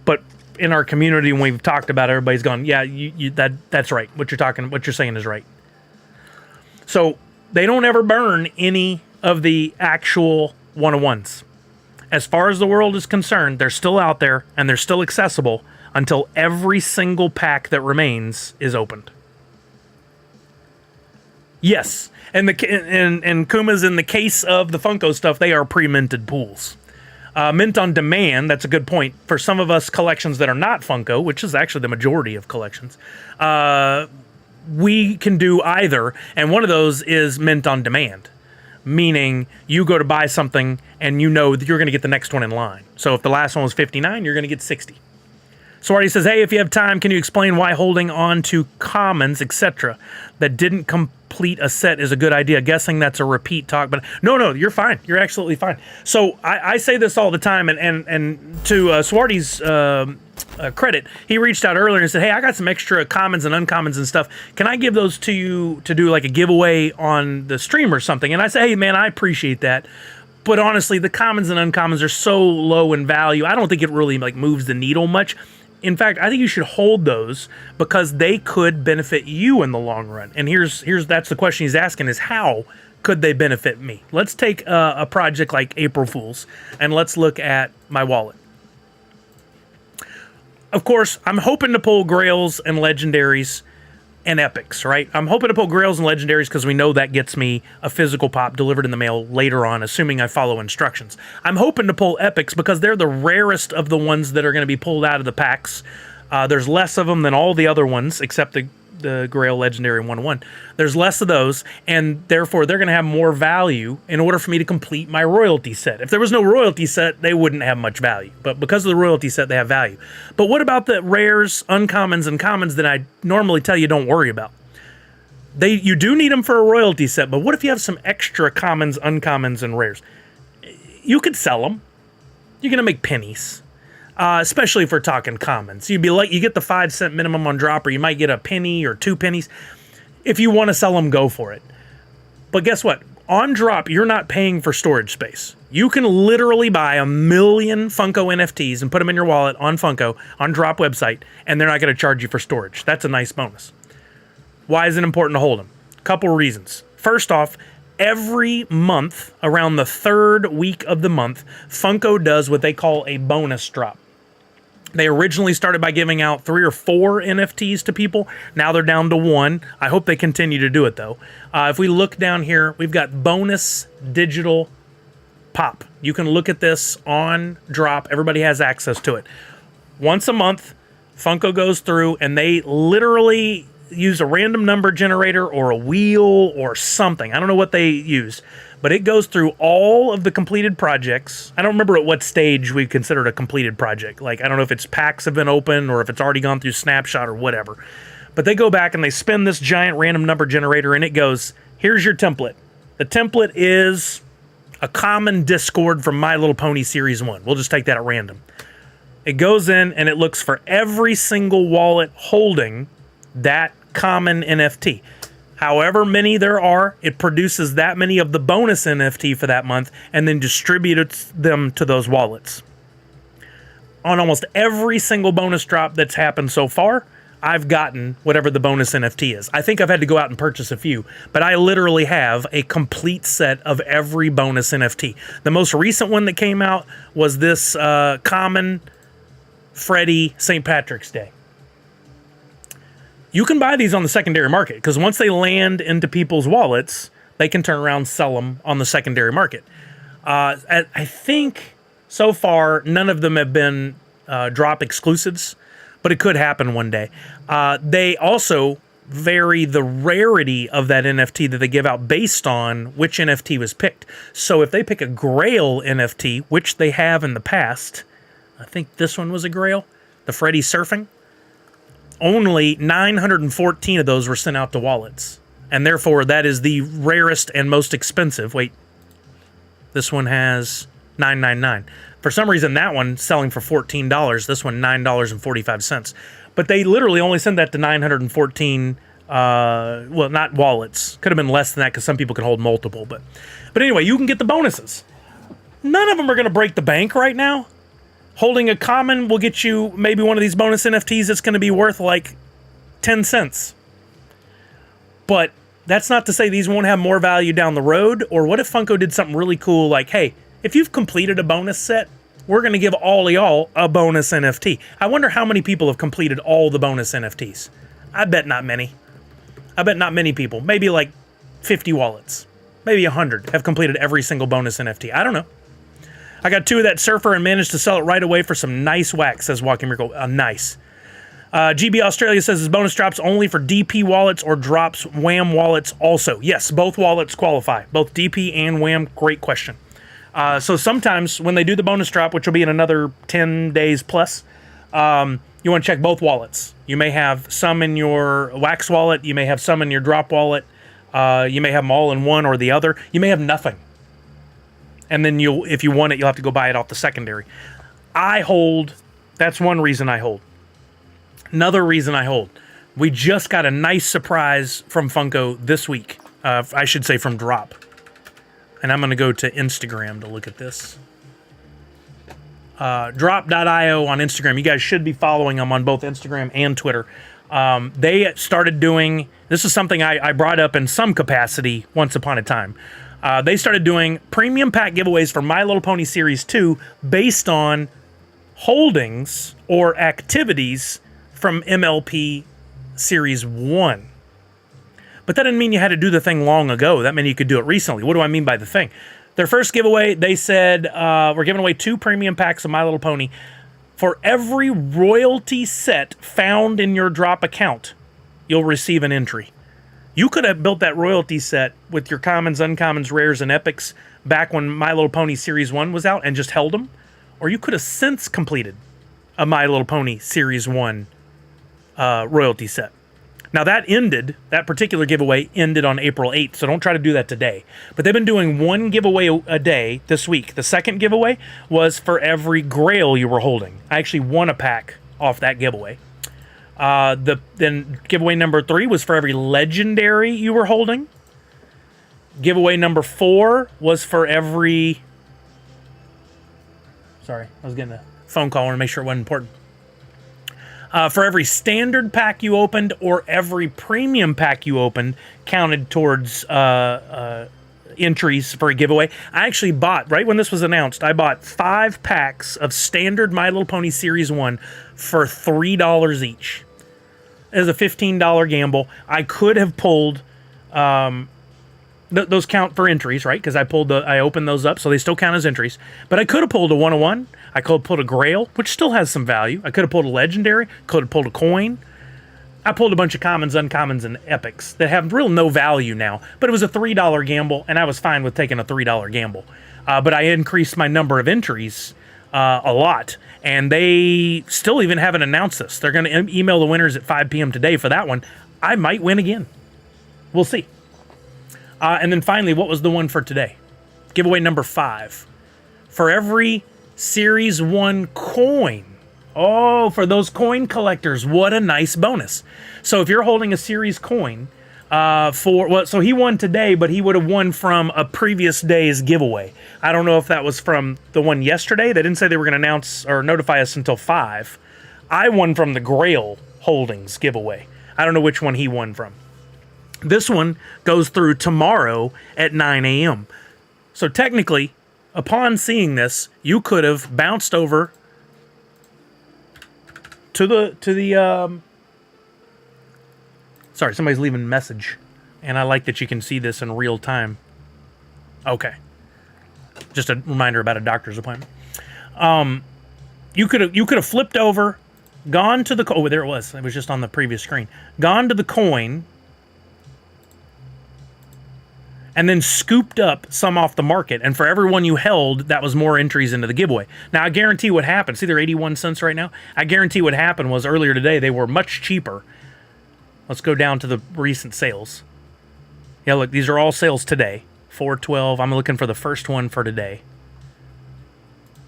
But in our community, when we've talked about it, everybody's gone, yeah, that's right. What you're saying is right. So they don't ever burn any of the actual 1-of-1s. As far as the world is concerned, they're still out there and they're still accessible until every single pack that remains is opened. Yes, and Kuma's, in the case of the Funko stuff, they are pre-minted pools. Mint on demand, that's a good point. For some of us collections that are not Funko, which is actually the majority of collections, we can do either, and one of those is mint on demand, meaning you go to buy something and you know that you're going to get the next one in line. So if the last one was 59, you're going to get 60. Swarty says, hey, if you have time, can you explain why holding on to commons, etc., that didn't complete a set is a good idea? Guessing that's a repeat talk, but no, you're fine. You're absolutely fine. So I say this all the time, and to Swarty's credit, he reached out earlier and said, hey, I got some extra commons and uncommons and stuff. Can I give those to you to do like a giveaway on the stream or something? And I say, hey, man, I appreciate that. But honestly, the commons and uncommons are so low in value. I don't think it really like moves the needle much. In fact, I think you should hold those because they could benefit you in the long run. And that's the question he's asking is how could they benefit me? Let's take a project like April Fool's and let's look at my wallet. Of course, I'm hoping to pull grails and legendaries and epics, right? I'm hoping to pull grails and legendaries because we know that gets me a physical pop delivered in the mail later on, assuming I follow instructions. I'm hoping to pull epics because they're the rarest of the ones that are going to be pulled out of the packs. There's less of them than all the other ones, except the the Grail Legendary 101. There's less of those, and therefore they're going to have more value in order for me to complete my royalty set. If there was no royalty set, they wouldn't have much value. But because of the royalty set, they have value. But what about the rares, uncommons, and commons that I normally tell you don't worry about? You do need them for a royalty set, but what if you have some extra commons, uncommons, and rares? You could sell them. You're going to make pennies. Especially if we're talking commons. You'd be like, you get the 5-cent minimum on drop, or you might get a penny or 2 pennies. If you want to sell them, go for it. But guess what? On drop, you're not paying for storage space. You can literally buy 1 million Funko NFTs and put them in your wallet on Funko, on drop website, and they're not going to charge you for storage. That's a nice bonus. Why is it important to hold them? Couple reasons. First off, every month, around the 3rd week of the month, Funko does what they call a bonus drop. They originally started by giving out 3 or 4 NFTs to people. Now they're down to 1. I hope they continue to do it, though. If we look down here, we've got bonus digital pop. You can look at this on drop. Everybody has access to it. Once a month, Funko goes through and they literally use a random number generator or a wheel or something. I don't know what they use, but it goes through all of the completed projects. I don't remember at what stage we considered a completed project. Like, I don't know if it's packs have been open or if it's already gone through Snapshot or whatever. But they go back and they spin this giant random number generator and it goes, here's your template. The template is a common Discord from My Little Pony Series 1. We'll just take that at random. It goes in and it looks for every single wallet holding that common NFT. However many there are, it produces that many of the bonus NFT for that month and then distributes them to those wallets. On almost every single bonus drop that's happened so far, I've gotten whatever the bonus NFT is. I think I've had to go out and purchase a few, but I literally have a complete set of every bonus NFT. The most recent one that came out was this common Freddy St. Patrick's Day. You can buy these on the secondary market because once they land into people's wallets, they can turn around and sell them on the secondary market. I think so far none of them have been drop exclusives, but it could happen one day. They also vary the rarity of that NFT that they give out based on which NFT was picked. So if they pick a Grail NFT, which they have in the past, I think this one was a Grail, the Freddy Surfing, only 914 of those were sent out to wallets. And therefore, that is the rarest and most expensive. Wait, this one has $9.99. For some reason, that one selling for $14. This one, $9.45. But they literally only send that to 914, well, not wallets. Could have been less than that because some people can hold multiple. But anyway, you can get the bonuses. None of them are going to break the bank right now. Holding a common will get you maybe one of these bonus NFTs that's going to be worth like 10 cents. But that's not to say these won't have more value down the road. Or what if Funko did something really cool like, hey, if you've completed a bonus set, we're going to give all of y'all a bonus NFT. I wonder how many people have completed all the bonus NFTs. I bet not many. I bet not many people. Maybe like 50 wallets. Maybe 100 have completed every single bonus NFT. I don't know. I got 2 of that surfer and managed to sell it right away for some nice wax, says Walking Miracle. Nice. GB Australia says his bonus drops only for DP wallets or drops WHAM wallets also. Yes, both wallets qualify. Both DP and WHAM, great question. So sometimes when they do the bonus drop, which will be in another 10 days plus, you want to check both wallets. You may have some in your wax wallet. You may have some in your drop wallet. You may have them all in one or the other. You may have nothing. And then if you want it, you'll have to go buy it off the secondary. I hold. That's one reason I hold. Another reason I hold. We just got a nice surprise from Funko this week. I should say from Drop. And I'm going to go to Instagram to look at this. Drop.io on Instagram. You guys should be following them on both Instagram and Twitter. They started doing. This is something I brought up in some capacity once upon a time. They started doing premium pack giveaways for My Little Pony Series 2 based on holdings or activities from MLP Series 1. But that didn't mean you had to do the thing long ago. That meant you could do it recently. What do I mean by the thing? Their first giveaway, they said, we're giving away 2 premium packs of My Little Pony. For every royalty set found in your drop account, you'll receive an entry. You could have built that royalty set with your commons, uncommons, rares, and epics back when My Little Pony Series 1 was out and just held them. Or you could have since completed a My Little Pony Series 1 royalty set. Now that particular giveaway ended on April 8th, so don't try to do that today. But they've been doing one giveaway a day this week. The second giveaway was for every Grail you were holding. I actually won a pack off that giveaway. Then giveaway number 3 was for every legendary you were holding. Giveaway number 4 was for every... Sorry, I was getting a phone call. I want to make sure it wasn't important. For every standard pack you opened or every premium pack you opened counted towards entries for a giveaway. I actually bought, right when this was announced, I bought 5 packs of standard My Little Pony Series 1 for $3 each. It was a $15 gamble. I could have pulled... those count for entries, right? Because I opened those up, so they still count as entries. But I could have pulled a 101. I could have pulled a Grail, which still has some value. I could have pulled a Legendary. Could have pulled a coin. I pulled a bunch of commons, uncommons, and epics that have real no value now. But it was a $3 gamble, and I was fine with taking a $3 gamble. But I increased my number of entries a lot. And they still even haven't announced this. They're going to email the winners at 5 p.m. today for that one. I might win again. We'll see. And then finally, what was the one for today? Giveaway number 5. For every Series 1 coin. Oh, for those coin collectors, what a nice bonus. So if you're holding a Series coin, so he won today, but he would have won from a previous day's giveaway. I don't know if that was from the one yesterday. They didn't say they were going to announce or notify us until 5. I won from the Grail Holdings giveaway. I don't know which one he won from. This one goes through tomorrow at 9 a.m. So technically, upon seeing this, you could have bounced over to the sorry, somebody's leaving a message, and I like that you can see this in real time. Okay. Just a reminder about a doctor's appointment. You could have flipped over, gone to the oh, there it was. It was just on the previous screen. Gone to the coin, and then scooped up some off the market. And for every one you held, that was more entries into the giveaway. Now, I guarantee what happened. See, they're 81 cents right now. I guarantee what happened was earlier today, they were much cheaper. Let's go down to the recent sales. Yeah, look, these are all sales today. 412. I'm looking for the first one for today.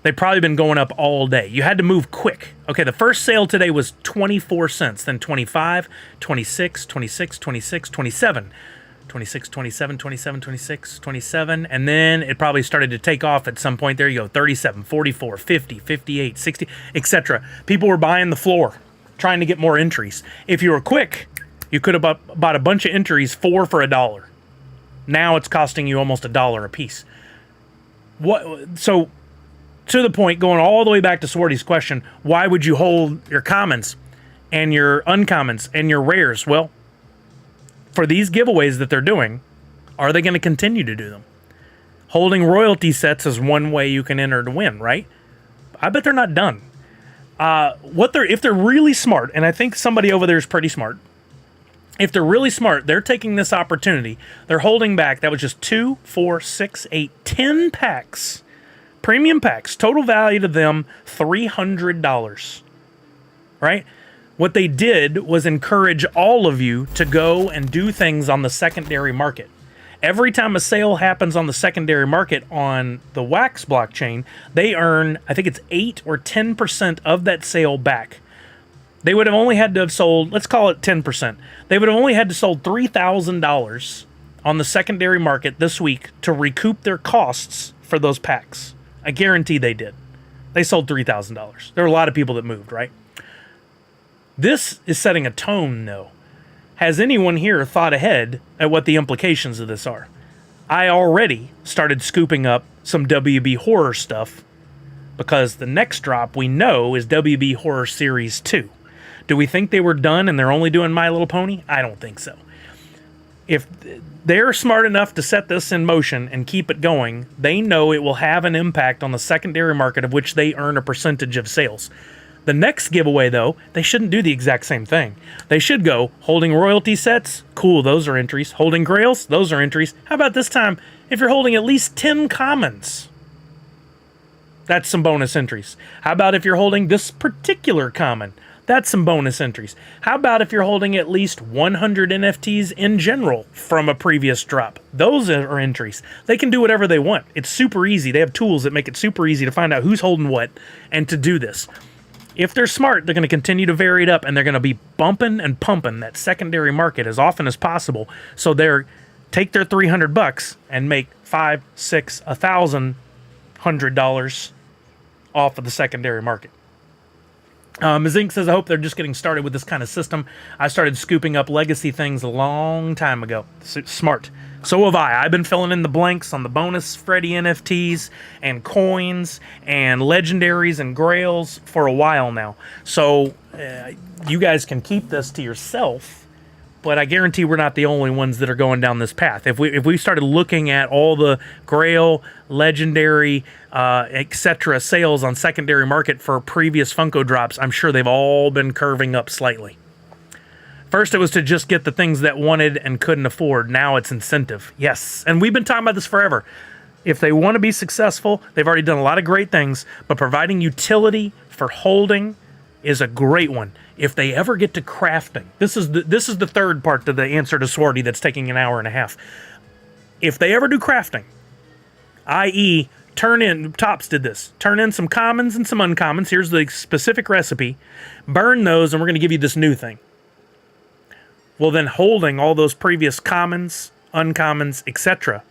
They've probably been going up all day. You had to move quick. Okay, the first sale today was 24 cents, then 25, 26, 26, 26, 27. 26, 27, 27, 26, 27, and then it probably started to take off at some point. There you go, 37, 44, 50, 58, 60, etc. People were buying the floor, trying to get more entries. If you were quick, you could have bought a bunch of entries, 4 for $1. Now it's costing you almost $1 a piece. So, to the point, going all the way back to Swarty's question, why would you hold your commons and your uncommons and your rares? Well, for these giveaways that they're doing, are they going to continue to do them? Holding royalty sets is one way you can enter to win, right? I bet they're not done. If they're really smart, and I think somebody over there is pretty smart, if they're really smart, they're taking this opportunity. They're holding back. That was just 2, 4, 6, 8, 10 packs. Premium packs. Total value to them, $300. Right? What they did was encourage all of you to go and do things on the secondary market. Every time a sale happens on the secondary market on the Wax blockchain, they earn, I think it's 8 or 10% of that sale back. They would have only had to have sold, let's call it 10%. They would have only had to sold $3,000 on the secondary market this week to recoup their costs for those packs. I guarantee they did. They sold $3,000. There were a lot of people that moved, right? This is setting a tone, though. Has anyone here thought ahead at what the implications of this are? I already started scooping up some WB horror stuff because the next drop we know is WB Horror Series 2. Do we think they were done and they're only doing My Little Pony? I don't think so. If they're smart enough to set this in motion and keep it going, they know it will have an impact on the secondary market of which they earn a percentage of sales. The next giveaway, though, they shouldn't do the exact same thing. They should go, holding royalty sets, cool, those are entries. Holding grails, those are entries. How about this time, if you're holding at least 10 commons? That's some bonus entries. How about if you're holding this particular common? That's some bonus entries. How about if you're holding at least 100 NFTs in general from a previous drop? Those are entries. They can do whatever they want. It's super easy. They have tools that make it super easy to find out who's holding what and to do this. If they're smart, they're going to continue to vary it up, and they're going to be bumping and pumping that secondary market as often as possible. So they're take their $300 and make $500, $600, $1,000 off of the secondary market. Mazink says, I hope they're just getting started with this kind of system. I started scooping up legacy things a long time ago. Smart. So have I. I've been filling in the blanks on the bonus Freddy NFTs and coins and legendaries and grails for a while now. So you guys can keep this to yourself, but I guarantee we're not the only ones that are going down this path. If we started looking at all the grail, legendary, etc. sales on secondary market for previous Funko drops, I'm sure they've all been curving up slightly. First, it was to just get the things that wanted and couldn't afford. Now it's incentive. Yes, and we've been talking about this forever. If they want to be successful, they've already done a lot of great things, but providing utility for holding is a great one. If they ever get to crafting, this is the third part to the answer to Swarty that's taking an hour and a half. If they ever do crafting, i.e., Tops did this. Turn in some commons and some uncommons. Here's the specific recipe. Burn those, and we're going to give you this new thing. Well, then holding all those previous commons, uncommons, etc.,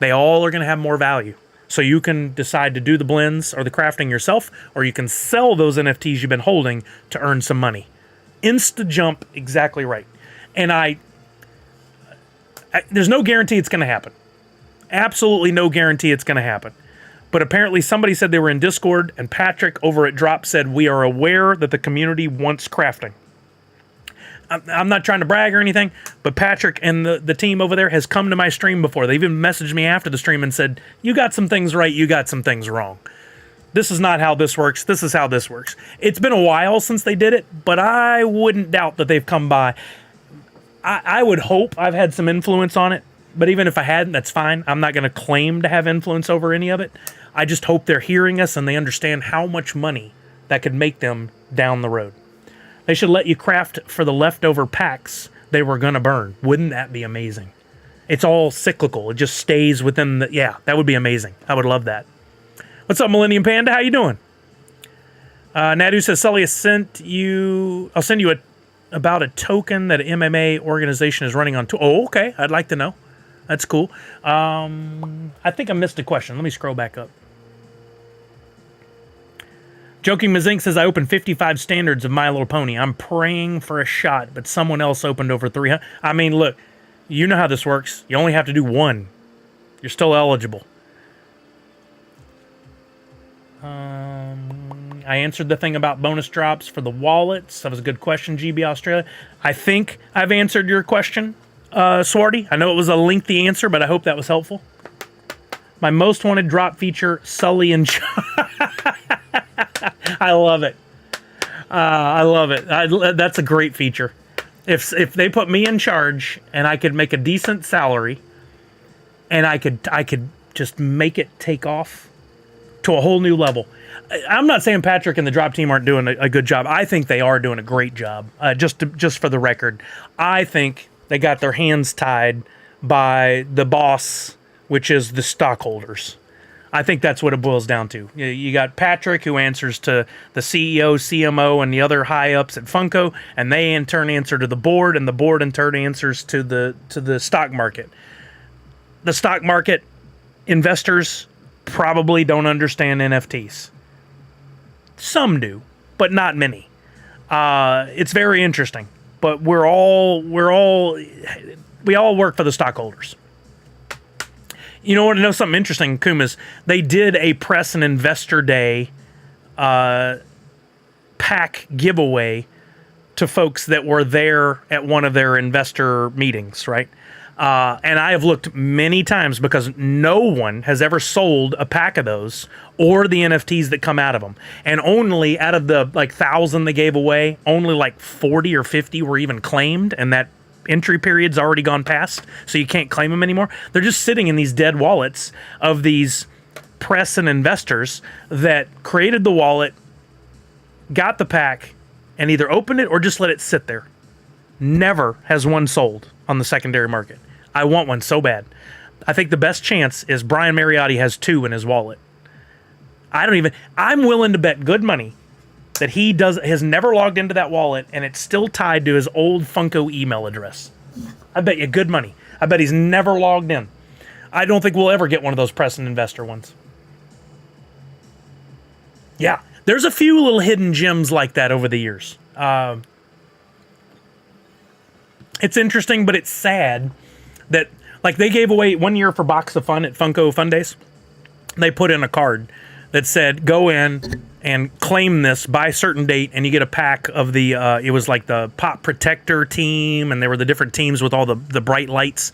they all are going to have more value. So you can decide to do the blends or the crafting yourself, or you can sell those NFTs you've been holding to earn some money. Insta jump, exactly right. And there's no guarantee it's going to happen. Absolutely no guarantee it's going to happen. But apparently somebody said they were in Discord, and Patrick over at Drop said, we are aware that the community wants crafting. I'm not trying to brag or anything, but Patrick and the team over there has come to my stream before. They even messaged me after the stream and said, you got some things right, you got some things wrong. This is not how this works. This is how this works. It's been a while since they did it, but I wouldn't doubt that they've come by. I would hope I've had some influence on it, but even if I hadn't, that's fine. I'm not going to claim to have influence over any of it. I just hope they're hearing us and they understand how much money that could make them down the road. They should let you craft for the leftover packs they were going to burn. Wouldn't that be amazing? It's all cyclical. It just stays within the... Yeah, that would be amazing. I would love that. What's up, Millennium Panda? How you doing? Nadu says, Sully, I'll send you about a token that an MMA organization is running on... Oh, okay. I'd like to know. That's cool. I think I missed a question. Let me scroll back up. Joking Mazink says, I opened 55 standards of My Little Pony. I'm praying for a shot, but someone else opened over 300. I mean, look, you know how this works. You only have to do one. You're still eligible. I answered the thing about bonus drops for the wallets. That was a good question, GB Australia. I think I've answered your question, Swarty. I know it was a lengthy answer, but I hope that was helpful. My most wanted drop feature, Sully and I love it. I love it. That's a great feature. If they put me in charge and I could make a decent salary and I could just make it take off to a whole new level. I'm not saying Patrick and the drop team aren't doing a good job. I think they are doing a great job. Just for the record, I think they got their hands tied by the boss, which is the stockholders. I think that's what it boils down to. You got Patrick, who answers to the CEO, CMO, and the other high-ups at Funko, and they in turn answer to the board, and the board in turn answers to the stock market. The stock market investors probably don't understand NFTs. Some do, but not many. It's very interesting, but we all work for the stockholders. You know what? I know something interesting, Kumas. They did a press and investor day pack giveaway to folks that were there at one of their investor meetings, right? And I have looked many times because no one has ever sold a pack of those or the NFTs that come out of them. And only out of the 1,000 they gave away, only 40 or 50 were even claimed, and that entry period's already gone past, so you can't claim them anymore. They're just sitting in these dead wallets of these press and investors that created the wallet, got the pack, and either opened it or just let it sit there. Never has one sold on the secondary market. I want one so bad. I think the best chance is Brian Mariotti has 2 in his wallet. I'm willing to bet good money that he has never logged into that wallet and it's still tied to his old Funko email address. I bet you good money. I bet he's never logged in. I don't think we'll ever get one of those press and investor ones. Yeah, there's a few little hidden gems like that over the years. It's interesting, but it's sad that, they gave away 1 year for Box of Fun at Funko Fun Days. They put in a card that said, go in and claim this by a certain date, and you get a pack of the, it was the Pop Protector team, and there were the different teams with all the bright lights,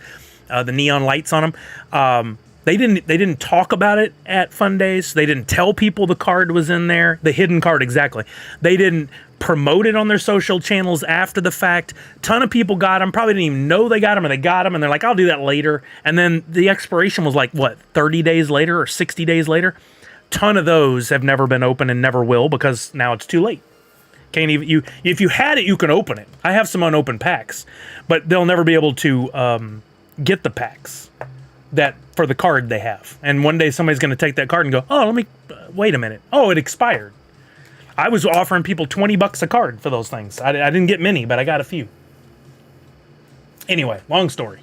the neon lights on them. They didn't talk about it at Fun Days. They didn't tell people the card was in there, the hidden card, exactly. They didn't promote it on their social channels after the fact. Ton of people got them, probably didn't even know they got them, and they got them, and they're like, I'll do that later. And then the expiration was 30 days later or 60 days later? Ton of those have never been opened and never will because now it's too late. Can't even, if you had it, you can open it. I have some unopened packs, but they'll never be able to get the packs that for the card they have. And one day somebody's going to take that card and go, oh, let me, wait a minute. Oh, it expired. I was offering people $20 a card for those things. I didn't get many, but I got a few. Anyway, long story.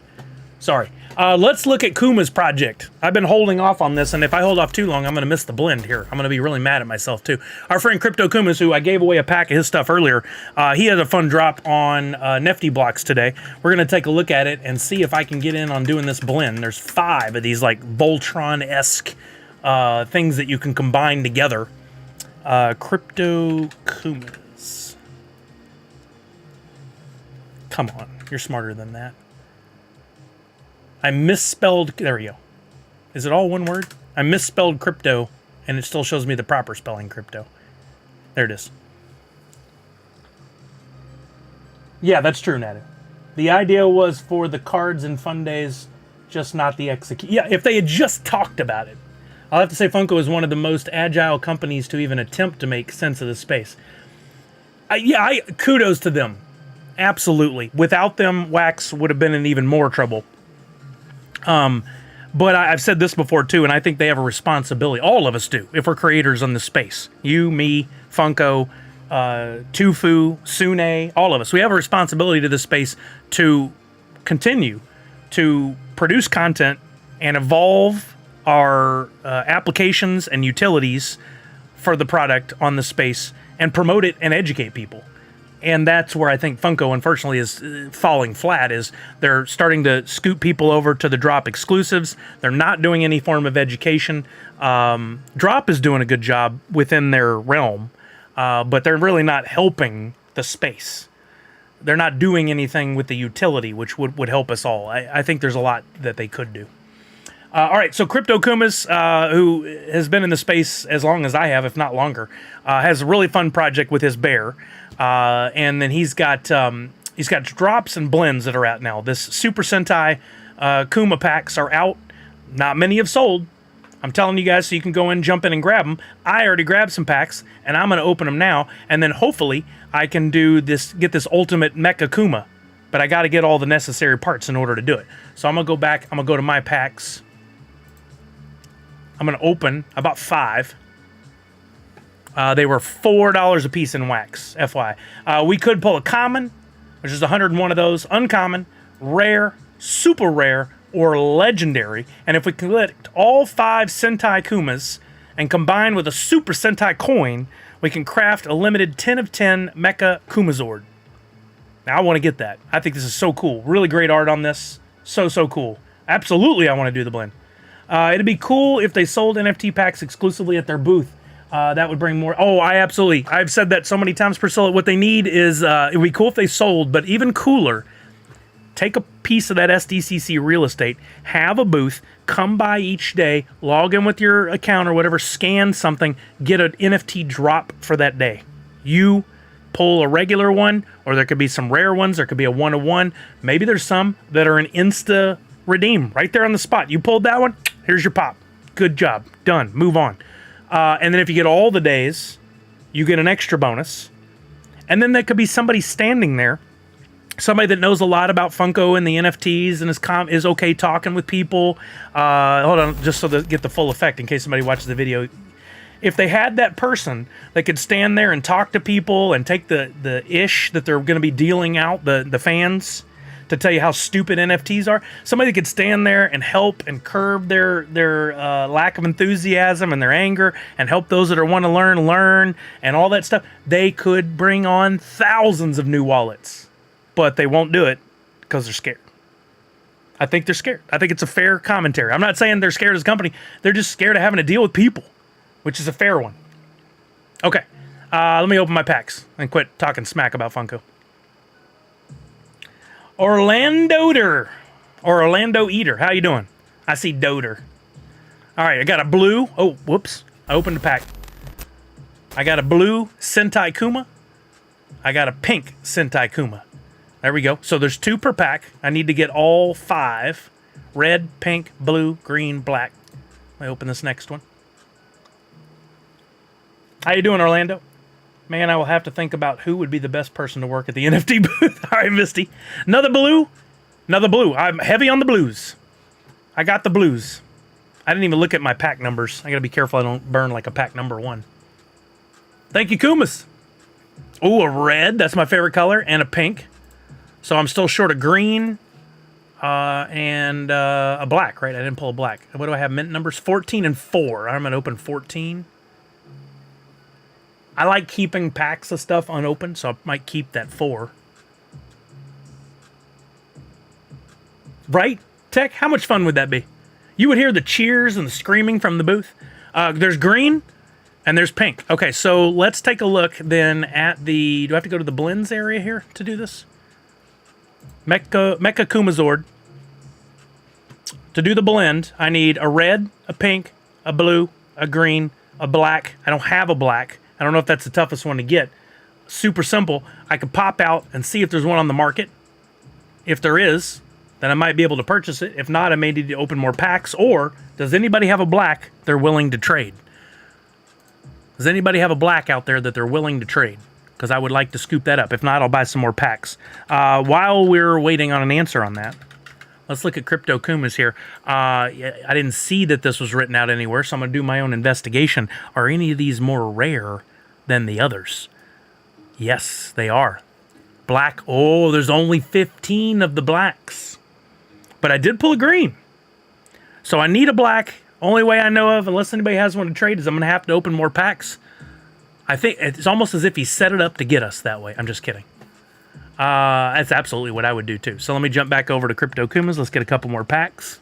Sorry. Let's look at Kuma's project. I've been holding off on this, and if I hold off too long, I'm going to miss the blend here. I'm going to be really mad at myself, too. Our friend Crypto Kumas, who I gave away a pack of his stuff earlier, he had a fun drop on NFT blocks today. We're going to take a look at it and see if I can get in on doing this blend. There's 5 of these, Voltron-esque things that you can combine together. Crypto Kumas. Come on, you're smarter than that. I misspelled, there we go. Is it all one word? I misspelled crypto, and it still shows me the proper spelling crypto. There it is. Yeah, that's true, Nadu. The idea was for the cards and Fun Days, just not the execute. Yeah, if they had just talked about it. I'll have to say Funko is one of the most agile companies to even attempt to make sense of the space. Kudos to them. Absolutely. Without them, Wax would have been in even more trouble. But I've said this before too, and I think they have a responsibility. All of us do, if we're creators on this space. You, me, Funko, Tufu, Sune, all of us. We have a responsibility to this space to continue to produce content and evolve our applications and utilities for the product on the space and promote it and educate people. And that's where I think Funko, unfortunately, is falling flat, is they're starting to scoot people over to the Drop exclusives. They're not doing any form of education. Drop is doing a good job within their realm, but they're really not helping the space. They're not doing anything with the utility, which would help us all. I think there's a lot that they could do. All right, so Crypto Kumas, who has been in the space as long as I have, if not longer, has a really fun project with his bear. And then he's got drops and blends that are out now. This Super Sentai Kuma packs are out. Not many have sold. I'm telling you guys, so you can go in, jump in, and grab them. I already grabbed some packs, and I'm going to open them now. And then hopefully I can get this Ultimate Mecha Kuma. But I got to get all the necessary parts in order to do it. So I'm going to go back. I'm going to go to my packs. I'm going to open about 5. They were $4 a piece in Wax, FY. We could pull a common, which is 101 of those, uncommon, rare, super rare, or legendary. And if we collect all 5 Sentai Kumas and combine with a Super Sentai coin, we can craft a limited 10 of 10 Mecha Kumazord. Now, I want to get that. I think this is so cool. Really great art on this. So cool. Absolutely, I want to do the blend. It'd be cool if they sold NFT packs exclusively at their booth. That would bring more. Oh, I've said that so many times, Priscilla. What they need is, it would be cool if they sold, but even cooler, take a piece of that SDCC real estate, have a booth, come by each day, log in with your account or whatever, scan something, get an NFT drop for that day. You pull a regular one, or there could be some rare ones, there could be a one-of-one. Maybe there's some that are an insta redeem right there on the spot. You pulled that one, here's your pop. Good job, done, move on. And then if you get all the days, you get an extra bonus. And then there could be somebody standing there, somebody that knows a lot about Funko and the NFTs and is okay talking with people. Hold on, just so to get the full effect in case somebody watches the video. If they had that person that could stand there and talk to people and take the ish that they're going to be dealing out, the fans, to tell you how stupid NFTs are, somebody that could stand there and help and curb their lack of enthusiasm and their anger and help those that want to learn and all that stuff, they could bring on thousands of new wallets. But they won't do it because they're scared. I think they're scared. I think it's a fair commentary. I'm not saying they're scared as a company. They're just scared of having to deal with people, which is a fair one. Okay, let me open my packs and quit talking smack about Funko. Orlando Eater, how you doing? I see Doter. All right, I got a blue. Oh, whoops. I opened the pack. I got a blue Sentai Kuma. I got a pink Sentai Kuma. There we go. So there's 2 per pack. I need to get all 5. Red, pink, blue, green, black. Let me open this next one. How you doing, Orlando? Man, I will have to think about who would be the best person to work at the NFT booth. All right, Misty. Another blue. I'm heavy on the blues. I got the blues. I didn't even look at my pack numbers. I got to be careful I don't burn like a pack number 1. Thank you, Kumas. Oh, a red. That's my favorite color. And a pink. So I'm still short of green and a black, right? I didn't pull a black. What do I have? Mint numbers? 14 and 4. I'm going to open 14. I like keeping packs of stuff unopened, so I might keep that 4. Right, Tech? How much fun would that be? You would hear the cheers and the screaming from the booth. There's green and there's pink. Okay, so let's take a look then at the... Do I have to go to the blends area here to do this? Mecha Kumazord. To do the blend, I need a red, a pink, a blue, a green, a black. I don't have a black. I don't know if that's the toughest one to get. Super simple. I could pop out and see if there's one on the market. If there is, then I might be able to purchase it. If not, I may need to open more packs. Or, does anybody have a black they're willing to trade? Does anybody have a black out there that they're willing to trade? Because I would like to scoop that up. If not, I'll buy some more packs. While we're waiting on an answer on that, let's look at Crypto Kumas here. I didn't see that this was written out anywhere, so I'm going to do my own investigation. Are any of these more rare than the others? Yes, they are. Black. Oh, there's only 15 of the blacks. But I did pull a green. So I need a black. Only way I know of, unless anybody has one to trade, is I'm going to have to open more packs. I think it's almost as if he set it up to get us that way. I'm just kidding. That's absolutely what I would do too. So let me jump back over to Crypto Kumas. Let's get a couple more packs.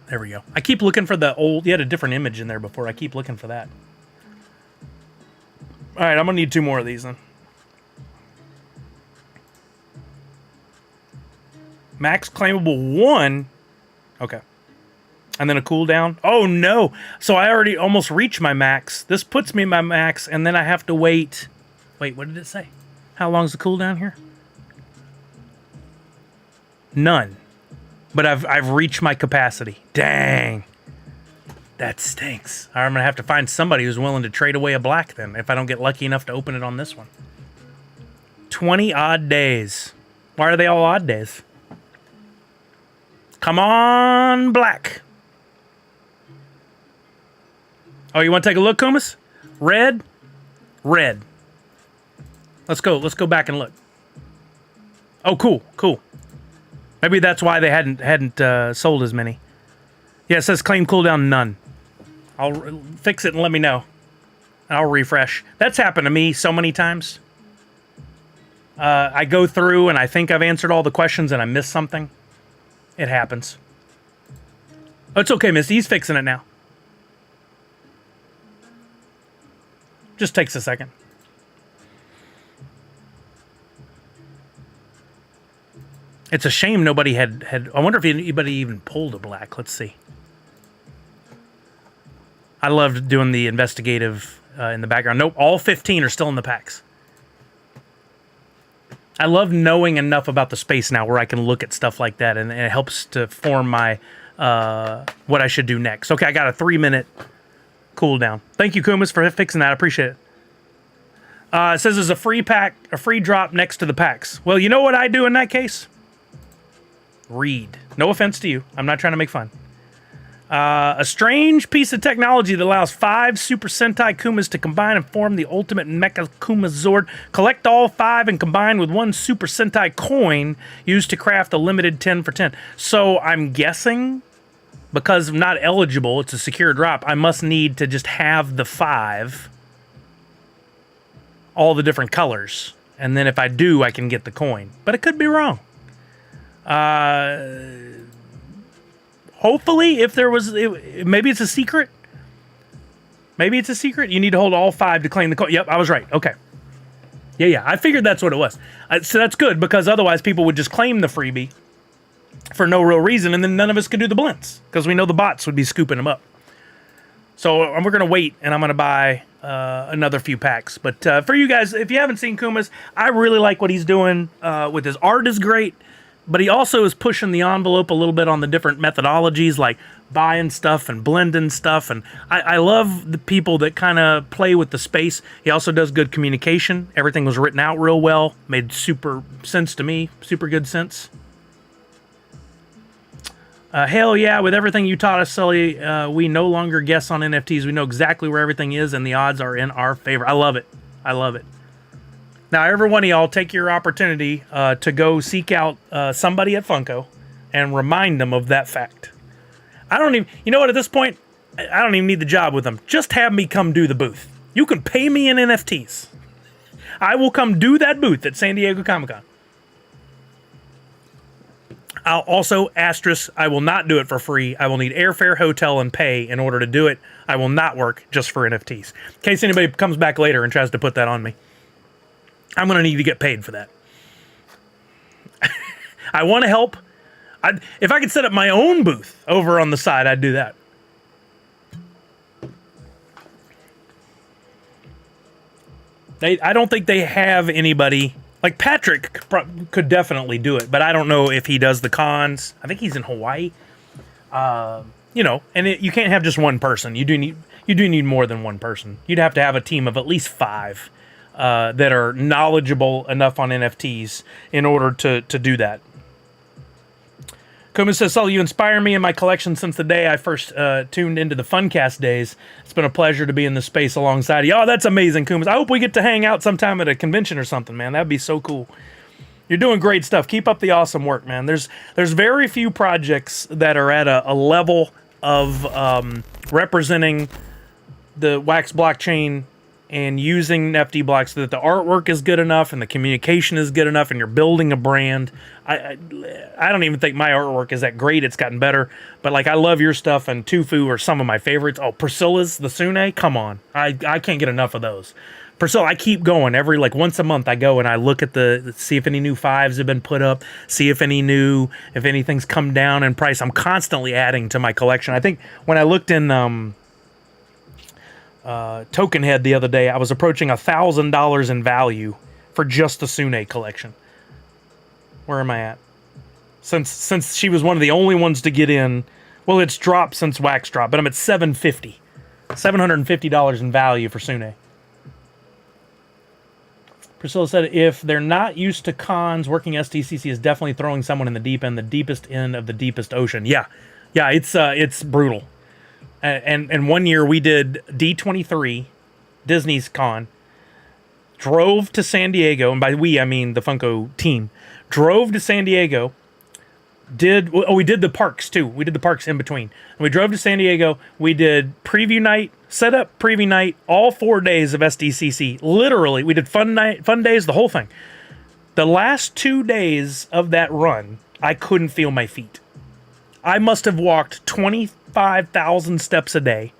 There we go. I keep looking for the old... You had a different image in there before. I keep looking for that. All right, I'm going to need 2 more of these then. Max claimable 1. Okay. And then a cooldown. Oh, no. So I already almost reached my max. This puts me in my max, and then I have to wait... Wait, what did it say? How long is the cooldown here? None. But I've reached my capacity. Dang. That stinks. I'm going to have to find somebody who's willing to trade away a black then, if I don't get lucky enough to open it on this one. 20 odd days. Why are they all odd days? Come on, black. Oh, you want to take a look, Kumas? Red. Red. Let's go back and look. Oh, cool. Maybe that's why they hadn't sold as many. Yeah, it says claim cooldown none. I'll fix it and let me know. I'll refresh. That's happened to me so many times. I go through and I think I've answered all the questions and I miss something. It happens. Oh, it's okay, Misty. He's fixing it now. Just takes a second. It's a shame nobody had. I wonder if anybody even pulled a black. Let's see. I loved doing the investigative in the background. Nope, all 15 are still in the packs. I love knowing enough about the space now where I can look at stuff like that, and it helps to form my what I should do next. Okay, I got a 3-minute cooldown. Thank you, Kumas, for fixing that. I appreciate it. It says there's a free drop next to the packs. Well, you know what I do in that case? Read. No offense to you. I'm not trying to make fun. A strange piece of technology that allows 5 Super Sentai Kumas to combine and form the ultimate Mecha Kuma Zord. Collect all 5 and combine with 1 Super Sentai coin used to craft a limited 10 for 10. So I'm guessing, because I'm not eligible, it's a secure drop, I must need to just have the 5, all the different colors. And then if I do, I can get the coin. But it could be wrong. Hopefully, if there was, maybe it's a secret. Maybe it's a secret. You need to hold all 5 to claim the coin. Yep, I was right. Okay. Yeah. I figured that's what it was. So that's good, because otherwise people would just claim the freebie for no real reason, and then none of us could do the blintz, because we know the bots would be scooping them up. So we're going to wait, and I'm going to buy another few packs. But for you guys, if you haven't seen Kumas, I really like what he's doing with his art is great. But he also is pushing the envelope a little bit on the different methodologies, like buying stuff and blending stuff. And I love the people that kind of play with the space. He also does good communication. Everything was written out real well. Made super sense to me. Super good sense. Hell yeah, with everything you taught us, Sully, we no longer guess on NFTs. We know exactly where everything is, and the odds are in our favor. I love it. I love it. Now, every one of y'all, take your opportunity to go seek out somebody at Funko and remind them of that fact. I don't even, you know what, at this point, I don't even need the job with them. Just have me come do the booth. You can pay me in NFTs. I will come do that booth at San Diego Comic-Con. I'll also, asterisk, I will not do it for free. I will need airfare, hotel, and pay in order to do it. I will not work just for NFTs. In case anybody comes back later and tries to put that on me. I'm going to need to get paid for that. I want to help. If I could set up my own booth over on the side, I'd do that. I don't think they have anybody. Like Patrick could definitely do it, but I don't know if he does the cons. I think he's in Hawaii. You know, and you can't have just one person. You do need more than one person. You'd have to have a team of at least 5. That are knowledgeable enough on NFTs in order to do that. Kuma says, Sully, you inspire me in my collection since the day I first tuned into the Funcast days. It's been a pleasure to be in this space alongside you. Oh, that's amazing, Kumas. I hope we get to hang out sometime at a convention or something, man. That'd be so cool. You're doing great stuff. Keep up the awesome work, man. There's very few projects that are at a level of representing the Wax blockchain and using NFT blocks so that the artwork is good enough and the communication is good enough and you're building a brand. I don't even think my artwork is that great. It's gotten better. But like, I love your stuff, and Tufu are some of my favorites. Oh, Priscilla's, the Sune, come on. I can't get enough of those. Priscilla, I keep going. Every, like, once a month I go and I look at see if any new 5s have been put up, see if anything's come down in price. I'm constantly adding to my collection. I think when I looked in Token Head the other day, I was approaching $1,000 in value for just the Sune collection. Where am I at? Since she was one of the only ones to get in. Well, it's dropped since Wax dropped, but I'm at $750 in value for Sune. Priscilla said, if they're not used to cons, working STCC is definitely throwing someone in the deep end, the deepest end of the deepest ocean. Yeah, it's brutal. And one year we did D23, Disney's con, drove to San Diego, and by we I mean the Funko team, drove to San Diego, we did the parks too. We did the parks in between. And we drove to San Diego, we did preview night, setup, preview night, all 4 days of SDCC. Literally, we did fun days, the whole thing. The last 2 days of that run, I couldn't feel my feet. I must have walked 25,000 steps a day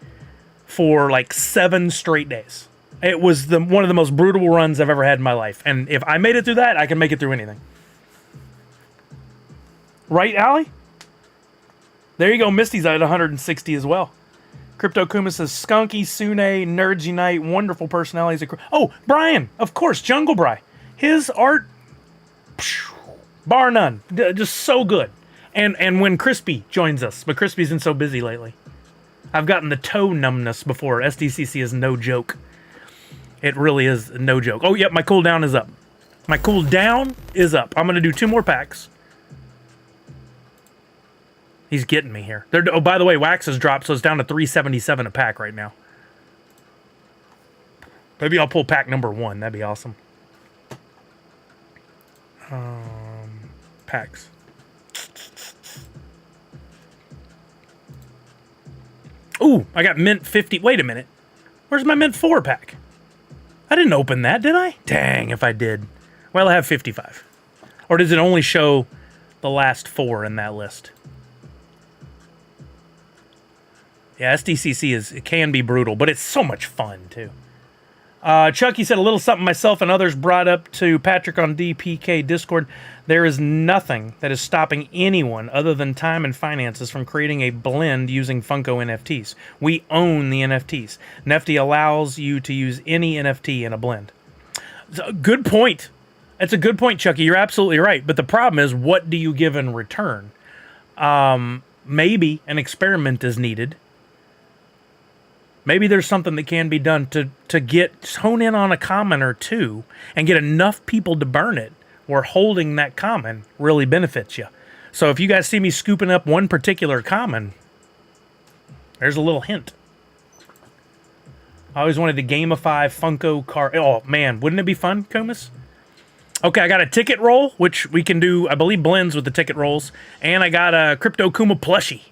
for like 7 straight days. It was one of the most brutal runs I've ever had in my life. And if I made it through that, I can make it through anything. Right, Allie? There you go. Misty's at 160 as well. Crypto Kuma says, Skunky, Sune, Nerds Unite, wonderful personalities. Oh, Brian, of course, Jungle Bry. His art, bar none, just so good. And when Crispy joins us, but Crispy's been so busy lately. I've gotten the toe numbness before. SDCC is no joke. It really is no joke. Oh, yep, my cooldown is up. My cooldown is up. I'm going to do 2 more packs. He's getting me here. Oh, by the way, wax has dropped, so it's down to 377 a pack right now. Maybe I'll pull pack number 1. That'd be awesome. Packs. Ooh, I got mint 50. Wait a minute. Where's my mint 4 pack? I didn't open that, did I? Dang, if I did. Well, I have 55. Or does it only show the last 4 in that list? Yeah, SDCC it can be brutal, but it's so much fun, too. Chucky said a little something myself and others brought up to Patrick on DPK Discord. There is nothing that is stopping anyone other than time and finances from creating a blend using Funko NFTs. We own the NFTs. NFT allows you to use any NFT in a blend. Good point. That's a good point, Chucky. You're absolutely right. But the problem is, what do you give in return? Maybe an experiment is needed. Maybe there's something that can be done to hone in on a common or two and get enough people to burn it where holding that common really benefits you. So if you guys see me scooping up one particular common, there's a little hint. I always wanted to gamify Funko car. Oh, man, wouldn't it be fun, Kumis? Okay, I got a ticket roll, which we can do, I believe, blends with the ticket rolls. And I got a Crypto Kuma plushie.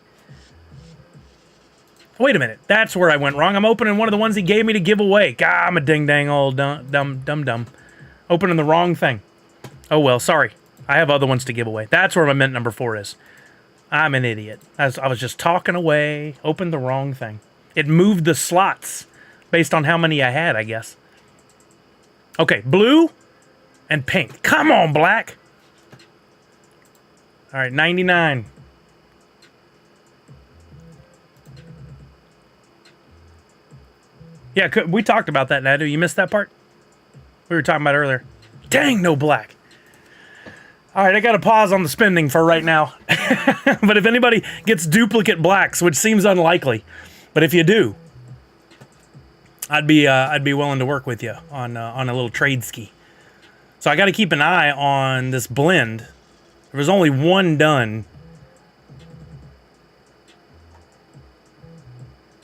Wait a minute, that's where I went wrong. I'm opening one of the ones he gave me to give away. God, I'm a ding-dang old dumb. Opening the wrong thing. Oh well, sorry. I have other ones to give away. That's where my mint number 4 is. I'm an idiot. I was just talking away, opened the wrong thing. It moved the slots based on how many I had, I guess. Okay, blue and pink. Come on, black. All right, 99. Yeah, we talked about that, Nadu. You missed that part? We were talking about earlier. Dang, no black. All right, I got to pause on the spending for right now. But if anybody gets duplicate blacks, which seems unlikely, but if you do, I'd be willing to work with you on a little trade ski. So I got to keep an eye on this blend. There was only one done.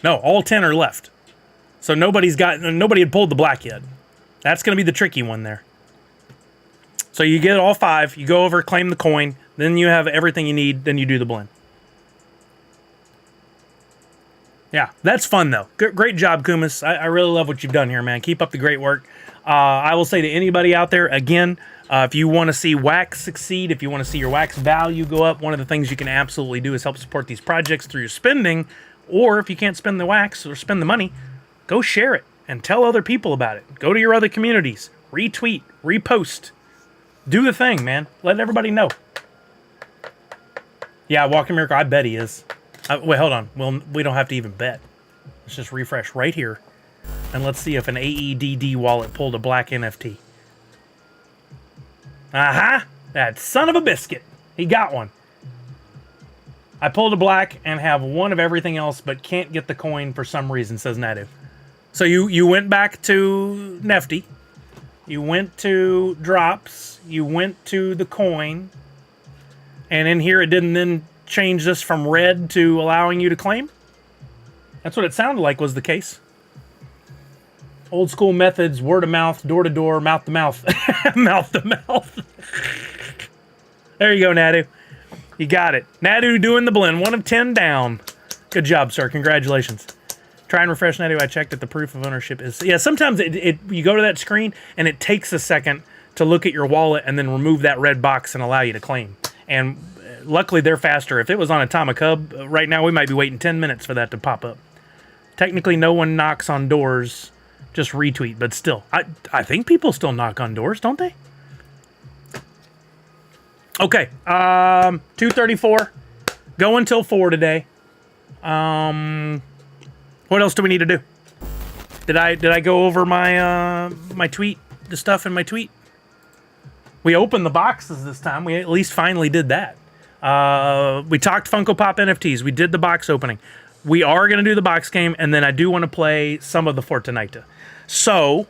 No, all 10 are left. So nobody had pulled the black yet. That's going to be the tricky one there. So you get all 5, you go over, claim the coin, then you have everything you need, then you do the blend. Yeah, that's fun though. Great job, Kumis. I really love what you've done here, man. Keep up the great work. I will say to anybody out there, again, if you want to see wax succeed, if you want to see your wax value go up, one of the things you can absolutely do is help support these projects through your spending, or if you can't spend the wax or spend the money, go share it and tell other people about it. Go to your other communities. Retweet. Repost. Do the thing, man. Let everybody know. Yeah, Walking Miracle, I bet he is. Wait, hold on. Well, we don't have to even bet. Let's just refresh right here. And let's see if an AEDD wallet pulled a black NFT. Aha! That son of a biscuit. He got one. I pulled a black and have one of everything else, but can't get the coin for some reason, says Nadu. So you went back to Nefty, you went to drops, you went to the coin, and in here it didn't then change this from red to allowing you to claim? That's what it sounded like was the case. Old school methods, word of mouth, door to door, mouth to mouth. Mouth to mouth. There you go, Nadu. You got it. Nadu doing the blend, 1 of 10 down. Good job, sir. Congratulations. Try and refresh Nadu. I checked that the proof of ownership is... Yeah, sometimes you go to that screen and it takes a second to look at your wallet and then remove that red box and allow you to claim. And luckily they're faster. If it was on Atomic Hub, right now we might be waiting 10 minutes for that to pop up. Technically no one knocks on doors, just retweet, but still. I think people still knock on doors, don't they? Okay, 2:34. Go until 4 today. What else do we need to do? Did I go over my my tweet, the stuff in my tweet? We opened the boxes this time. We at least finally did that. We talked Funko Pop NFTs. We did the box opening. We are going to do the box game, and then I do want to play some of the Fortnite. So,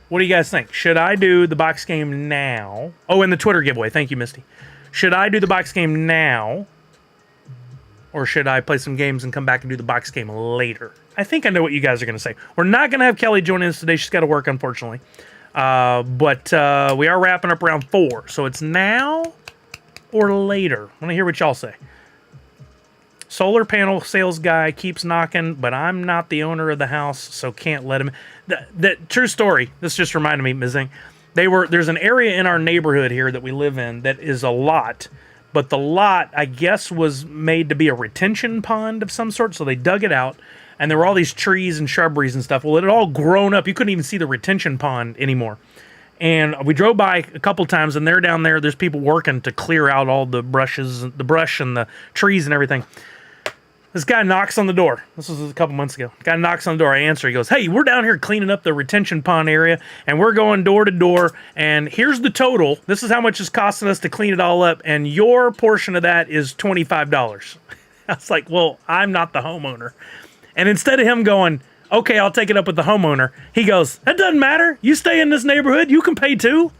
what do you guys think? Should I do the box game now? Oh, and the Twitter giveaway. Thank you, Misty. Should I do the box game now? Or should I play some games and come back and do the box game later? I think I know what you guys are going to say. We're not going to have Kelly join us today. She's got to work, unfortunately. But we are wrapping up around 4. So it's now or later. I want to hear what y'all say. Solar panel sales guy keeps knocking, but I'm not the owner of the house, so can't let him. That true story. This just reminded me, Ms. Zing. There's an area in our neighborhood here that we live in that is a lot. But the lot, I guess, was made to be a retention pond of some sort, so they dug it out, and there were all these trees and shrubberies and stuff. Well, it had all grown up. You couldn't even see the retention pond anymore. And we drove by a couple times, and they're down there. There's people working to clear out all the brush and the trees and everything. This guy knocks on the door. This was a couple months ago. Guy knocks on the door. I answer. He goes, "Hey, we're down here cleaning up the retention pond area, and we're going door to door, and here's the total. This is how much it's costing us to clean it all up, and your portion of that is $25. I was like, well, I'm not the homeowner. And instead of him going, okay, I'll take it up with the homeowner, he goes, that doesn't matter. You stay in this neighborhood. You can pay too.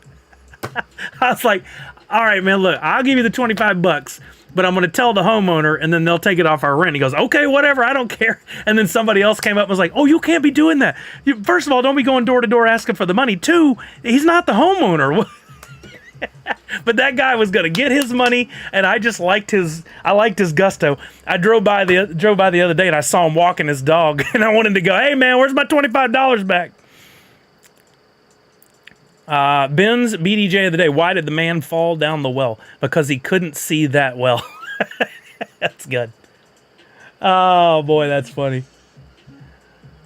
I was like, all right, man, look, I'll give you the $25, but I'm going to tell the homeowner, and then they'll take it off our rent. He goes, okay, whatever, I don't care. And then somebody else came up and was like, oh, you can't be doing that. First of all, don't be going door to door asking for the money. 2, he's not the homeowner. But that guy was going to get his money, and I just liked his gusto. I drove by the other day, and I saw him walking his dog, and I wanted to go, hey, man, where's my $25 back? Ben's BDJ of the day. Why did the man fall down the well? Because he couldn't see that well. That's good. Oh, boy, that's funny.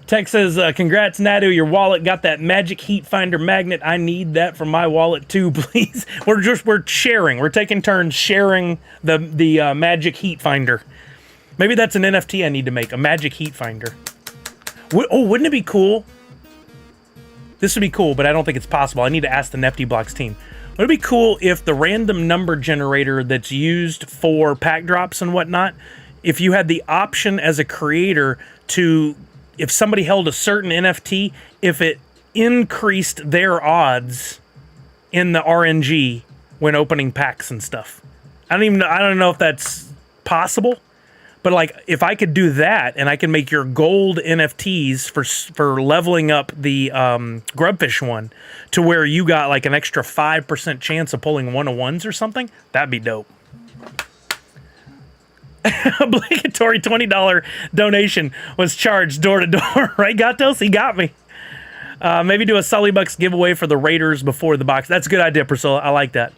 Tex says, congrats, Nadu. Your wallet got that magic heat finder magnet. I need that for my wallet, too, please. We're sharing. We're taking turns sharing the magic heat finder. Maybe that's an NFT I need to make, a magic heat finder. Wouldn't it be cool? This would be cool, but I don't think it's possible. I need to ask the Nefty Blocks team. Would it be cool if the random number generator that's used for pack drops and whatnot, if you had the option as a creator to, if somebody held a certain NFT, if it increased their odds in the RNG when opening packs and stuff? I don't know if that's possible. But like, if I could do that, and I can make your gold NFTs for leveling up the Grubfish one to where you got like an extra 5% chance of pulling 101s or something, that'd be dope. Obligatory $20 donation was charged door to door, right, Gatos? He got me. Maybe do a Sully Bucks giveaway for the Raiders before the box. That's a good idea, Priscilla. I like that.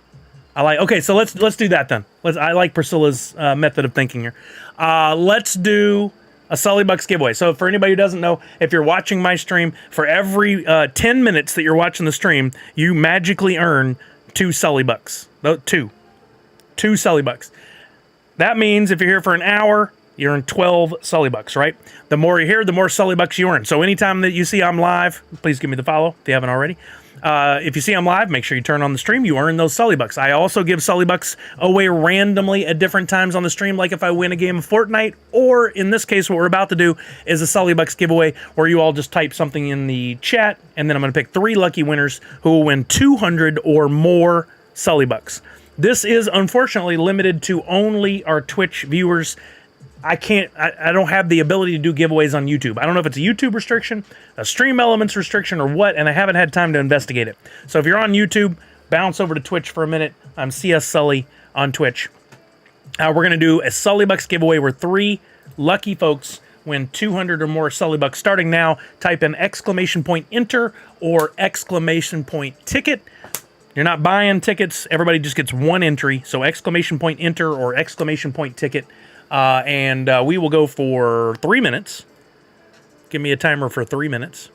Okay, so let's do that then. I like Priscilla's method of thinking here. Let's do a Sully Bucks giveaway. So for anybody who doesn't know, if you're watching my stream, for every 10 minutes that you're watching the stream, you magically earn 2 Sully Bucks. 2 Sully Bucks. That means if you're here for an hour, you earn 12 Sully Bucks, right? The more you're here, the more Sully Bucks you earn. So anytime that you see I'm live, please give me the follow if you haven't already. If you see I'm live, make sure you turn on the stream. You earn those Sully Bucks. I also give Sully Bucks away randomly at different times on the stream, like if I win a game of Fortnite, or in this case, what we're about to do is a Sully Bucks giveaway where you all just type something in the chat, and then I'm going to pick 3 lucky winners who will win 200 or more Sully Bucks. This is unfortunately limited to only our Twitch viewers. I don't have the ability to do giveaways on YouTube. I don't know if it's a YouTube restriction, a Stream Elements restriction, or what, and I haven't had time to investigate it. So if you're on YouTube, bounce over to Twitch for a minute. I'm CS Sully on Twitch. We're going to do a Sully Bucks giveaway where 3 lucky folks win 200 or more Sully Bucks. Starting now, type in !enter or !ticket. You're not buying tickets. Everybody just gets 1 entry. So !enter or !ticket. And we will go for 3 minutes. Give me a timer for 3 minutes.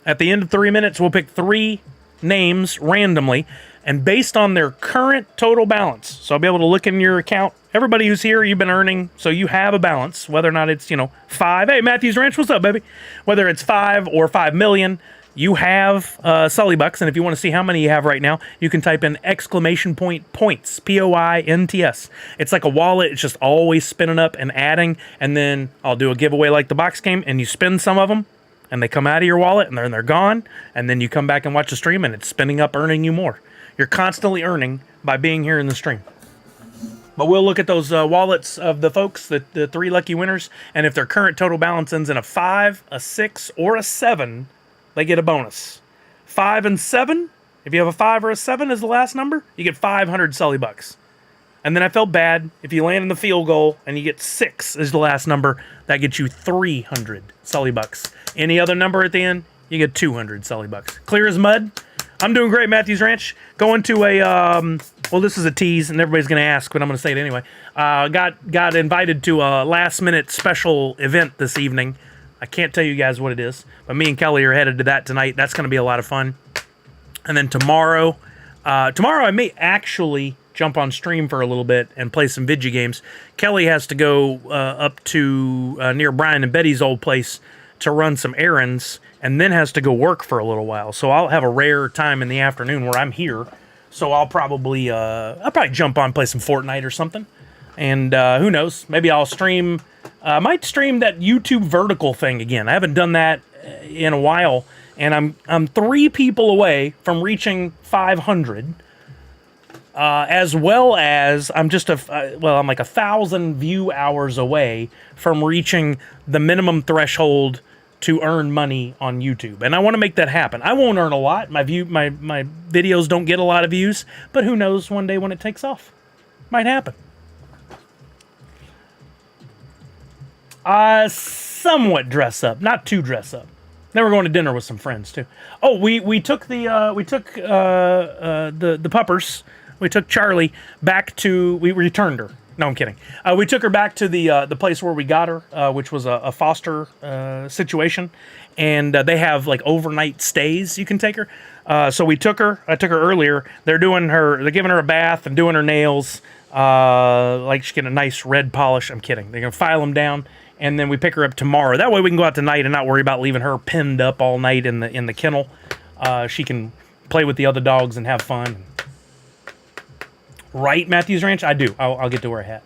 At the end of 3 minutes, we'll pick 3 names randomly, and based on their current total balance. So I'll be able to look in your account. Everybody who's here, you've been earning, so you have a balance, whether or not it's, 5. Hey, Matthews Ranch, what's up, baby? Whether it's 5 or 5 million, you have Sully Bucks. And if you want to see how many you have right now, you can type in exclamation point points, POINTS. It's like a wallet. It's just always spinning up and adding. And then I'll do a giveaway like the box game, and you spin some of them, and they come out of your wallet, and they're gone. And then you come back and watch the stream, and it's spinning up, earning you more. You're constantly earning by being here in the stream. But we'll look at those wallets of the folks, the 3 lucky winners, and if their current total balance ends in a 5, a 6, or a 7, they get a bonus. 5 and 7, if you have a 5 or a 7 as the last number, you get 500 Sully Bucks. And then I felt bad, if you land in the field goal and you get 6 as the last number, that gets you 300 Sully Bucks. Any other number at the end, you get 200 Sully Bucks. Clear as mud. I'm doing great, Matthews Ranch. Going to a, well, this is a tease, and everybody's going to ask, but I'm going to say it anyway. Got invited to a last-minute special event this evening. I can't tell you guys what it is, but me and Kelly are headed to that tonight. That's going to be a lot of fun. And then tomorrow I may actually jump on stream for a little bit and play some video games. Kelly has to go up to near Brian and Betty's old place to run some errands, and then has to go work for a little while. So I'll have a rare time in the afternoon where I'm here. So I'll probably jump on, play some Fortnite or something. And who knows? Maybe I'll stream. I might stream that YouTube vertical thing again. I haven't done that in a while, and I'm 3 people away from reaching 500. As well as I'm just I'm like 1,000 view hours away from reaching the minimum threshold to earn money on YouTube, and I want to make that happen. I won't earn a lot. My videos don't get a lot of views, but who knows? One day when it takes off, might happen. Somewhat dress up, not too dress up. Then we're going to dinner with some friends too. Oh, we took the puppers. We took Charlie back to. We returned her. No, I'm kidding. We took her back to the place where we got her, which was a foster situation, and they have like overnight stays. You can take her. So we took her. I took her earlier. They're giving her a bath and doing her nails. Like she's getting a nice red polish. I'm kidding. They're gonna file them down, and then we pick her up tomorrow. That way we can go out tonight and not worry about leaving her pinned up all night in the kennel. She can play with the other dogs and have fun. Right, Matthews Ranch? I do. I'll get to wear a hat.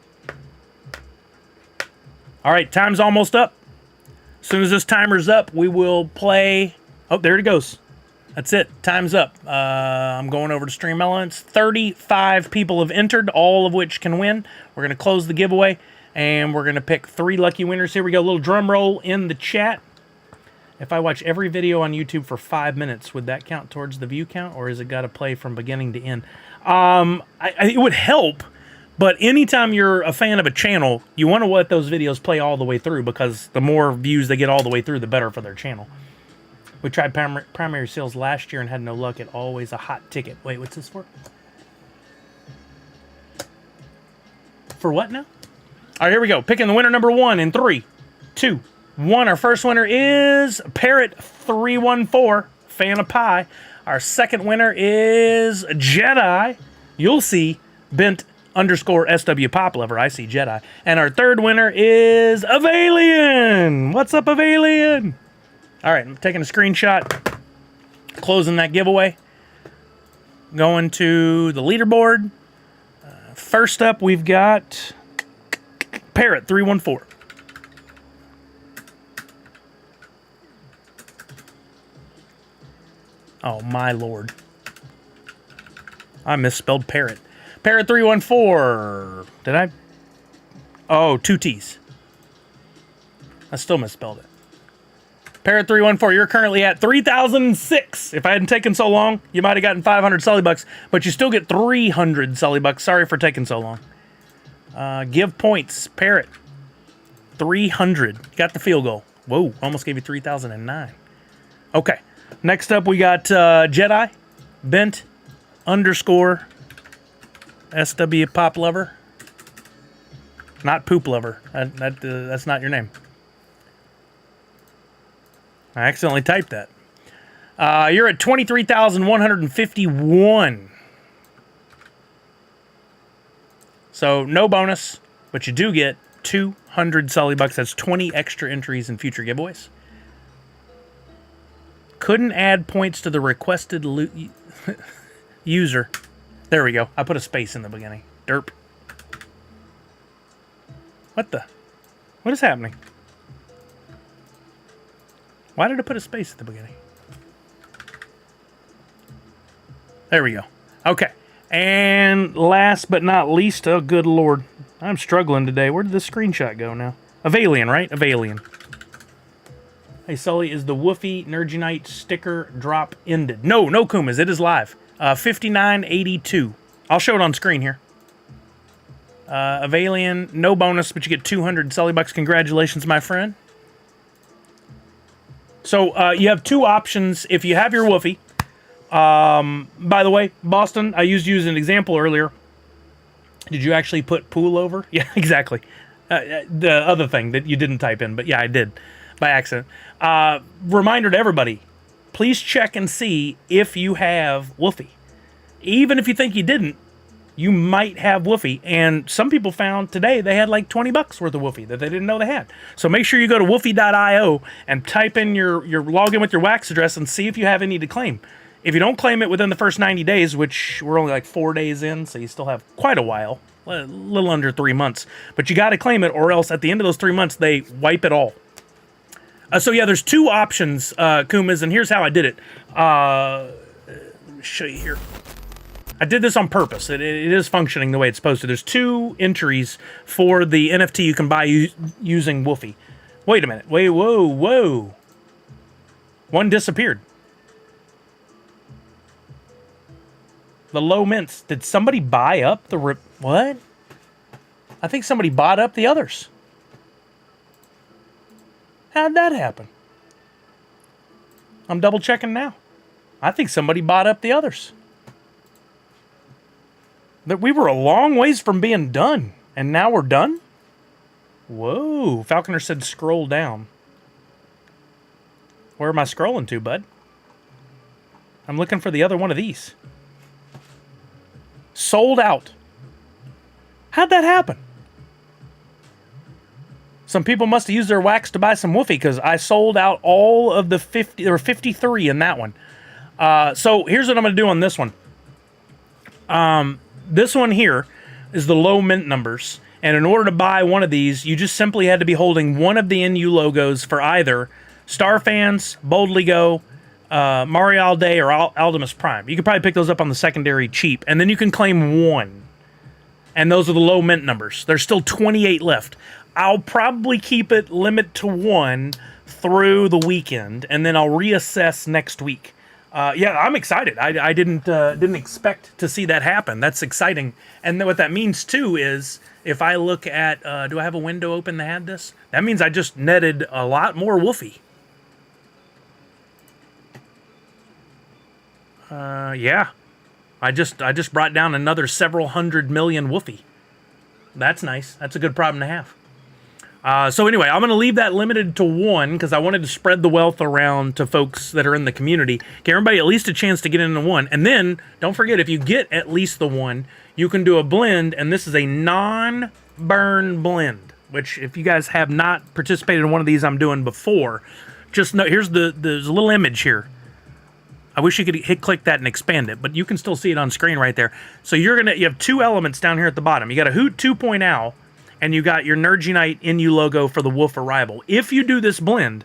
All right, time's almost up. As soon as this timer's up, we will play. Oh, there it goes. That's it. Time's up. I'm going over to Stream Elements. 35 people have entered, all of which can win. We're going to close the giveaway, and we're going to pick 3 lucky winners. Here we go. A little drum roll in the chat. If I watch every video on YouTube for 5 minutes, would that count towards the view count, or is it got to play from beginning to end? It would help, but anytime you're a fan of a channel, you want to let those videos play all the way through, because the more views they get all the way through, the better for their channel. We tried primary sales last year and had no luck. It's always a hot ticket. Wait, what's this for? For what now? All right, here we go. Picking the winner number 1 in 3, 2, 1. Our first winner is Parrot314, fan of pie. Our second winner is Jedi. You'll see Bent _ SW Pop Lover. I see Jedi. And our third winner is Avalian. What's up, Avalian? All right, I'm taking a screenshot, closing that giveaway. Going to the leaderboard. First up, we've got Parrot314. Oh, my lord. I misspelled parrot. Parrot314. Did I? Oh, 2 T's. I still misspelled it. Parrot314, you're currently at 3,006. If I hadn't taken so long, you might have gotten 500 Sully Bucks, but you still get 300 Sully Bucks. Sorry for taking so long. Give points. Parrot. 300. Got the field goal. Whoa, almost gave you 3,009. Okay. Next up, we got Jedi, Bent _ SW Pop Lover. Not Poop Lover. That's not your name. I accidentally typed that. You're at 23,151. So no bonus, but you do get 200 Sully bucks. That's 20 extra entries in future giveaways. Couldn't add points to the requested user. There we go. I put a space in the beginning. Derp. What is happening? Why did I put a space at the beginning? There we go. Okay. And last but not least, oh good lord, I'm struggling today. Where did the screenshot go now? Avalian, right? Avalian. Hey Sully, is the Woofy Nerginite sticker drop ended? No Kumas, it is live. 5982. I'll show it on screen here. Avalian, no bonus, but you get 200 Sully bucks. Congratulations, my friend. So you have two options if you have your Woofy. By the way, Boston, I used you as an example earlier. Did you actually put pool over? Yeah, exactly. The other thing that you didn't type in, but yeah, I did by accident. Reminder to everybody, please check and see if you have Woofy. Even if you think you didn't, you might have Woofy. And some people found today they had like 20 bucks worth of Woofy that they didn't know they had. So make sure you go to woofy.io and type in your login with your wax address and see if you have any to claim. If you don't claim it within the first 90 days, which we're only like 4 days in, so you still have quite a while, a little under 3 months, but you got to claim it or else at the end of those 3 months, they wipe it all. So yeah, there's two options, Kumas, and here's how I did it. Let me show you here. I did this on purpose. It is functioning the way it's supposed to. There's two entries for the NFT you can buy using Woofy. Wait a minute. Wait, whoa. One disappeared. The low mints. Did somebody buy up the what? I think somebody bought up the others. How'd that happen? I'm double checking now. I think somebody bought up the others. That we were a long ways from being done, and now we're done? Whoa. Falconer said scroll down. Where am I scrolling to, bud? I'm looking for the other one of these. Sold out. How'd that happen? Some people must have used their wax to buy some Woofy because I sold out all of the 50. There were 53 in that one. So here's what I'm going to do on this one. This one here is the low mint numbers. And in order to buy one of these, you just simply had to be holding one of the NU logos for either Star Fans, Boldly Go, Mario All Day, or Aldemus Prime. You could probably pick those up on the secondary cheap. And then you can claim one. And those are the low mint numbers. There's still 28 left. I'll probably keep it limit to one through the weekend. And then I'll reassess next week. Yeah, I'm excited. I didn't expect to see that happen. That's exciting. And then what that means, too, is if I look at... do I have a window open that had this? That means I just netted a lot more Woofy. Yeah. I just brought down another several hundred million Woofy. That's nice. That's a good problem to have. So anyway, I'm going to leave that limited to one because I wanted to spread the wealth around to folks that are in the community. Give everybody at least a chance to get into one. And then, don't forget, if you get at least the one, you can do a blend, and this is a non-burn blend, which if you guys have not participated in one of these I'm doing before, just know, there's a little image here. I wish you could click that and expand it, but you can still see it on screen right there. So you have two elements down here at the bottom. You got a Hoot 2.0, and you got your Nerginite NU logo for the Wolf Arrival. If you do this blend,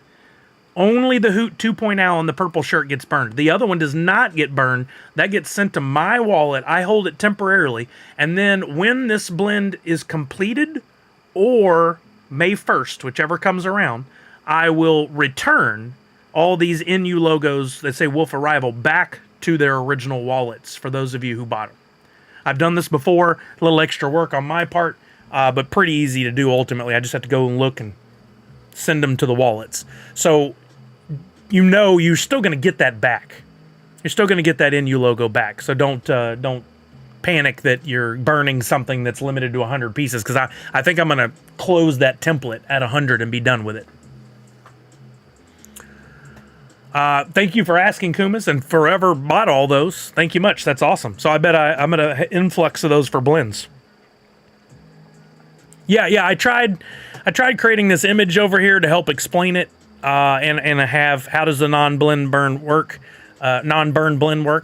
only the Hoot 2.0 on the purple shirt gets burned. The other one does not get burned. That gets sent to my wallet. I hold it temporarily. And then when this blend is completed, or May 1st, whichever comes around, I will return all these NU logos that say Wolf Arrival back to their original wallets for those of you who bought them. I've done this before, a little extra work on my part, but pretty easy to do ultimately. I just have to go and look and send them to the wallets. So you know you're still going to get that back. You're still going to get that NU logo back. So don't panic that you're burning something that's limited to 100 pieces, because I think I'm going to close that template at 100 and be done with it. Thank you for asking, Kumis, and forever bought all those. Thank you much. That's awesome. So I bet I'm gonna influx of those for blends. Yeah. I tried creating this image over here to help explain it, and I have how does the non-burn blend work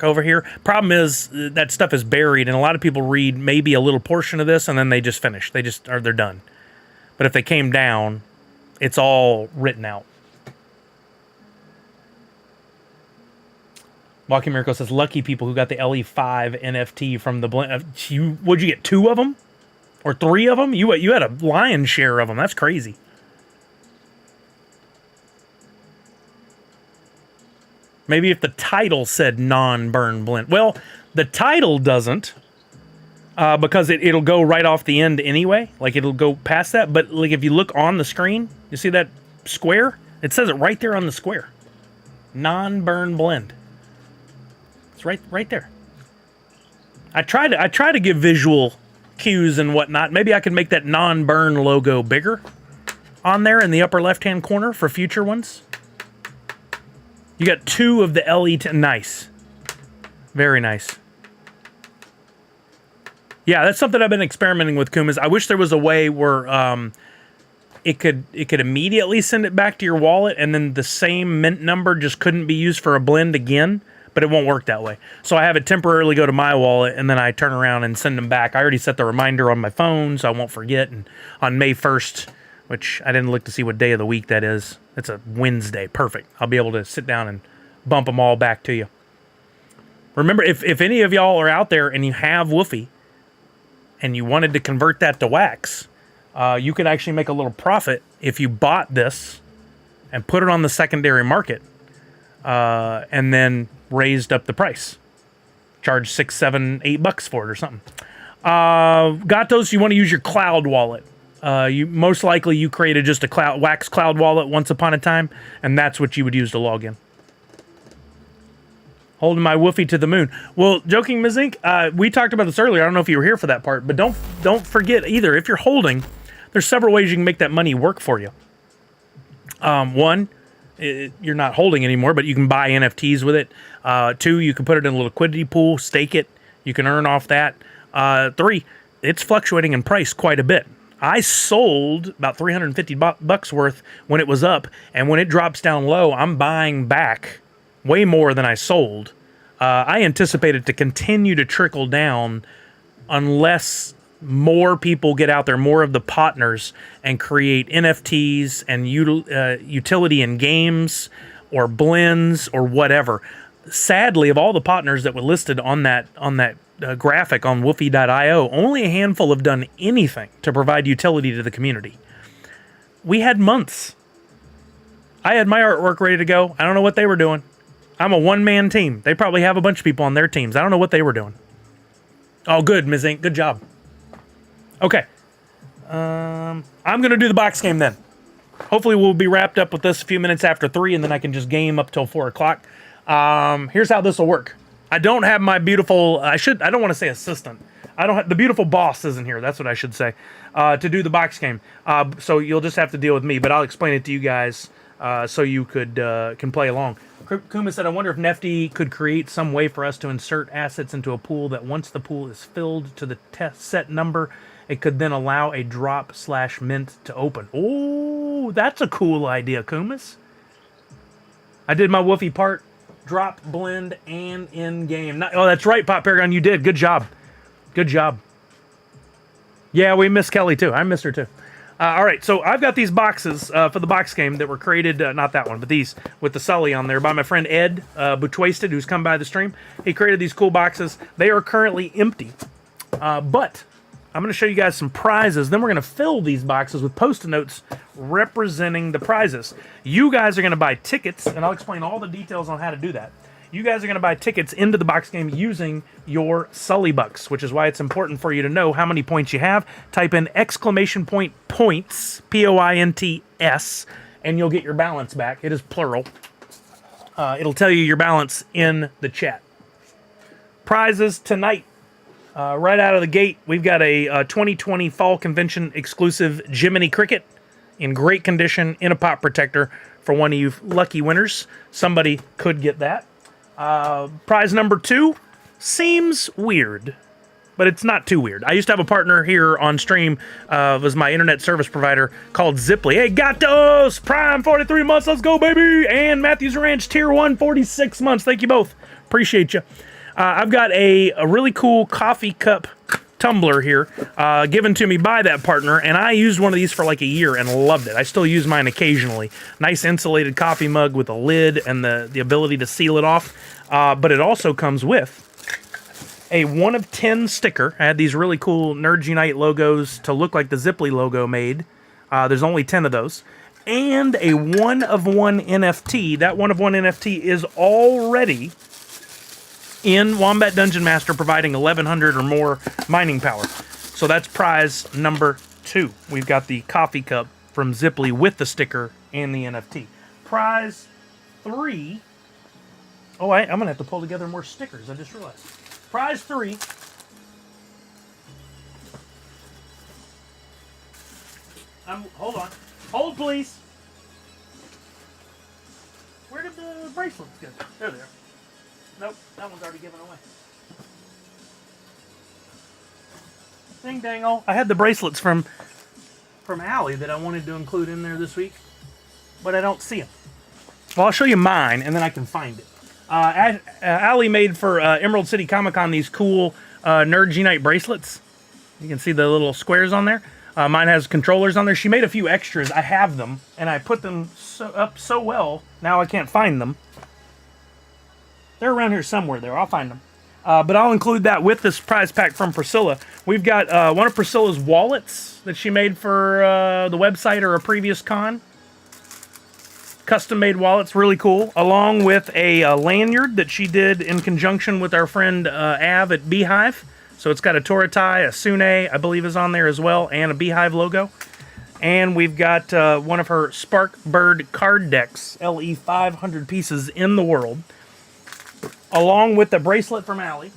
over here. Problem is that stuff is buried, and a lot of people read maybe a little portion of this and then they just finish. They're done. But if they came down, it's all written out. Walking Miracle says, lucky people who got the LE5 NFT from the blend. Would you get 2 of them? Or 3 of them? You had a lion's share of them. That's crazy. Maybe if the title said non-burn blend. Well, the title doesn't. Because it'll go right off the end anyway. Like, it'll go past that. But, like, if you look on the screen, you see that square? It says it right there on the square. Non-burn blend. It's right there. I try to give visual cues and whatnot. Maybe I can make that non-burn logo bigger on there in the upper left-hand corner for future ones. You got 2 of the LE10. Nice. Very nice. Yeah, that's something I've been experimenting with, Kumas. I wish there was a way where it could immediately send it back to your wallet, and then the same mint number just couldn't be used for a blend again. But it won't work that way. So I have it temporarily go to my wallet, and then I turn around and send them back. I already set the reminder on my phone, so I won't forget. And on May 1st, which I didn't look to see what day of the week that is. It's a Wednesday. Perfect. I'll be able to sit down and bump them all back to you. Remember, if any of y'all are out there and you have Woofy and you wanted to convert that to wax, you could actually make a little profit if you bought this and put it on the secondary market, and then raised up the price. Charge $6, $7, $8 for it or something. Got those? You want to use your cloud wallet. You most likely you created just a wax cloud wallet once upon a time, and that's what you would use to log in. Holding my Woofy to the moon. Well, joking, Ms. Inc., we talked about this earlier. I don't know if you were here for that part, but don't forget either. If you're holding, there's several ways you can make that money work for you. One, you're not holding anymore, but you can buy NFTs with it. 2, you can put it in a liquidity pool, stake it. You can earn off that. 3, it's fluctuating in price quite a bit. I sold about $350 worth when it was up, and when it drops down low, I'm buying back way more than I sold. I anticipate it to continue to trickle down unless more people get out there, more of the partners, and create NFTs and utility in games or blends or whatever. Sadly, of all the partners that were listed on that graphic on woofy.io, only a handful have done anything to provide utility to the community. We had months. I had my artwork ready to go. I don't know what they were doing. I'm a one-man team. They probably have a bunch of people on their teams. I don't know what they were doing. Oh, good, Ms. Inc. Good job. Okay. I'm going to do the box game then. Hopefully we'll be wrapped up with this a few minutes after 3, and then I can just game up till 4 o'clock. Here's how this will work. I don't have my beautiful, I don't want to say assistant. I don't have, the beautiful boss isn't here. That's what I should say, to do the box game. So you'll just have to deal with me, but I'll explain it to you guys, so you can play along. Kuma said, I wonder if Nefty could create some way for us to insert assets into a pool that once the pool is filled to the test set number, it could then allow a drop/mint to open. Oh, that's a cool idea, Kumas. I did my Woofy part. Drop, blend, and in-game. Oh, that's right, Pop Paragon, you did. Good job. Good job. Yeah, we miss Kelly, too. I miss her, too. All right, so I've got these boxes for the box game that were created, not that one, but these with the Sully on there by my friend Ed Butwasted, who's come by the stream. He created these cool boxes. They are currently empty, but I'm going to show you guys some prizes. Then we're going to fill these boxes with Post-it notes representing the prizes. You guys are going to buy tickets, and I'll explain all the details on how to do that. You guys are going to buy tickets into the box game using your Sully Bucks, which is why it's important for you to know how many points you have. Type in exclamation point points, P-O-I-N-T-S, and you'll get your balance back. It is plural. It'll tell you your balance in the chat. Prizes tonight. Right out of the gate, we've got a 2020 Fall Convention exclusive Jiminy Cricket in great condition in a pop protector for one of you lucky winners. Somebody could get that. Prize number 2 seems weird, but it's not too weird. I used to have a partner here on stream, was my internet service provider, called Ziply. Hey, Gatos! Prime 43 months, let's go, baby! And Matthews Ranch Tier 1 46 months. Thank you both. Appreciate you. I've got a really cool coffee cup tumbler here, given to me by that partner, and I used one of these for like a year and loved it. I still use mine occasionally. Nice insulated coffee mug with a lid and the ability to seal it off, but it also comes with a 1 of 10 sticker. I had these really cool Nerds Unite logos to look like the Ziply logo made. There's only 10 of those. And a 1 of 1 NFT. That 1 of 1 NFT is already in Wombat Dungeon Master, providing 1100 or more mining power. So that's prize number 2. We've got the coffee cup from Ziply with the sticker and the NFT. Prize 3. Oh, I'm going to have to pull together more stickers. I just realized. Prize 3. Hold on. Hold, please. Where did the bracelets go? There they are. Nope, that one's already given away. Ding dangle. I had the bracelets from Allie that I wanted to include in there this week, but I don't see them. Well, I'll show you mine, and then I can find it. Allie made for Emerald City Comic Con these cool Nerds Unite bracelets. You can see the little squares on there. Mine has controllers on there. She made a few extras. I have them, and I put them up so well, now I can't find them. They're around here somewhere there. I'll find them. But I'll include that with this prize pack from Priscilla. We've got one of Priscilla's wallets that she made for the website or a previous con. Custom-made wallets, really cool. Along with a lanyard that she did in conjunction with our friend Av at Beehive. So it's got a Toratai, a Sune, I believe is on there as well, and a Beehive logo. And we've got one of her Spark Bird card decks, LE 500 pieces in the world. Along with the bracelet from Allie.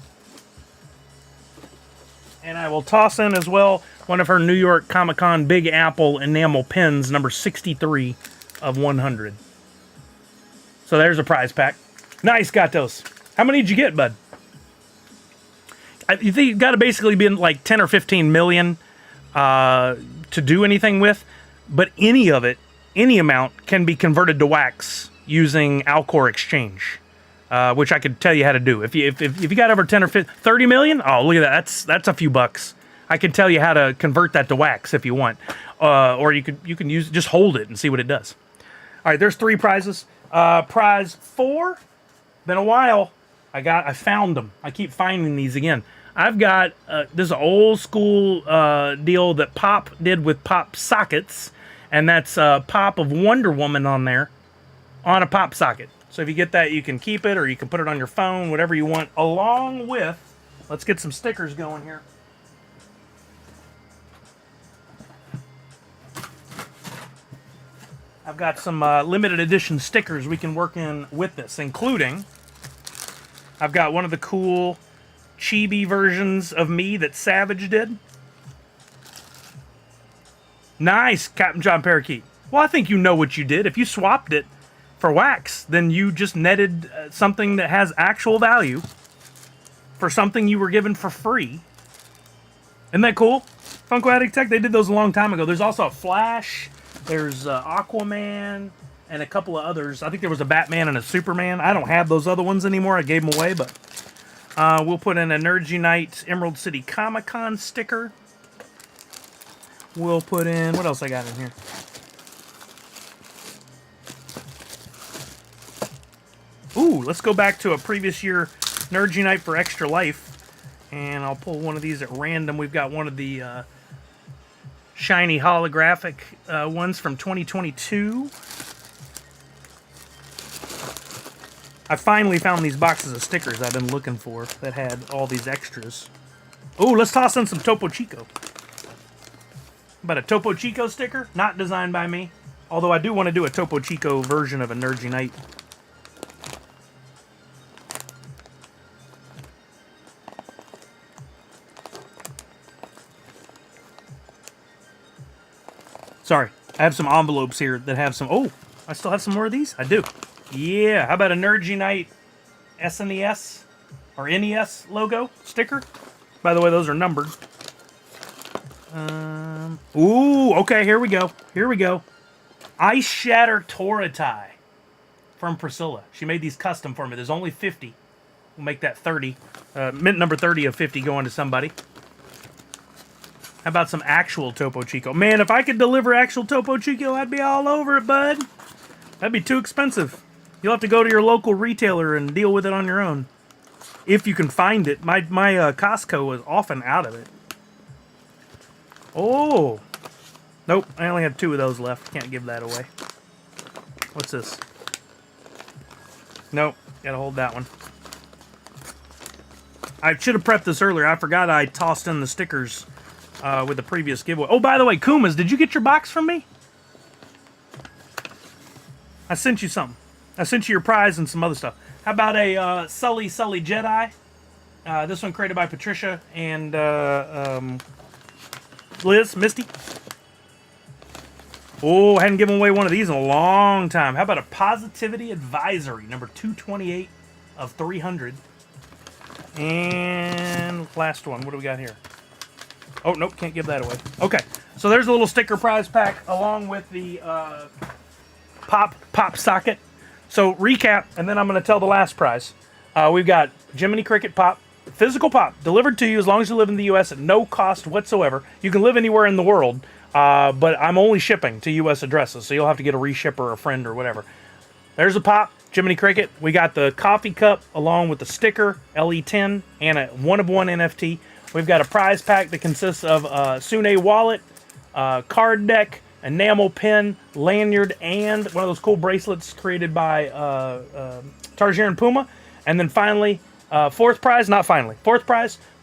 And I will toss in as well one of her New York Comic Con Big Apple enamel pins, number 63 of 100. So there's a prize pack. Nice, Gatos. How many did you get, bud? You think you've got to basically be in like 10 or 15 million to do anything with, but any of it, any amount, can be converted to wax using Alcor Exchange. Which I could tell you how to do. If you got over 10 or 50, 30 million, oh, look at that. That's a few bucks. I can tell you how to convert that to wax if you want. Or you can use, just hold it and see what it does. All right, there's 3 prizes. Prize 4, been a while. I found them. I keep finding these again. I've got, this is an old school deal that Pop did with Pop Sockets. And that's Pop of Wonder Woman on there on a Pop Socket. So if you get that, you can keep it, or you can put it on your phone, whatever you want, along with, let's get some stickers going here. I've got some limited edition stickers we can work in with this, including, I've got one of the cool chibi versions of me that Savage did. Nice, Captain John Parakeet. Well, I think you know what you did. If you swapped it for wax, then you just netted something that has actual value for something you were given for free. Isn't that cool? Funko Addict Tech, they did those a long time ago. There's also a Flash, there's Aquaman, and a couple of others. I think there was a Batman and a Superman. I don't have those other ones anymore. I gave them away, but we'll put in a Nerds Unite Emerald City Comic Con sticker. We'll put in, what else I got in here? Ooh, let's go back to a previous year Nerds Unite for Extra Life. And I'll pull one of these at random. We've got one of the shiny holographic ones from 2022. I finally found these boxes of stickers I've been looking for that had all these extras. Ooh, let's toss in some Topo Chico. But a Topo Chico sticker, not designed by me. Although I do want to do a Topo Chico version of a Nerds Unite. Sorry, I have some envelopes here that have some... Oh, I still have some more of these? I do. Yeah, how about a Nerds Unite SNES or NES logo sticker? By the way, those are numbered. Ooh, okay, here we go. Here we go. Ice Shatter Toratai from Priscilla. She made these custom for me. There's only 50. We'll make that 30. Mint number 30 of 50 going to somebody. How about some actual Topo Chico? Man, if I could deliver actual Topo Chico, I'd be all over it, bud. That'd be too expensive. You'll have to go to your local retailer and deal with it on your own. If you can find it. My Costco is often out of it. Oh. Nope, I only have 2 of those left. Can't give that away. What's this? Nope, gotta hold that one. I should have prepped this earlier. I forgot I tossed in the stickers with the previous giveaway. Oh, by the way, Kumas, did you get your box from me? I sent you something. I sent you your prize and some other stuff. How about a Sully Jedi? This one created by Patricia and Liz, Misty. Oh, hadn't given away one of these in a long time. How about a Positivity Advisory, number 228 of 300. And last one, what do we got here? Oh, nope, can't give that away. Okay, so there's a little sticker prize pack along with the pop socket. So recap, and then I'm going to tell the last prize. We've got Jiminy Cricket Pop, physical pop, delivered to you as long as you live in the U.S. at no cost whatsoever. You can live anywhere in the world, but I'm only shipping to U.S. addresses, so you'll have to get a reshipper or a friend or whatever. There's a pop, Jiminy Cricket. We got the coffee cup along with the sticker, LE10, and a one-of-one NFT. We've got a prize pack that consists of a Sune wallet, card deck, enamel pin, lanyard, and one of those cool bracelets created by Tarsier Puma. And then finally, fourth prize,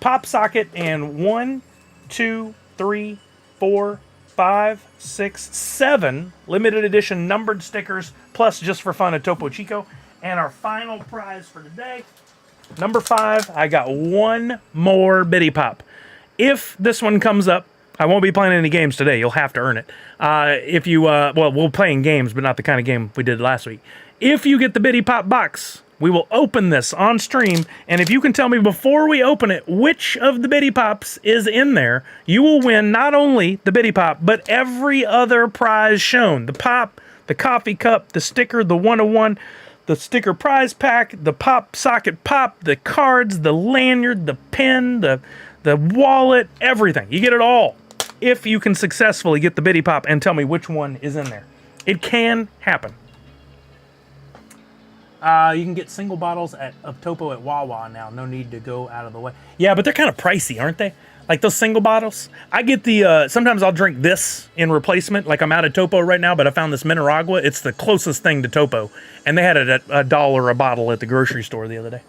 pop socket, and 1, 2, 3, 4, 5, 6, 7 limited edition numbered stickers, plus just for fun a Topo Chico. And our final prize for today, number 5, I got one more Bitty Pop. If this one comes up, I won't be playing any games today. You'll have to earn it. If you, well, we'll play in games, but not the kind of game we did last week. If you get the Bitty Pop box, we will open this on stream, and if you can tell me before we open it which of the Bitty Pops is in there, you will win not only the Bitty Pop, but every other prize shown. The pop, the coffee cup, the sticker, the one-of-one, the sticker prize pack, the pop socket pop, the cards, the lanyard, the pin, the wallet, everything. You get it all if you can successfully get the Bitty Pop and tell me which one is in there. It can happen. You can get single bottles of Topo at Wawa now. No need to go out of the way. Yeah, but they're kind of pricey, aren't they? Like those single bottles. I get the, sometimes I'll drink this in replacement. Like I'm out of Topo right now, but I found this Mineragua. It's the closest thing to Topo. And they had it at $1 a bottle at the grocery store the other day.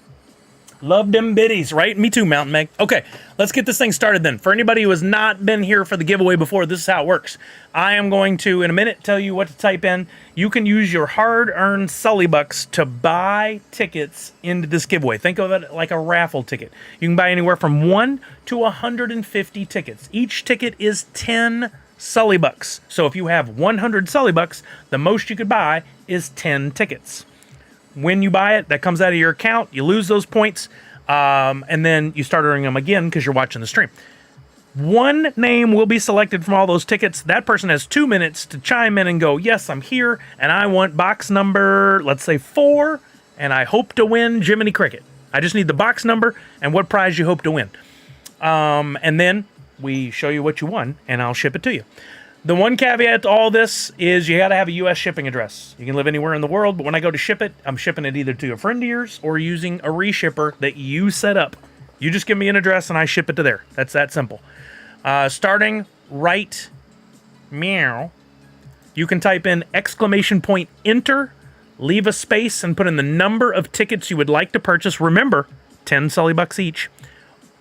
Love them biddies, right? Me too, Mountain Meg. Okay, let's get this thing started then. For anybody who has not been here for the giveaway before, this is how it works. I am going to, in a minute, tell you what to type in. You can use your hard-earned Sully Bucks to buy tickets into this giveaway. Think of it like a raffle ticket. You can buy anywhere from 1 to 150 tickets. Each ticket is 10 Sully Bucks. So if you have 100 Sully Bucks, the most you could buy is 10 tickets. When you buy it, that comes out of your account. You lose those points, and then you start earning them again because you're watching the stream. One name will be selected from all those tickets. That person has 2 minutes to chime in and go, yes, I'm here, and I want box number, let's say 4, and I hope to win Jiminy Cricket. I just need the box number and what prize you hope to win. And then we show you what you won, and I'll ship it to you. The one caveat to all this is you got to have a U.S. shipping address. You can live anywhere in the world, but when I go to ship it, I'm shipping it either to a friend of yours or using a reshipper that you set up. You just give me an address and I ship it to there. That's that simple. Starting right meow, you can type in !enter, leave a space, and put in the number of tickets you would like to purchase. Remember, 10 Sully Bucks each.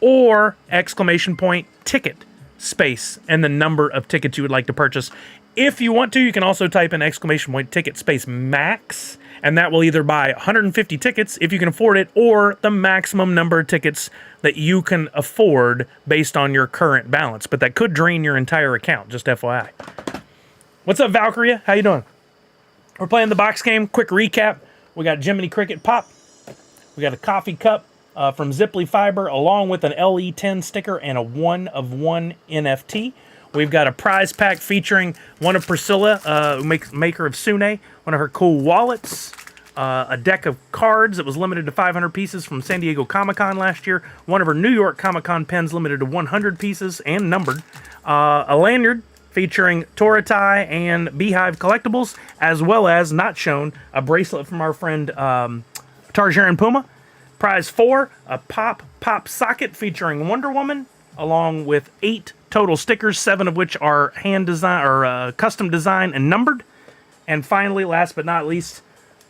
Or !ticket. Space and the number of tickets you would like to purchase. If you want to, you can also type in !ticket space max, and that will either buy 150 tickets if you can afford it, or the maximum number of tickets that you can afford based on your current balance. But that could drain your entire account, just FYI. What's up, Valkyria? How you doing? We're playing the box game. Quick recap. We got Jiminy Cricket Pop. We got a coffee cup from Ziply Fiber, along with an LE10 sticker and a 1-of-1 NFT. We've got a prize pack featuring one of Priscilla, maker of Sune, one of her cool wallets, a deck of cards that was limited to 500 pieces from San Diego Comic-Con last year, one of her New York Comic-Con pens limited to 100 pieces and numbered, a lanyard featuring Toratai and Beehive Collectibles, as well as, not shown, a bracelet from our friend Tarjaran Puma. Prize 4, a pop socket featuring Wonder Woman, along with 8 total stickers, 7 of which are hand design or custom design and numbered. And finally, last but not least,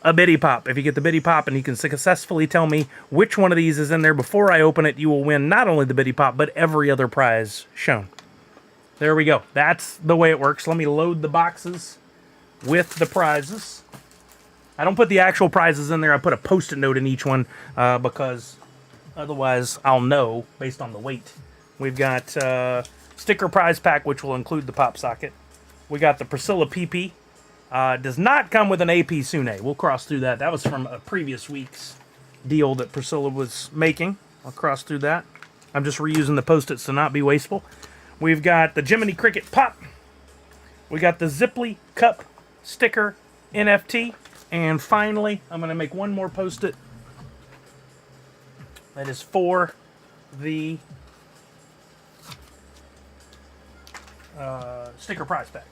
a Biddy Pop. If you get the Biddy Pop and you can successfully tell me which one of these is in there before I open it, you will win not only the Biddy Pop, but every other prize shown. There we go. That's the way it works. Let me load the boxes with the prizes. I don't put the actual prizes in there. I put a Post-it note in each one because otherwise I'll know based on the weight. We've got sticker prize pack, which will include the pop socket. We got the Priscilla PP. Does not come with an AP Sune. We'll cross through that. That was from a previous week's deal that Priscilla was making. I'll cross through that. I'm just reusing the Post-its to not be wasteful. We've got the Jiminy Cricket Pop. We got the Ziply Cup sticker NFT. And finally, I'm going to make one more Post-it. That is for the sticker prize pack.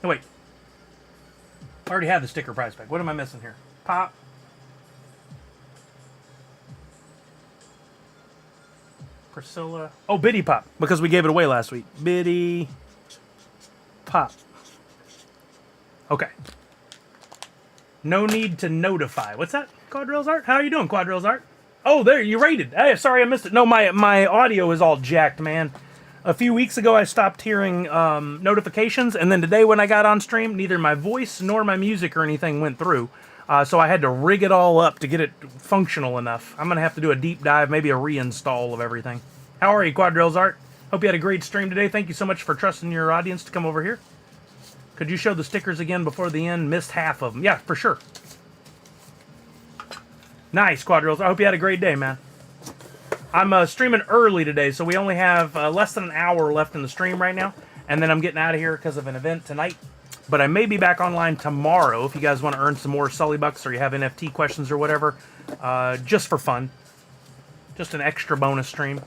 No, wait. I already have the sticker prize pack. What am I missing here? Pop. Priscilla. Oh, Biddy Pop, because we gave it away last week. Biddy Pop. Okay. No need to notify. What's that? Quadrills Art? How are you doing, Quadrills Art? Oh, there, you rated. Hey, sorry I missed it. No, my audio is all jacked, man. A few weeks ago, I stopped hearing notifications, and then today when I got on stream, neither my voice nor my music or anything went through. So I had to rig it all up to get it functional enough. I'm going to have to do a deep dive, maybe a reinstall of everything. How are you, Quadrills Art? Hope you had a great stream today. Thank you so much for trusting your audience to come over here. Could you show the stickers again before the end? Missed half of them. Yeah, for sure. Nice, Quadrills. I hope you had a great day, man. I'm streaming early today, so we only have less than an hour left in the stream right now. And then I'm getting out of here because of an event tonight. But I may be back online tomorrow if you guys want to earn some more Sully Bucks or you have NFT questions or whatever. Just for fun. Just an extra bonus stream.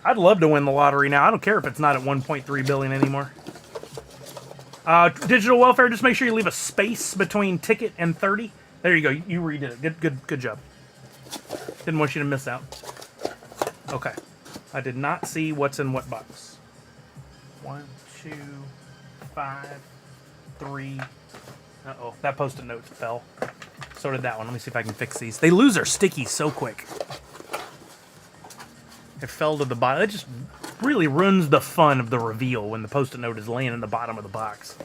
I'd love to win the lottery now. I don't care if it's not at 1.3 billion anymore. Digital welfare, just make sure you leave a space between ticket and 30. There you go. You redid it. Good job. Didn't want you to miss out. Okay. I did not see what's in what box. 1, 2, 5, 3. Uh-oh, that Post-it note fell. So did that one. Let me see if I can fix these. They lose their sticky so quick. It fell to the bottom. It just really ruins the fun of the reveal when the Post-it note is laying in the bottom of the box.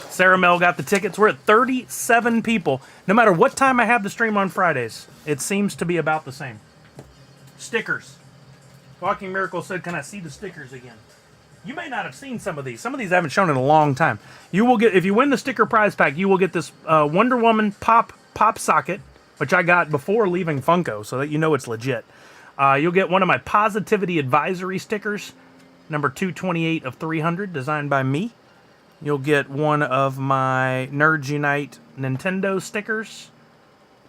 Sarah Mel got the tickets. We're at 37 people. No matter what time I have the stream on Fridays, it seems to be about the same. Stickers. Walking Miracle said, can I see the stickers again? You may not have seen some of these. Some of these I haven't shown in a long time. You will get, if you win the sticker prize pack, you will get this Wonder Woman pop socket, which I got before leaving Funko, so that you know it's legit. You'll get one of my Positivity Advisory stickers, number 228 of 300, designed by me. You'll get one of my Nerds Unite Nintendo stickers,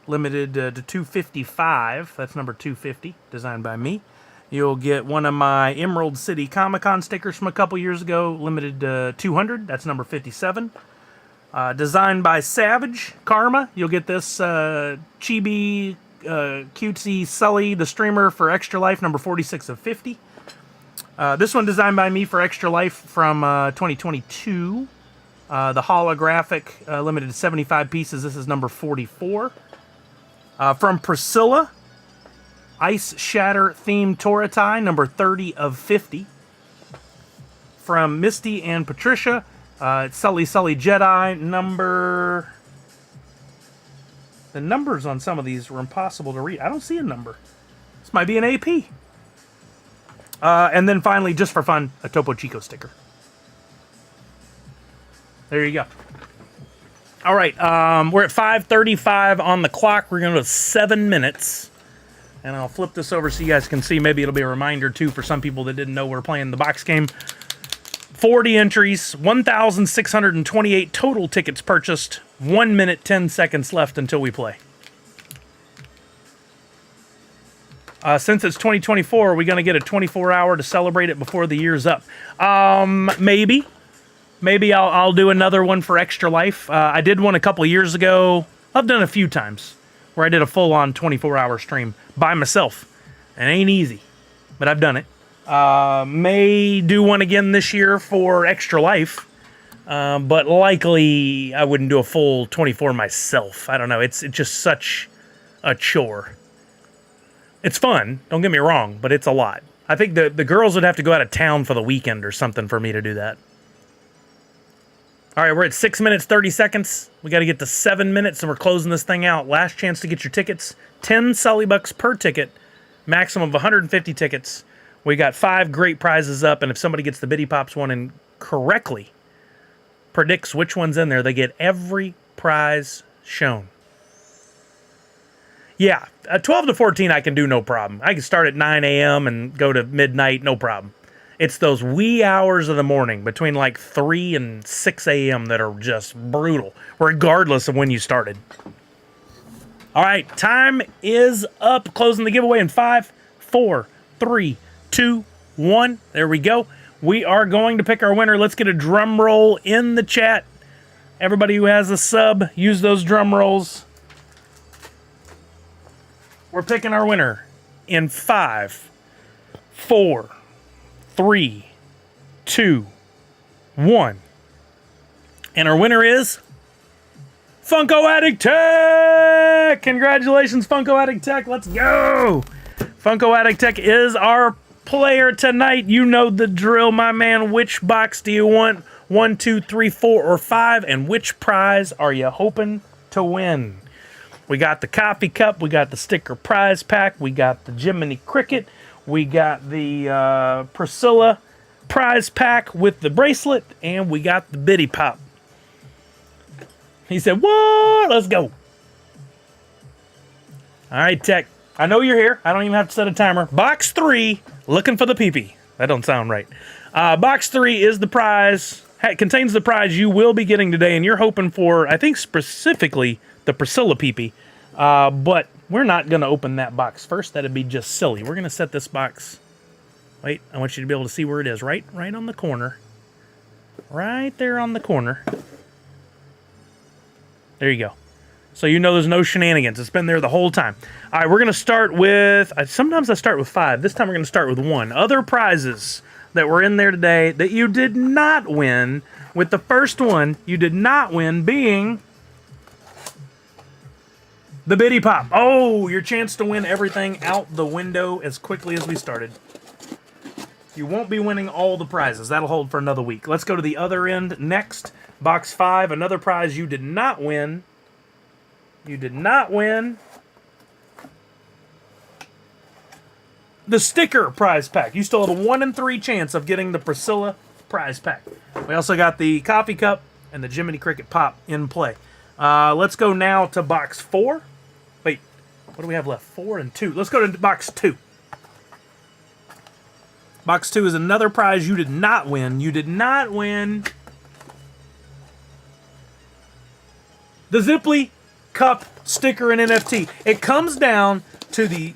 limited to 255. That's number 250, designed by me. You'll get one of my Emerald City Comic-Con stickers from a couple years ago, limited to 200. That's number 57. Designed by Savage Karma. You'll get this chibi cutesy Sully, the streamer, for Extra Life, number 46 of 50. This one designed by me for Extra Life from 2022. The holographic, limited to 75 pieces. This is number 44. From Priscilla, Ice Shatter themed Toratai, number 30 of 50. From Misty and Patricia, Sully Jedi, number... The numbers on some of these were impossible to read. I don't see a number. This might be an AP. And then finally, just for fun, a Topo Chico sticker. There you go. All right, we're at 5:35 on the clock. We're going to go 7 minutes. And I'll flip this over so you guys can see. Maybe it'll be a reminder, too, for some people that didn't know we're playing the box game. 40 entries, 1,628 total tickets purchased. 1 minute, 10 seconds left until we play. Since it's 2024, are we going to get a 24-hour to celebrate it before the year's up? Maybe. Maybe I'll do another one for Extra Life. I did one a couple years ago. I've done a few times where I did a full-on 24-hour stream by myself. It ain't easy, but I've done it. May do one again this year for Extra Life, but likely I wouldn't do a full 24 myself. I don't know. It's just such a chore. It's fun, don't get me wrong, but it's a lot. I think the girls would have to go out of town for the weekend or something for me to do that. All right, we're at 6 minutes, 30 seconds. We got to get to 7 minutes, and we're closing this thing out. Last chance to get your tickets. 10 Sully bucks per ticket, maximum of 150 tickets. We got 5 great prizes up, and if somebody gets the Bitty Pops one and correctly predicts which one's in there, they get every prize shown. Yeah, 12 to 14 I can do no problem. I can start at 9 a.m. and go to midnight, no problem. It's those wee hours of the morning between like 3 and 6 a.m. that are just brutal, regardless of when you started. All right, time is up. Closing the giveaway in 5, 4, 3, 2, 1. There we go. We are going to pick our winner. Let's get a drum roll in the chat. Everybody who has a sub, use those drum rolls. We're picking our winner in 5, 4, 3, 2, 1. And our winner is Funko Addict Tech! Congratulations, Funko Addict Tech. Let's go! Funko Addict Tech is our player tonight. You know the drill, my man. Which box do you want? 1, 2, 3, 4, or 5? And which prize are you hoping to win? We got the coffee cup. We got the sticker prize pack. We got the Jiminy Cricket. We got the Priscilla prize pack with the bracelet. And we got the Bitty Pop. He said, what? Let's go. All right, Tech. I know you're here. I don't even have to set a timer. Box 3, looking for the pee-pee. That don't sound right. Box 3 is the prize. Contains the prize you will be getting today. And you're hoping for, I think specifically, the Priscilla pee-pee. But we're not going to open that box first. That'd be just silly. We're going to set this box. Wait, I want you to be able to see where it is. Right on the corner. Right there on the corner. There you go. So you know there's no shenanigans. It's been there the whole time. All right, we're going to start with... sometimes I start with 5. This time we're going to start with 1. Other prizes that were in there today that you did not win, with the first one you did not win being... the Bitty Pop. Oh, your chance to win everything out the window as quickly as we started. You won't be winning all the prizes. That'll hold for another week. Let's go to the other end next. Box 5, another prize you did not win. You did not win the sticker prize pack. You still have a 1 in 3 chance of getting the Priscilla prize pack. We also got the coffee cup and the Jiminy Cricket Pop in play. Let's go now to box 4. Wait, what do we have left? 4 and 2. Let's go to box 2. Box 2 is another prize you did not win. You did not win the Zipley Cup sticker and NFT. It comes down to the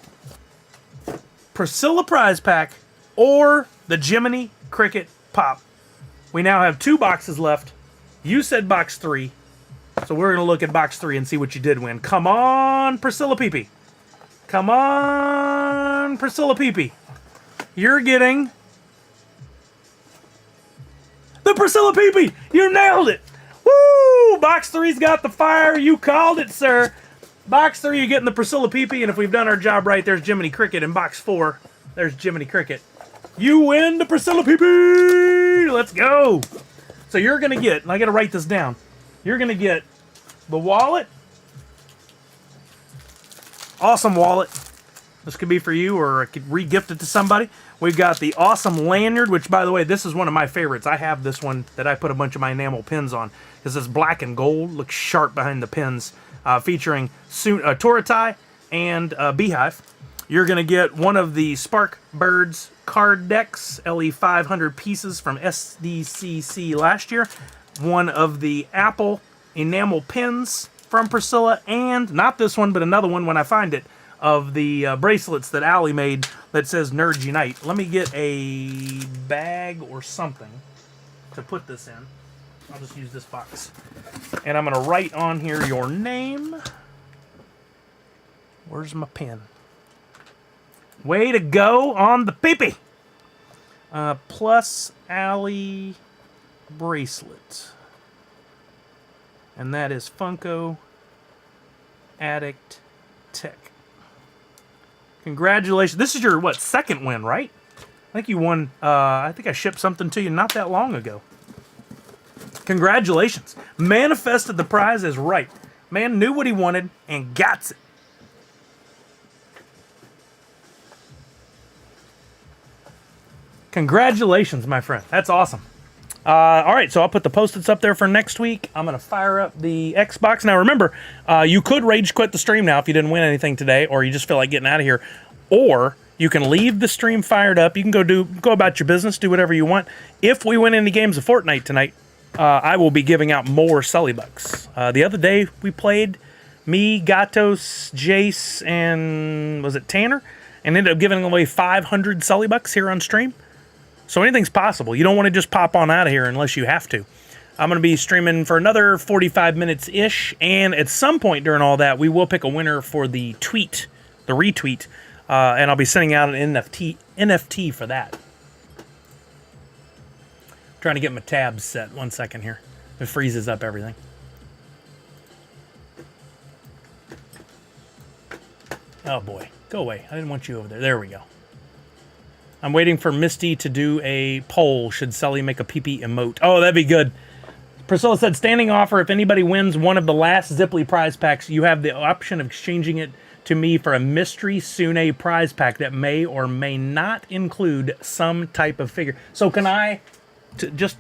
Priscilla prize pack or the Jiminy Cricket Pop. We now have 2 boxes left. You said box 3. So we're going to look at box 3 and see what you did win. Come on, Priscilla Peepee. Come on, Priscilla Peepee. You're getting the Priscilla Peepee. You nailed it. Woo! Box 3's got the fire. You called it, sir. Box 3, you're getting the Priscilla Peepee. And if we've done our job right, there's Jiminy Cricket. In box 4, there's Jiminy Cricket. You win the Priscilla Peepee. Let's go. So you're going to get, and I got to write this down. You're going to get the wallet. Awesome wallet. This could be for you, or I could re-gift it to somebody. We've got the awesome lanyard, which, by the way, this is one of my favorites. I have this one that I put a bunch of my enamel pins on, because it's black and gold, looks sharp behind the pins, featuring Toratai and Beehive. You're going to get one of the Spark Birds card decks, LE 500 pieces from SDCC last year, one of the Apple enamel pins from Priscilla, and not this one, but another one when I find it, of the bracelets that Allie made that says Nerds Unite. Let me get a bag or something to put this in. I'll just use this box. And I'm going to write on here your name. Where's my pen? Way to go on the peepee! Plus Allie bracelet. And that is Funko Addict Tech. Congratulations. This is your, what, second win, right? I think you won, I think I shipped something to you not that long ago. Congratulations. Manifested the prize as right. Man knew what he wanted and got it. Congratulations, my friend. That's awesome. All right, so I'll put the Post-its up there for next week. I'm going to fire up the Xbox. Now, remember, you could rage quit the stream now if you didn't win anything today, or you just feel like getting out of here. Or you can leave the stream fired up. You can go about your business, do whatever you want. If we win any games of Fortnite tonight, I will be giving out more Sully Bucks. The other day, we played me, Gatos, Jace, and was it Tanner? And ended up giving away 500 Sully Bucks here on stream. So anything's possible. You don't want to just pop on out of here unless you have to. I'm going to be streaming for another 45 minutes-ish, and at some point during all that, we will pick a winner for the tweet, the retweet, and I'll be sending out an NFT for that. Trying to get my tabs set. 1 second here. It freezes up everything. Oh boy, go away. I didn't want you over there. There we go. I'm waiting for Misty to do a poll. Should Sully make a pee-pee emote? Oh, that'd be good. Priscilla said, standing offer, if anybody wins one of the last Ziply prize packs, you have the option of exchanging it to me for a mystery Sune prize pack that may or may not include some type of figure. So can I, just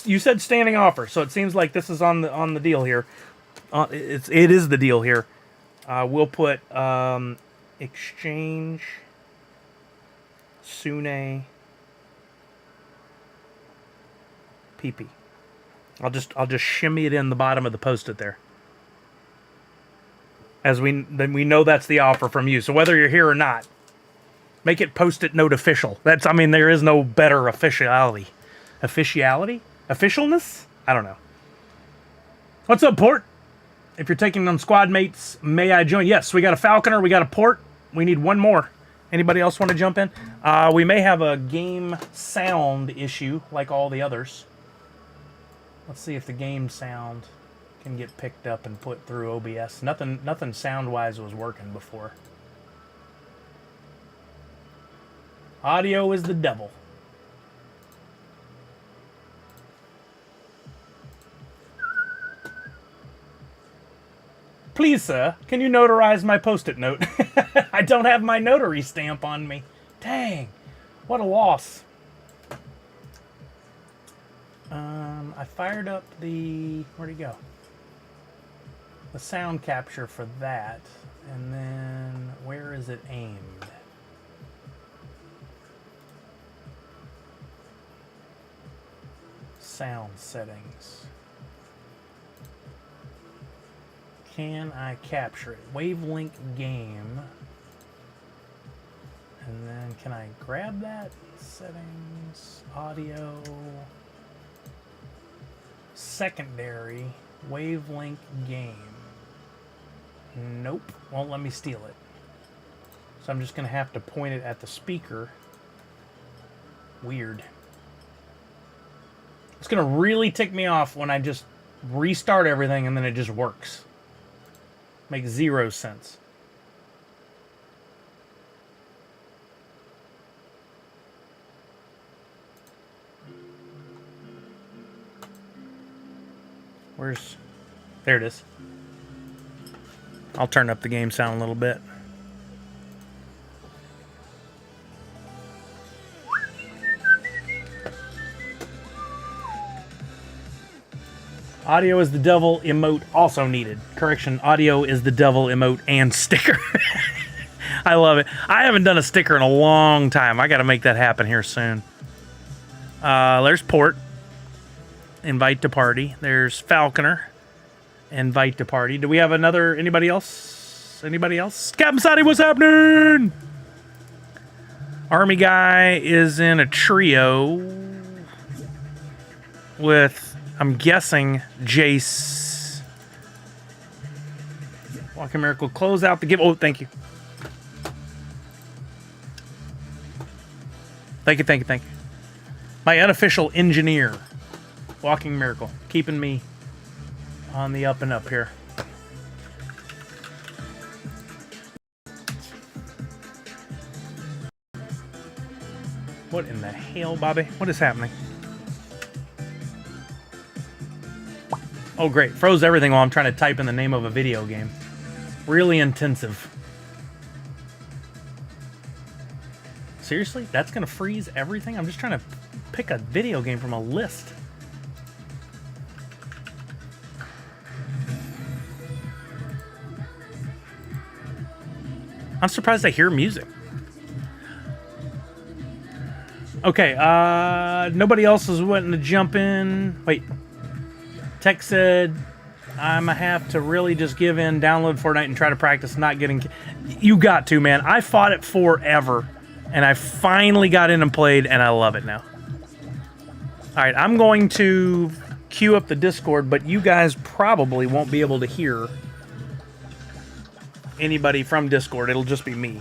you said standing offer, so it seems like this is on the deal here. It is the deal here. We'll put exchange Sune PP. I'll just shimmy it in the bottom of the Post-it there. As then we know that's the offer from you. So whether you're here or not, make it Post-it note official. I mean, there is no better officiality. Officialness? I don't know. What's up, Port? If you're taking on squad mates, may I join? Yes, we got a Falconer, we got a Port. We need one more. Anybody else want to jump in? We may have a game sound issue like all the others. Let's see if the game sound can get picked up and put through OBS. Nothing sound-wise was working before. Audio is the devil. Please, sir, can you notarize my Post-it note? I don't have my notary stamp on me. Dang, what a loss. I fired up the... Where'd he go? The sound capture for that. And then, where is it aimed? Sound settings. Can I capture it? Wavelength game. And then can I grab that? Settings, audio, secondary, wavelength game. Nope, won't let me steal it. So I'm just gonna have to point it at the speaker. Weird. It's gonna really tick me off when I just restart everything and then it just works. Makes zero sense. There it is. I'll turn up the game sound a little bit. Audio is the devil emote also needed. Correction, audio is the devil emote and sticker. I love it. I haven't done a sticker in a long time. I got to make that happen here soon. There's Port. Invite to party. There's Falconer. Invite to party. Do we have anybody else? Anybody else? Captain Sadi, what's happening? Army guy is in a trio with, I'm guessing, Jace. Walking Miracle, close out the give. Oh, thank you. Thank you, thank you, thank you. My unofficial engineer, Walking Miracle, keeping me on the up and up here. What in the hell, Bobby? What is happening? Oh, great. Froze everything while I'm trying to type in the name of a video game. Really intensive. Seriously? That's going to freeze everything? I'm just trying to pick a video game from a list. I'm surprised I hear music. Okay, nobody else is wanting to jump in. Wait. Tech said, I'm gonna have to really just give in, download Fortnite, and try to practice not getting... You got to, man. I fought it forever, and I finally got in and played, and I love it now. All right, I'm going to queue up the Discord, but you guys probably won't be able to hear anybody from Discord. It'll just be me.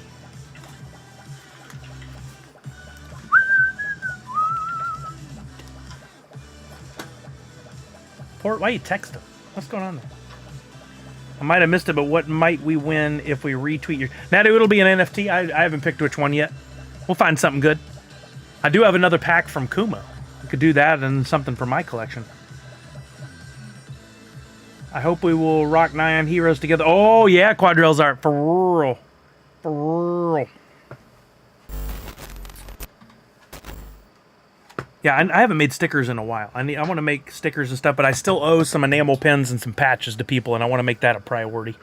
Port, why you text him? What's going on there? I might have missed it, but what might we win if we retweet your... Now, it'll be an NFT. I haven't picked which one yet. We'll find something good. I do have another pack from Kumo. We could do that and something for my collection. I hope we will rock Nyan Heroes together. Oh, yeah, Quadril's art. For real. For real. Yeah, I haven't made stickers in a while. I want to make stickers and stuff, but I still owe some enamel pins and some patches to people, and I want to make that a priority.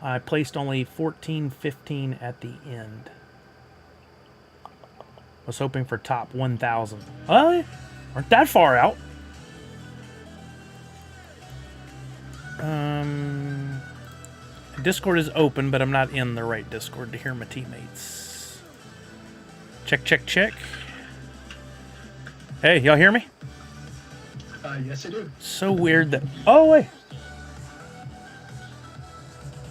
I placed only 14.15 at the end. Was hoping for top 1,000. Well, aren't that far out. Discord is open, but I'm not in the right Discord to hear my teammates. Check, check, check. Hey, y'all hear me? Yes, I do. So weird that... Oh, wait.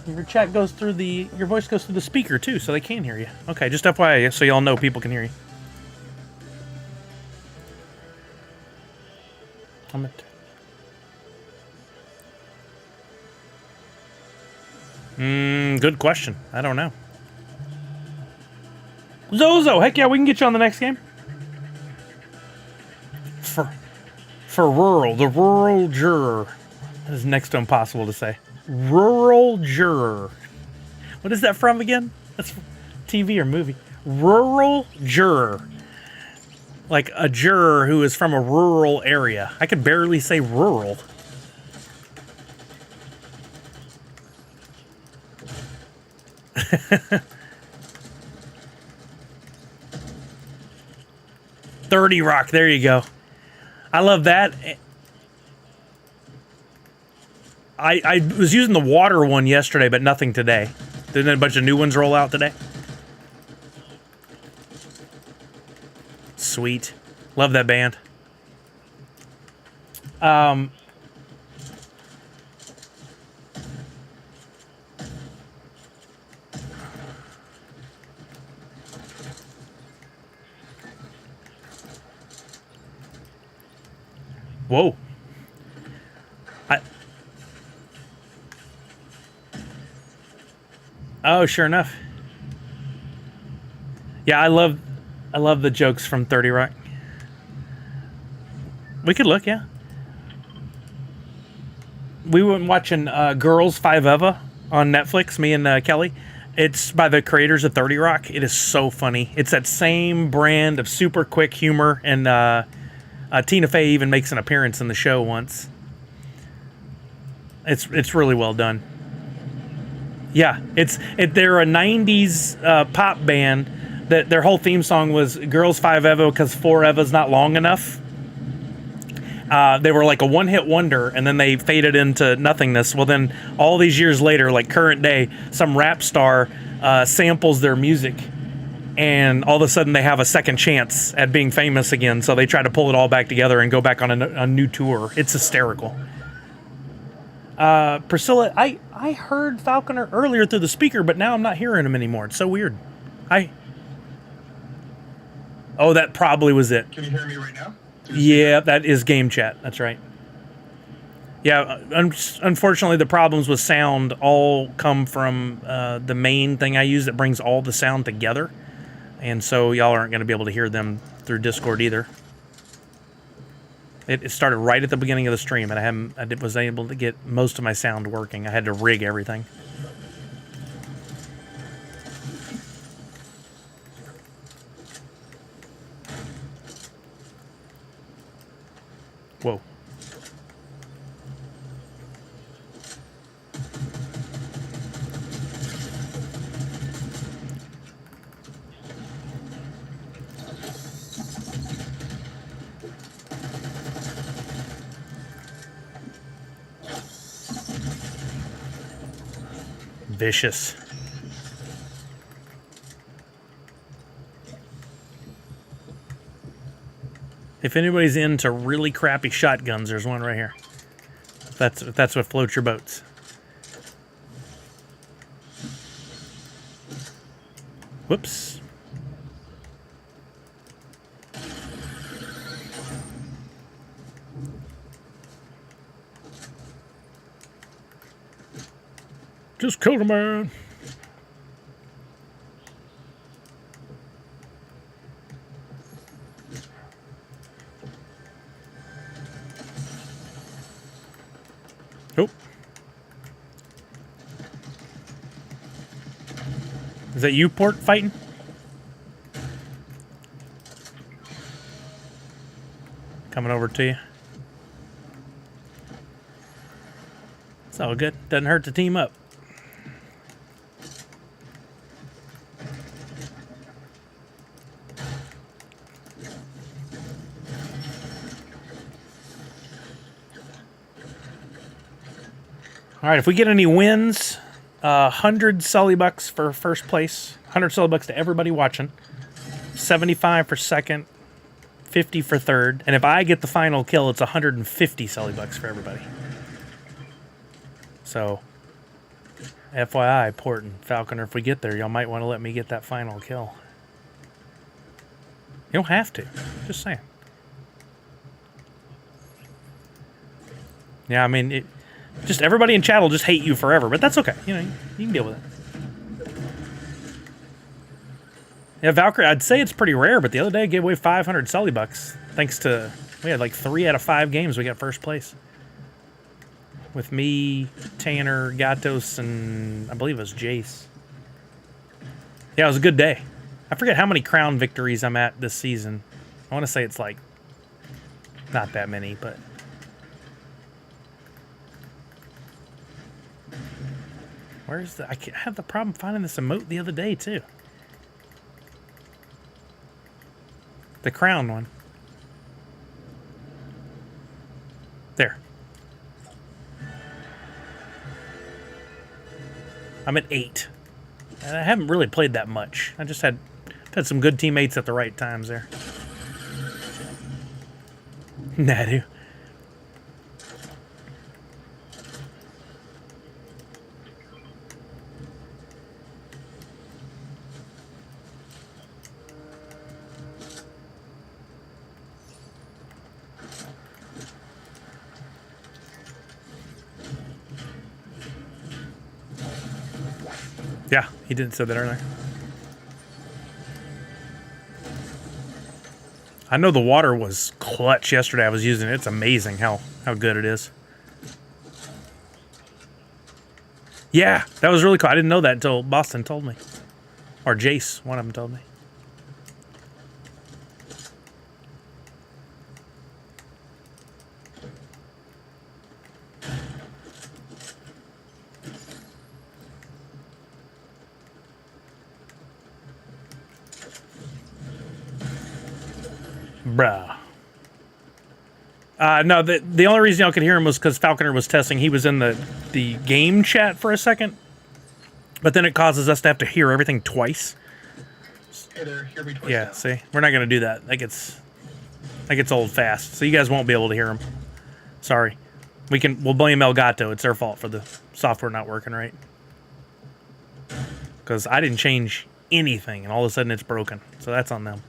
Your chat goes through the... Your voice goes through the speaker, too, so they can hear you. Okay, just FYI, so y'all know people can hear you. Good question. I don't know. Zozo, heck yeah, we can get you on the next game. For rural, the rural juror. That is next to impossible to say. Rural juror. What is that from again? That's TV or movie. Rural juror. Like a juror who is from a rural area. I could barely say rural. $30 Rock, there you go. I love that. I was using the water one yesterday, but nothing today. Didn't a bunch of new ones roll out today? Sweet. Love that band. Whoa. Oh, sure enough. Yeah, I love the jokes from 30 Rock. We could look, yeah. We went watching Girls 5 Eva on Netflix, me and Kelly. It's by the creators of 30 Rock. It is so funny. It's that same brand of super quick humor, and Tina Fey even makes an appearance in the show once. It's really well done. Yeah, they're a '90s pop band that their whole theme song was "Girls 5 Evo" because 4 Eva's not long enough. They were like a one-hit wonder, and then they faded into nothingness. Well, then all these years later, like current day, some rap star samples their music, and all of a sudden they have a second chance at being famous again. So they try to pull it all back together and go back on a new tour. It's hysterical. Priscilla, I heard Falconer earlier through the speaker, but now I'm not hearing him anymore. It's so weird. Oh, that probably was it. Can you hear me right now? Yeah, that is game chat. That's right. Yeah, unfortunately, the problems with sound all come from the main thing I use that brings all the sound together. And so y'all aren't going to be able to hear them through Discord either. It started right at the beginning of the stream, and I was able to get most of my sound working. I had to rig everything. Whoa. Vicious. If anybody's into really crappy shotguns, there's one right here. That's what floats your boats. Whoops. Just killed a man. Oh. Is that you, Port, fighting? Coming over to you. It's all good. Doesn't hurt to team up. All right, if we get any wins, 100 Sully bucks for first place, 100 Sully bucks to everybody watching, 75 for second, 50 for third, and if I get the final kill, it's 150 Sully bucks for everybody. So, FYI, Port and Falconer, if we get there, y'all might want to let me get that final kill. You don't have to, just saying. Yeah, I mean, just everybody in chat will just hate you forever, but that's okay. You know, you can deal with it. Yeah, Valkyrie, I'd say it's pretty rare, but the other day I gave away 500 Sully bucks. Thanks to, we had like 3 out of 5 games we got first place. With me, Tanner, Gatos, and I believe it was Jace. Yeah, it was a good day. I forget how many crown victories I'm at this season. I want to say it's like, not that many, but... Where's the... I had the problem finding this emote the other day, too. The crown one. There. I'm at 8. And I haven't really played that much. I just had some good teammates at the right times there. Nadu. Yeah, he didn't say that earlier. I know the water was clutch yesterday. I was using it. It's amazing how good it is. Yeah, that was really cool. I didn't know that until Boston told me. Or Jace, one of them told me. Bruh. No, the only reason y'all could hear him was because Falconer was testing. He was in the game chat for a second, but then it causes us to have to hear everything twice. Hey there, hear me twice. Yeah, now. see, we're not gonna do that. That gets old fast. So you guys won't be able to hear him. Sorry. We'll blame Elgato. It's their fault for the software not working right. Because I didn't change anything, and all of a sudden it's broken. So that's on them.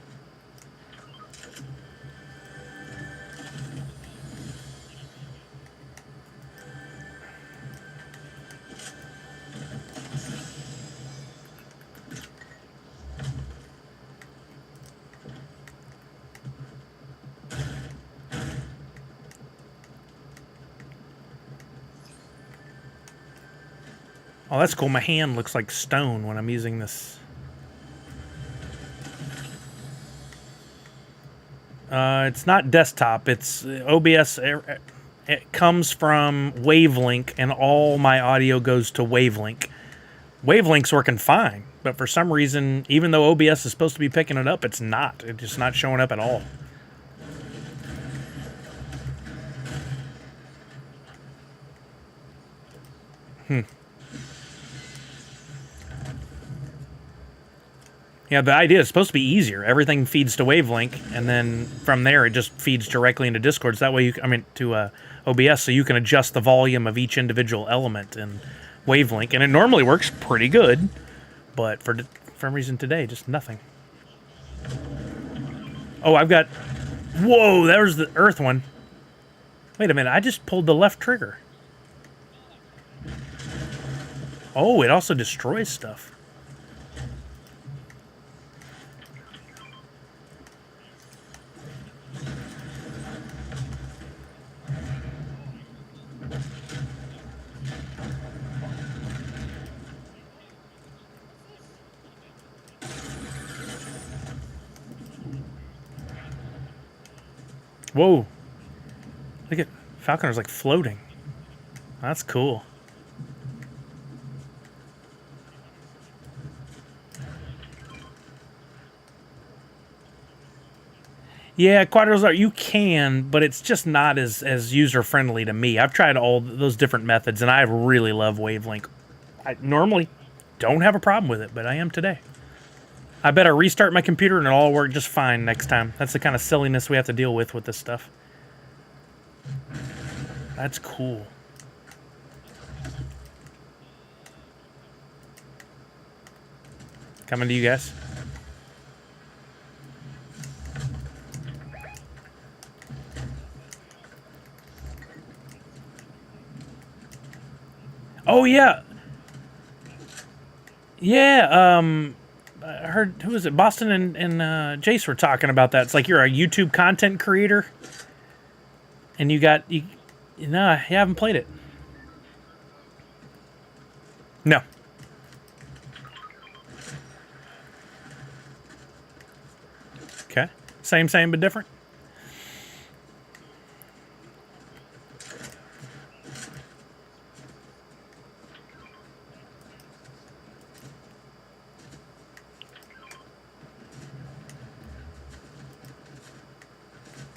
Oh, that's cool. My hand looks like stone when I'm using this. It's not desktop. It's OBS. It comes from Wavelink, and all my audio goes to Wavelink. Wavelink's working fine, but for some reason, even though OBS is supposed to be picking it up, it's not. It's just not showing up at all. Yeah, the idea is supposed to be easier. Everything feeds to Wavelink, and then from there it just feeds directly into Discord. So that way to OBS, so you can adjust the volume of each individual element in Wavelink, and it normally works pretty good. But for some reason today, just nothing. Oh, I've got. Whoa, there's the Earth one. Wait a minute, I just pulled the left trigger. Oh, it also destroys stuff. Whoa. Look at Falconer's like floating. That's cool. Yeah, Quadros are, you can, but it's just not as user-friendly to me. I've tried all those different methods, and I really love Wavelink. I normally don't have a problem with it, but I am today. I bet I restart my computer and it'll all work just fine next time. That's the kind of silliness we have to deal with this stuff. That's cool. Coming to you guys. Oh, yeah. Yeah, I heard, who was it? Boston and Jace were talking about that. It's like you're a YouTube content creator, and you haven't played it. No. Okay. Same, but different.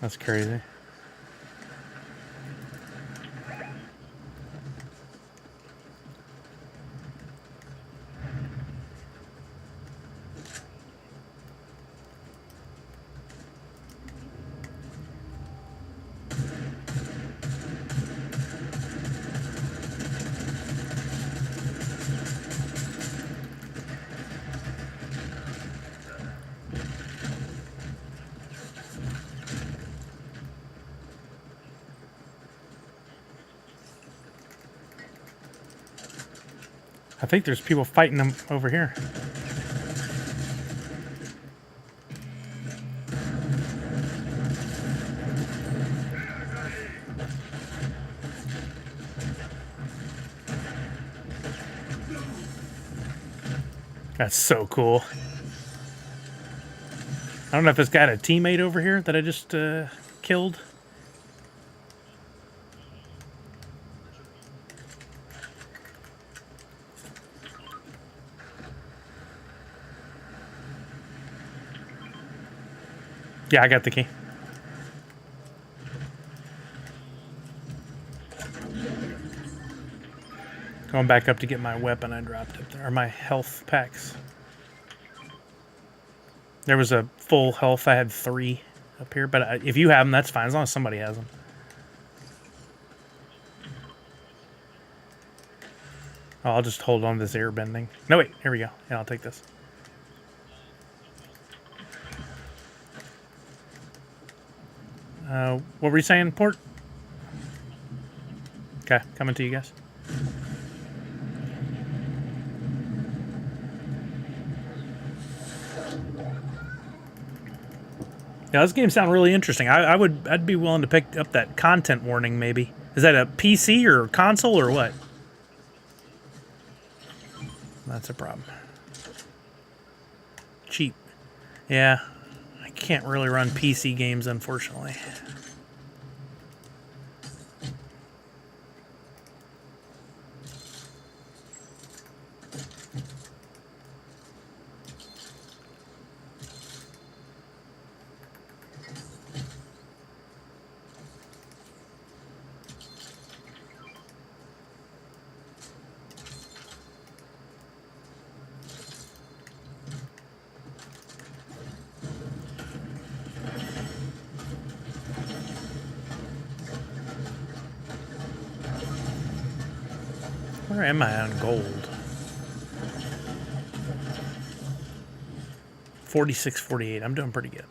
That's crazy. I think there's people fighting them over here. That's so cool. I don't know if this guy had a teammate over here that I just killed. Yeah, I got the key. Going back up to get my weapon I dropped up there, or my health packs. There was a full health. I had 3 up here, but if you have them, that's fine, as long as somebody has them. Oh, I'll just hold on to this air bending. No, wait, here we go. Yeah, I'll take this. What were you saying, Port? Okay, coming to you guys. Yeah, this game sounds really interesting. I'd be willing to pick up that content warning, maybe. Is that a PC or console or what? That's a problem. Cheap. Yeah, I can't really run PC games, unfortunately. Where am I on gold? 46, 48. I'm doing pretty good.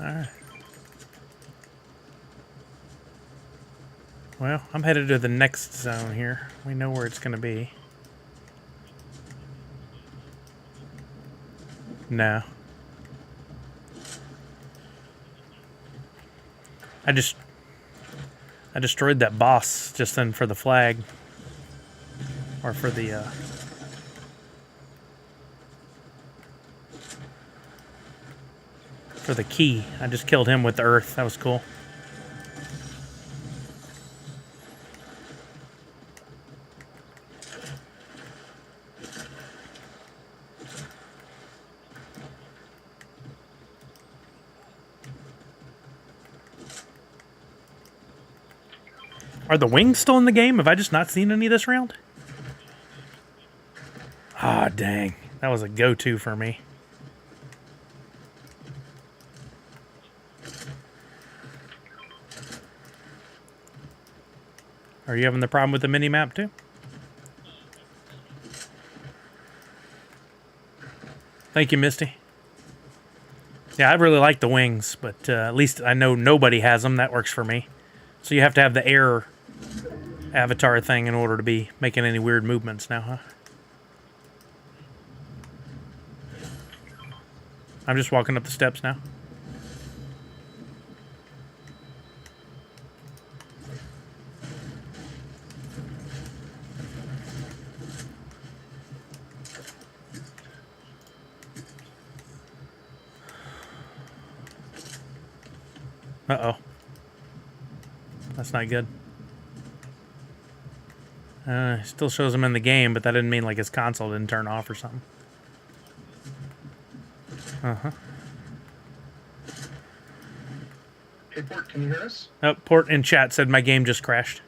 All right. Well, I'm headed to the next zone here. We know where it's going to be. No. I destroyed that boss just then for the flag. Or for the, for the key. I just killed him with the earth. That was cool. Are the wings still in the game? Have I just not seen any this round? Ah, dang. That was a go-to for me. Are you having the problem with the mini-map, too? Thank you, Misty. Yeah, I really like the wings, but at least I know nobody has them. That works for me. So you have to have the air avatar thing in order to be making any weird movements now, huh? I'm just walking up the steps now. Uh-oh. That's not good. Still shows him in the game, but that didn't mean like his console didn't turn off or something. Uh-huh. Hey, Port, can you hear us? Oh, Port in chat said my game just crashed.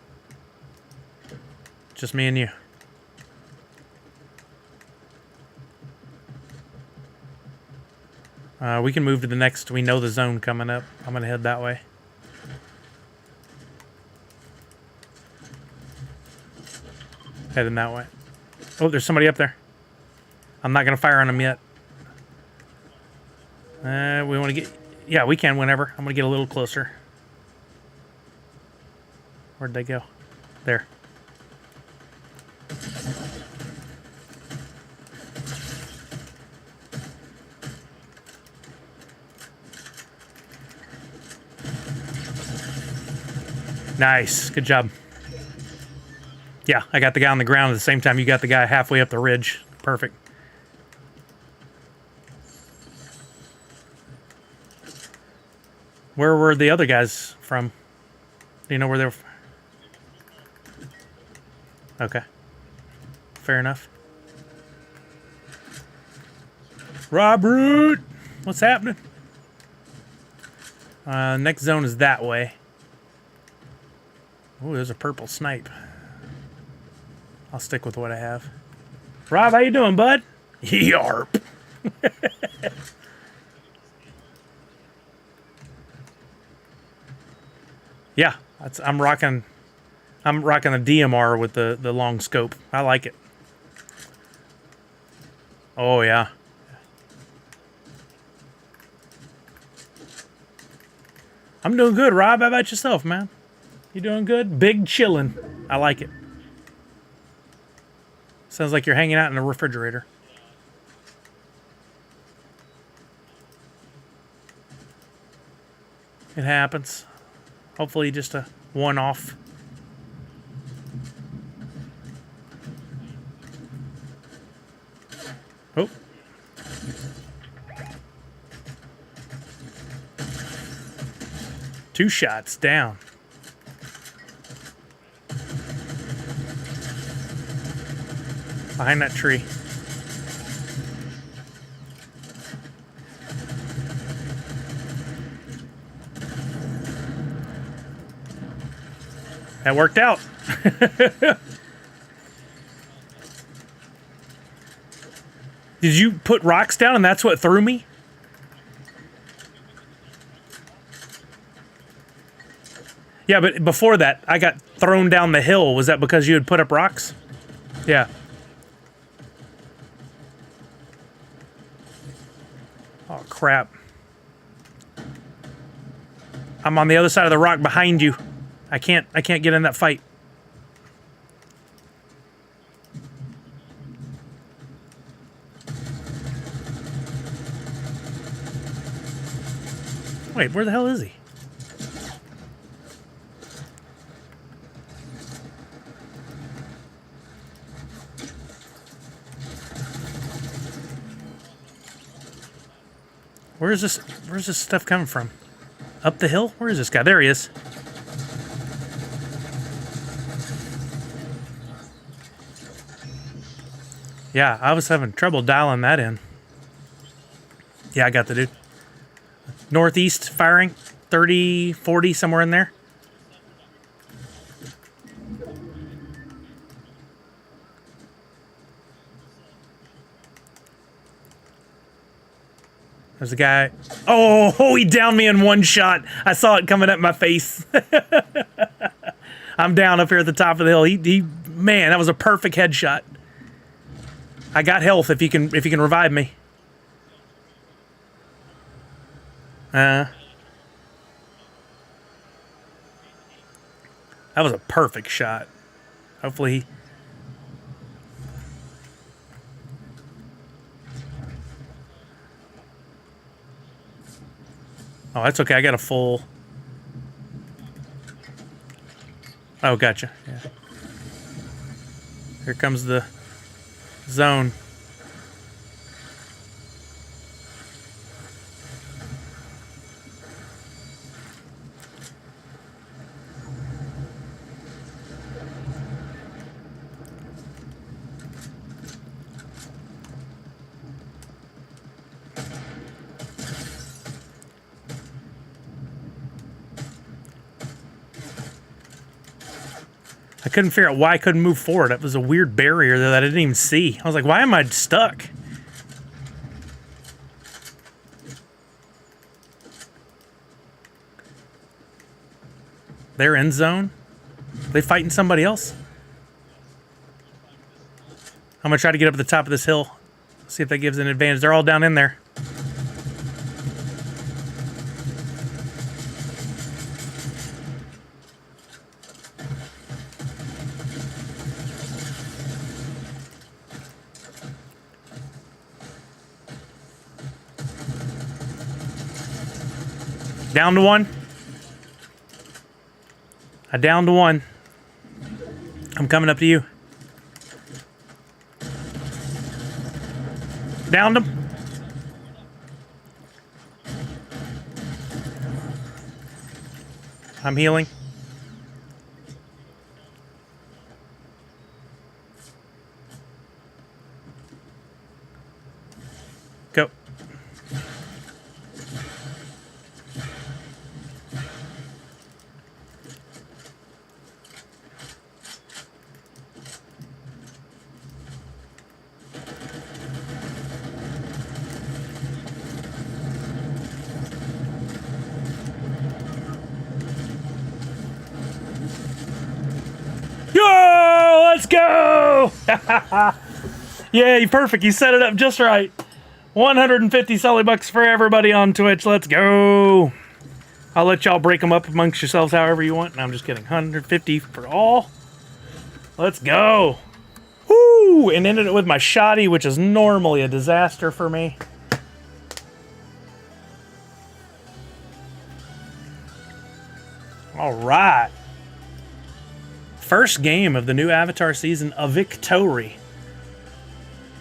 Just me and you. We can move to the next. We know the zone coming up. I'm going to head that way. Heading that way. Oh, there's somebody up there. I'm not going to fire on him yet. We want to get... Yeah, we can whenever. I'm going to get a little closer. Where'd they go? There. Nice. Good job. Yeah, I got the guy on the ground at the same time you got the guy halfway up the ridge. Perfect. Where were the other guys from? Do you know where they were? Okay. Fair enough. Robert! What's happening? Next zone is that way. Oh, there's a purple snipe. I'll stick with what I have. Rob, how you doing, bud? Yarp. Yeah, I'm rocking the DMR with the long scope. I like it. Oh yeah. I'm doing good, Rob. How about yourself, man? You doing good? Big chillin'. I like it. Sounds like you're hanging out in a refrigerator. It happens. Hopefully just a one-off. Oh. Two shots down. Behind that tree. That worked out. Did you put rocks down and that's what threw me? Yeah, but before that, I got thrown down the hill. Was that because you had put up rocks? Yeah. Oh, crap. I'm on the other side of the rock behind you. I can't get in that fight. Wait, where the hell is he? Where's this stuff coming from? Up the hill? Where is this guy? There he is. Yeah, I was having trouble dialing that in. Yeah, I got the dude. Northeast firing. 30, 40, somewhere in there. There's a guy. Oh, he downed me in one shot. I saw it coming at my face. I'm down up here at the top of the hill. Man, that was a perfect headshot. I got health if you can revive me. That was a perfect shot. Hopefully. Oh, that's okay. I got a full. Oh, gotcha. Yeah. Here comes the zone. I couldn't figure out why I couldn't move forward. It was a weird barrier there that I didn't even see. I was like, why am I stuck? They're in zone? Are they fighting somebody else? I'm going to try to get up at the top of this hill. See if that gives an advantage. They're all down in there. Down to one. I downed to one. I'm coming up to you. Downed him. I'm healing. Go. Let's go! Yeah, perfect. You set it up just right. 150 solid bucks for everybody on Twitch. Let's go. I'll let y'all break them up amongst yourselves however you want. No, I'm just kidding. 150 for all. Let's go. Woo! And ended it with my shoddy, which is normally a disaster for me. All right. First game of the new Avatar season, a victory.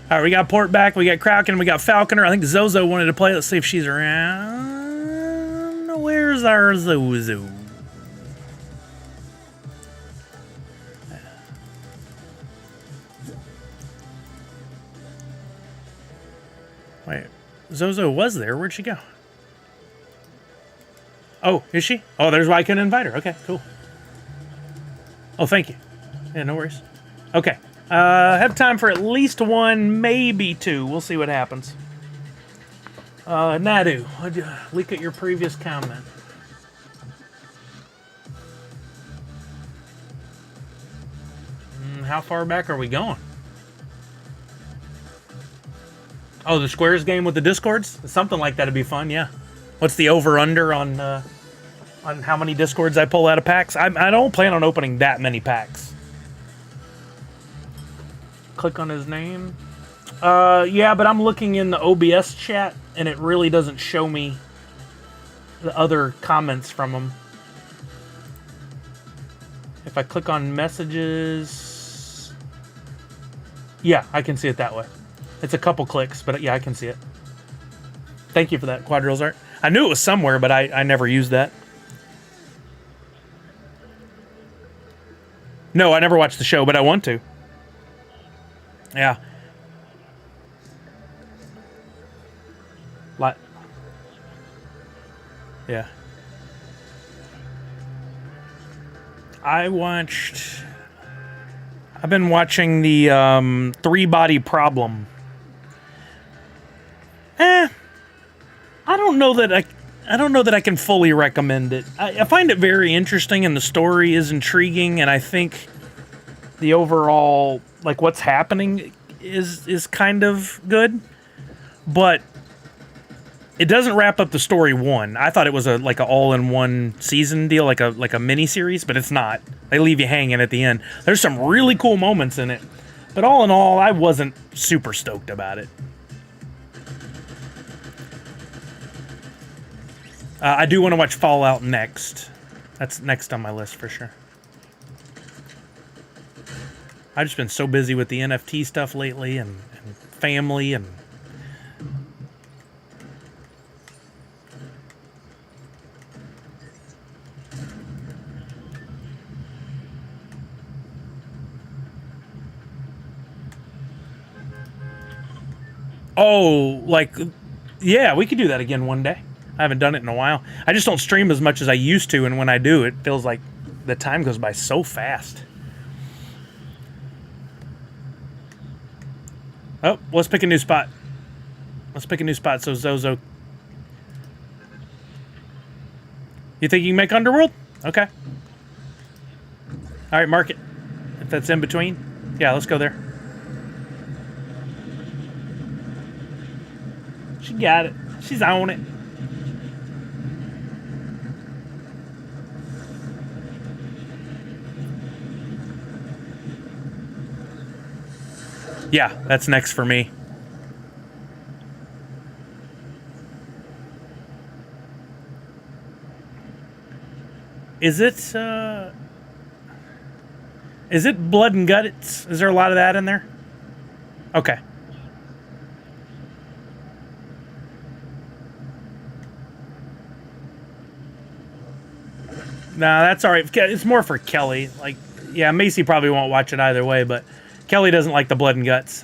All right, we got Port back, we got Kraken, we got Falconer. I think Zozo wanted to play. Let's see if she's around. Where's our Zozo? Wait, Zozo was there. Where'd she go? Oh, is she? Oh, there's why I couldn't invite her. Okay, cool. Oh, thank you. Yeah, no worries. Okay. Have time for at least one, maybe two. We'll see what happens. Nadu, look at your previous comment. How far back are we going? Oh, the squares game with the discords? Something like that would be fun, yeah. What's the over-under on how many discords I pull out of packs? I don't plan on opening that many packs. Click on his name. Yeah, but I'm looking in the OBS chat, and it really doesn't show me the other comments from him. If I click on messages... Yeah, I can see it that way. It's a couple clicks, but yeah, I can see it. Thank you for that, Quadrills Art. I knew it was somewhere, but I never used that. No, I never watched the show, but I want to. Yeah. Yeah. I've been watching the Three-Body Problem. I don't know that I can fully recommend it. I find it very interesting, and the story is intriguing, and I think the overall, like, what's happening is kind of good, but it doesn't wrap up the story one. I thought it was like an all-in-one season deal, like a mini series, but it's not. They leave you hanging at the end. There's some really cool moments in it, but all in all, I wasn't super stoked about it. I do want to watch Fallout next. That's next on my list for sure. I've just been so busy with the NFT stuff lately and family and... Oh, like, yeah, we could do that again one day. I haven't done it in a while. I just don't stream as much as I used to, and when I do, it feels like the time goes by so fast. Oh, let's pick a new spot. Let's pick a new spot so Zozo... You think you can make Underworld? Okay. Alright, mark it. If that's in between. Yeah, let's go there. She got it. She's on it. Yeah, that's next for me. Is it blood and guts? Is there a lot of that in there? Okay. Nah, that's all right. It's more for Kelly. Like, yeah, Macy probably won't watch it either way, but Kelly doesn't like the blood and guts.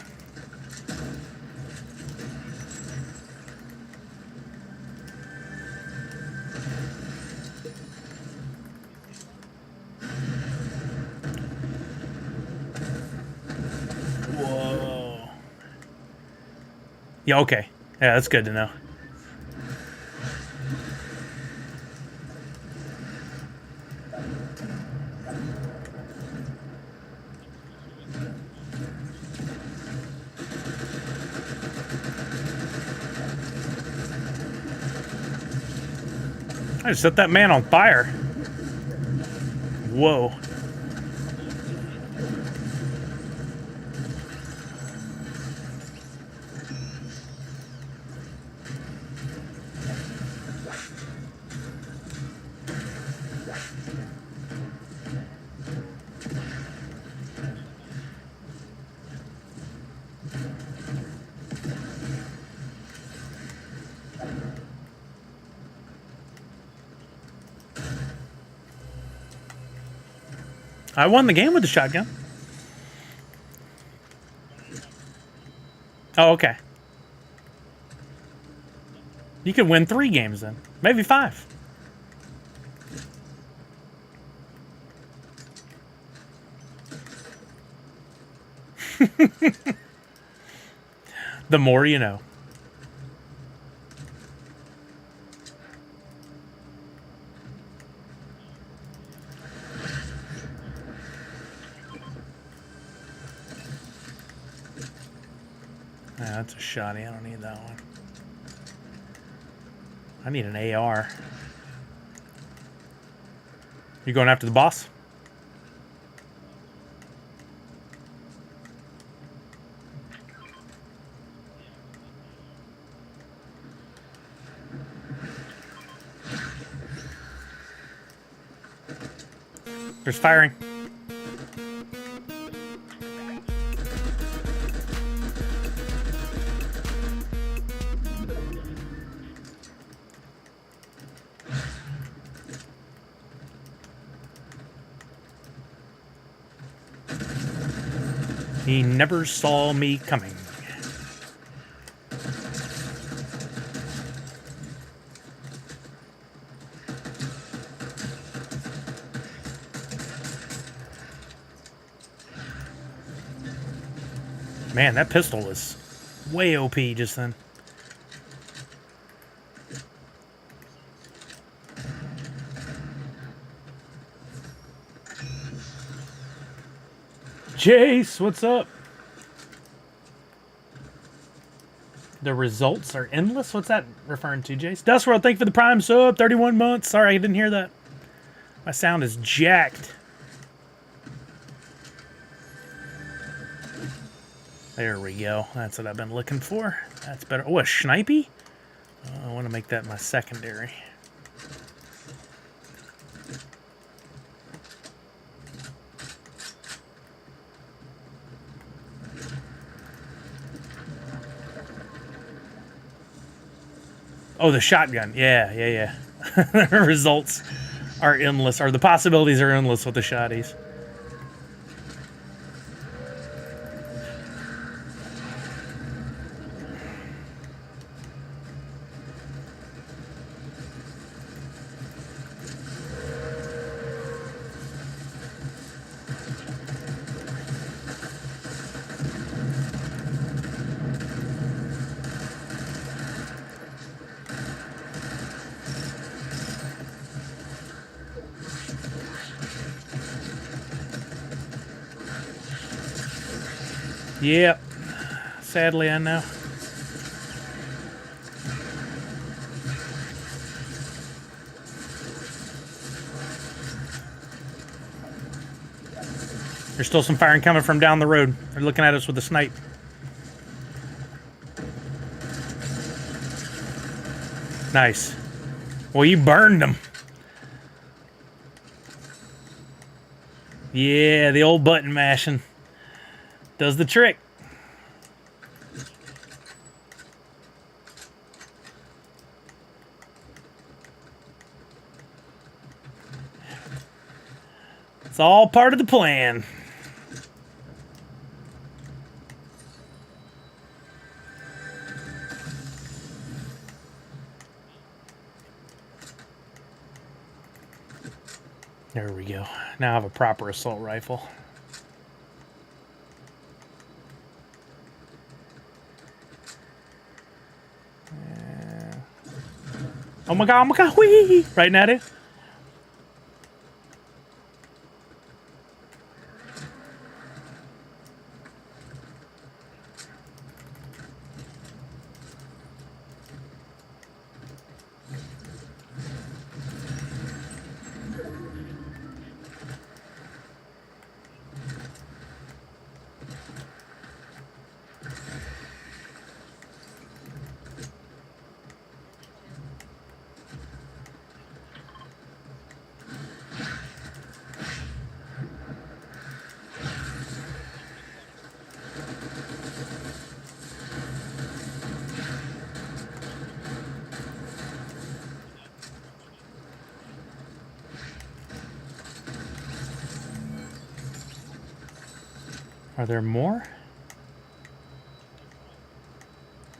Whoa. Yeah, okay. Yeah, that's good to know. I just set that man on fire. Whoa. I won the game with the shotgun. Oh, okay. You could win 3 games then. Maybe 5. The more you know. Yeah, that's a shotty. I don't need that one. I need an AR. You going after the boss? There's firing. He never saw me coming. Man, that pistol was way OP just then. Jace, what's up? The results are endless? What's that referring to, Jace? Dustworld, thank you for the Prime sub. 31 months. Sorry, I didn't hear that. My sound is jacked. There we go. That's what I've been looking for. That's better. Oh, a snipey? I want to make that my secondary. Oh, the shotgun. Yeah. The results are endless, or the possibilities are endless with the shotties. Yep. Sadly, I know. There's still some firing coming from down the road. They're looking at us with a snipe. Nice. Well, you burned them. Yeah, the old button mashing does the trick. It's all part of the plan. There we go. Now I have a proper assault rifle. Oh my god, whee! Right, Natty? Are there more?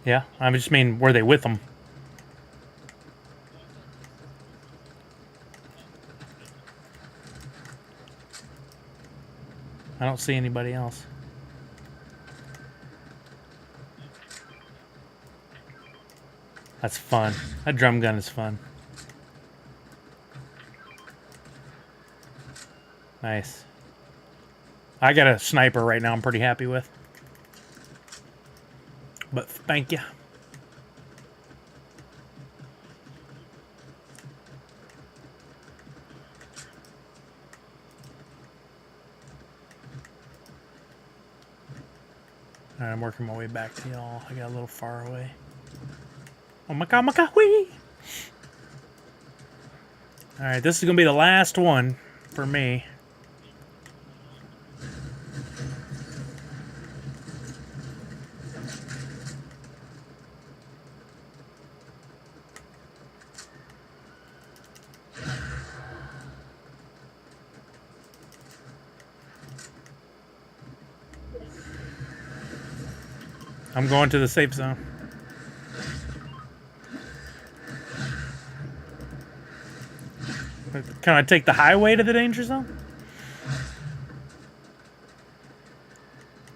Yeah, I just mean, were they with them? I don't see anybody else. That's fun. That drum gun is fun. Nice. I got a sniper right now I'm pretty happy with. But thank you. Alright, I'm working my way back to y'all. I got a little far away. Oh my god, wee! Alright, this is gonna be the last one for me. I'm going to the safe zone. Can I take the highway to the danger zone?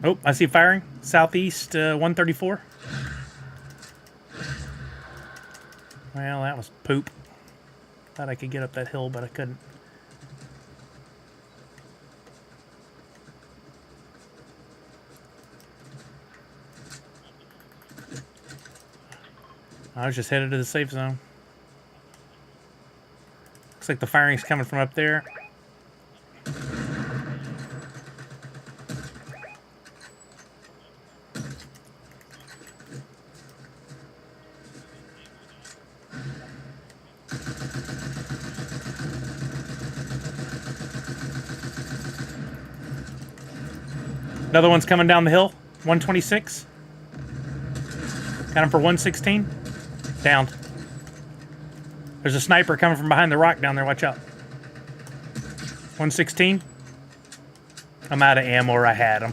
Oh, I see firing. Southeast 134. Well, that was poop. Thought I could get up that hill, but I couldn't. I was just headed to the safe zone. Looks like the firing's coming from up there. Another one's coming down the hill. 126. Got him for 116. Downed. There's a sniper coming from behind the rock down there. Watch out. 116. I'm out of ammo, or I had him.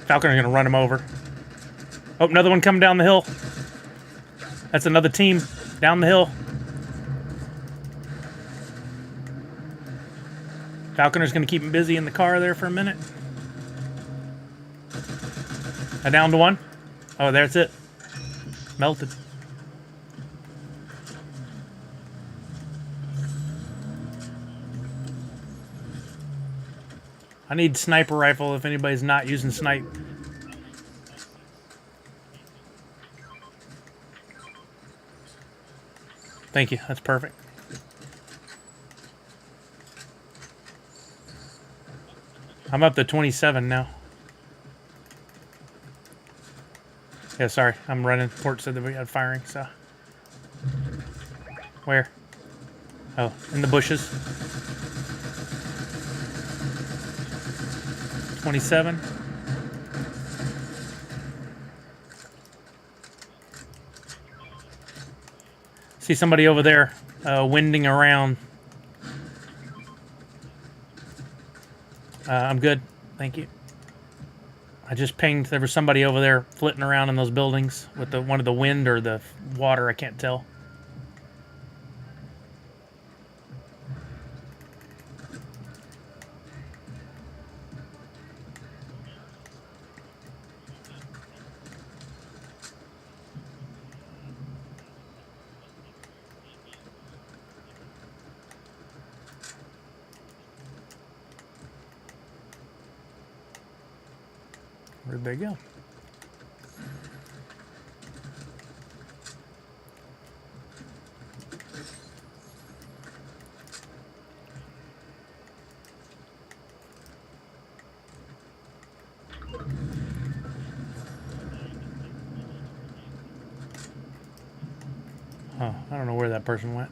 Falconer's gonna run him over. Oh, another one coming down the hill. That's another team down the hill. Falconer's gonna keep him busy in the car there for a minute. I downed one. Oh, there's it. Melted. I need sniper rifle if anybody's not using snipe. Thank you. That's perfect. I'm up to 27 now. Yeah, sorry. I'm running. Port said that we had firing, so. Where? Oh, in the bushes. 27. See somebody over there winding around. I'm good. Thank you. I just pinged. There was somebody over there flitting around in those buildings with the one of the wind or the water. I can't tell. Where'd they go? Oh, I don't know where that person went.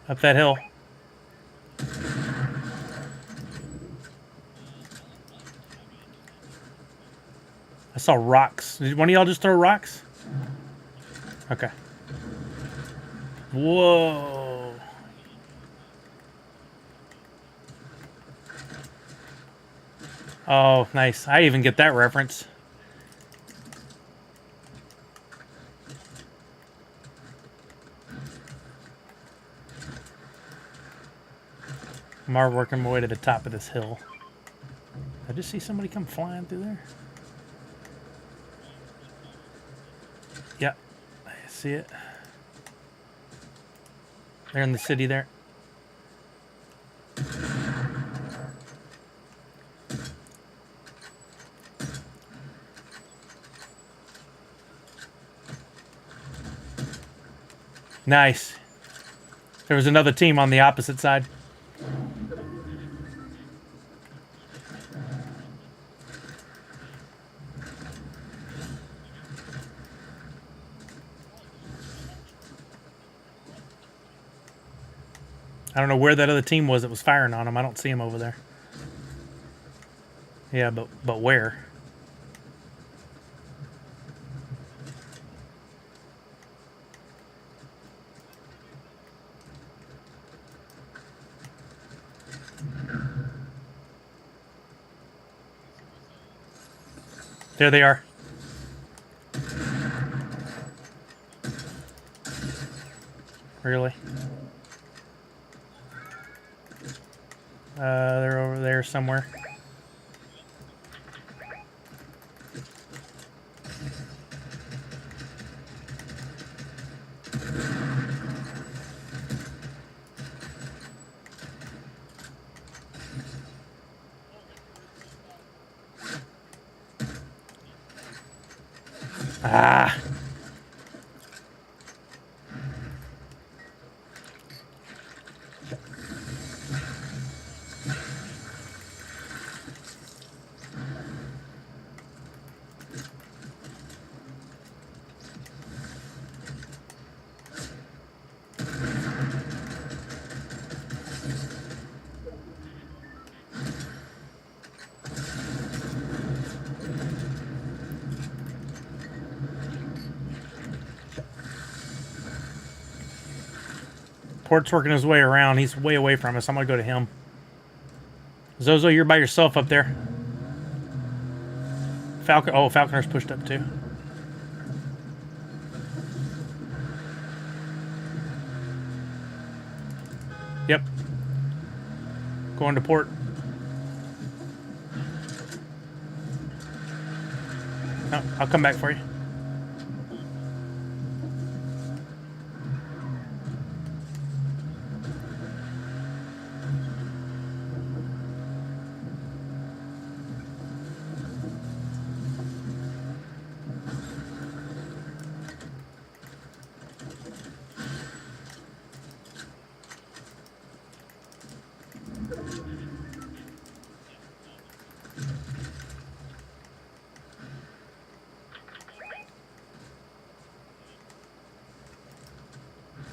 Up that hill. saw rocks. Did one of y'all just throw rocks? Okay. Whoa. Oh, nice. I even get that reference. I'm already working my way to the top of this hill. I just see somebody come flying through there. Yep, I see it. They're in the city there. Nice. There was another team on the opposite side. I don't know where that other team was that was firing on them. I don't see them over there. Yeah, but where? There they are. Really? They're over there somewhere. Ah. Port's working his way around. He's way away from us. I'm gonna go to him. Zozo, you're by yourself up there. Falcon. Oh, Falconer's pushed up too. Yep. Going to port. No, I'll come back for you.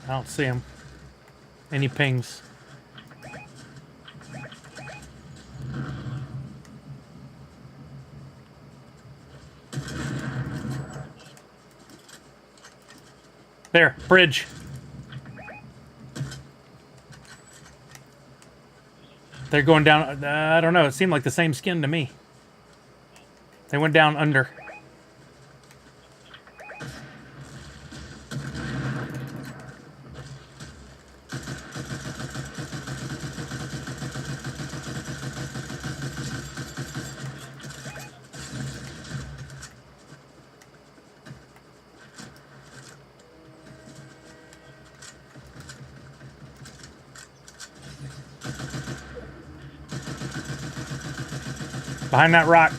I don't see him. Any pings? There, bridge. They're going down. I don't know. It seemed like the same skin to me. They went down under. Behind that rock.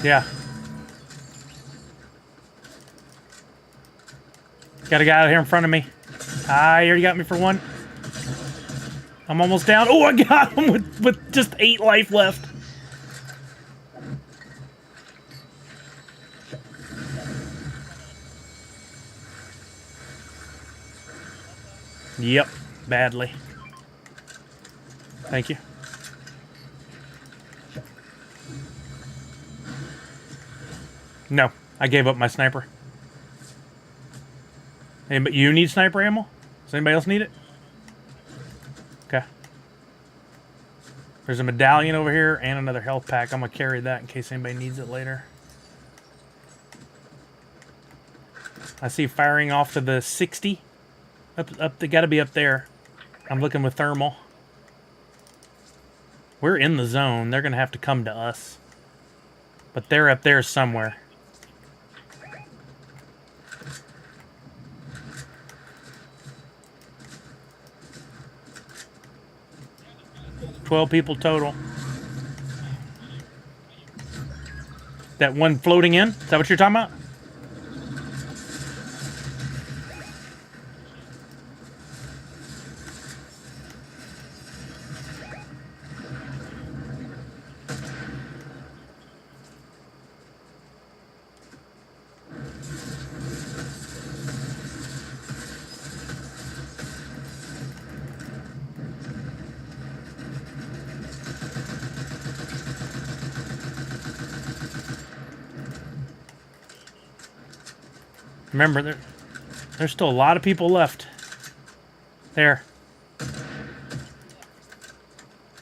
Yeah. Got a guy out here in front of me. Ah, he already got me for one. I'm almost down. Oh, I got him with just 8 life left. Yep, badly. Thank you. No, I gave up my sniper. Anybody, you need sniper ammo? Does anybody else need it? Okay. There's a medallion over here and another health pack. I'm going to carry that in case anybody needs it later. I see firing off to the 60. They got to be up there. I'm looking with thermal. We're in the zone. They're going to have to come to us. But they're up there somewhere. People total. That one floating in? Is that what you're talking about? Remember, there's still a lot of people left. There.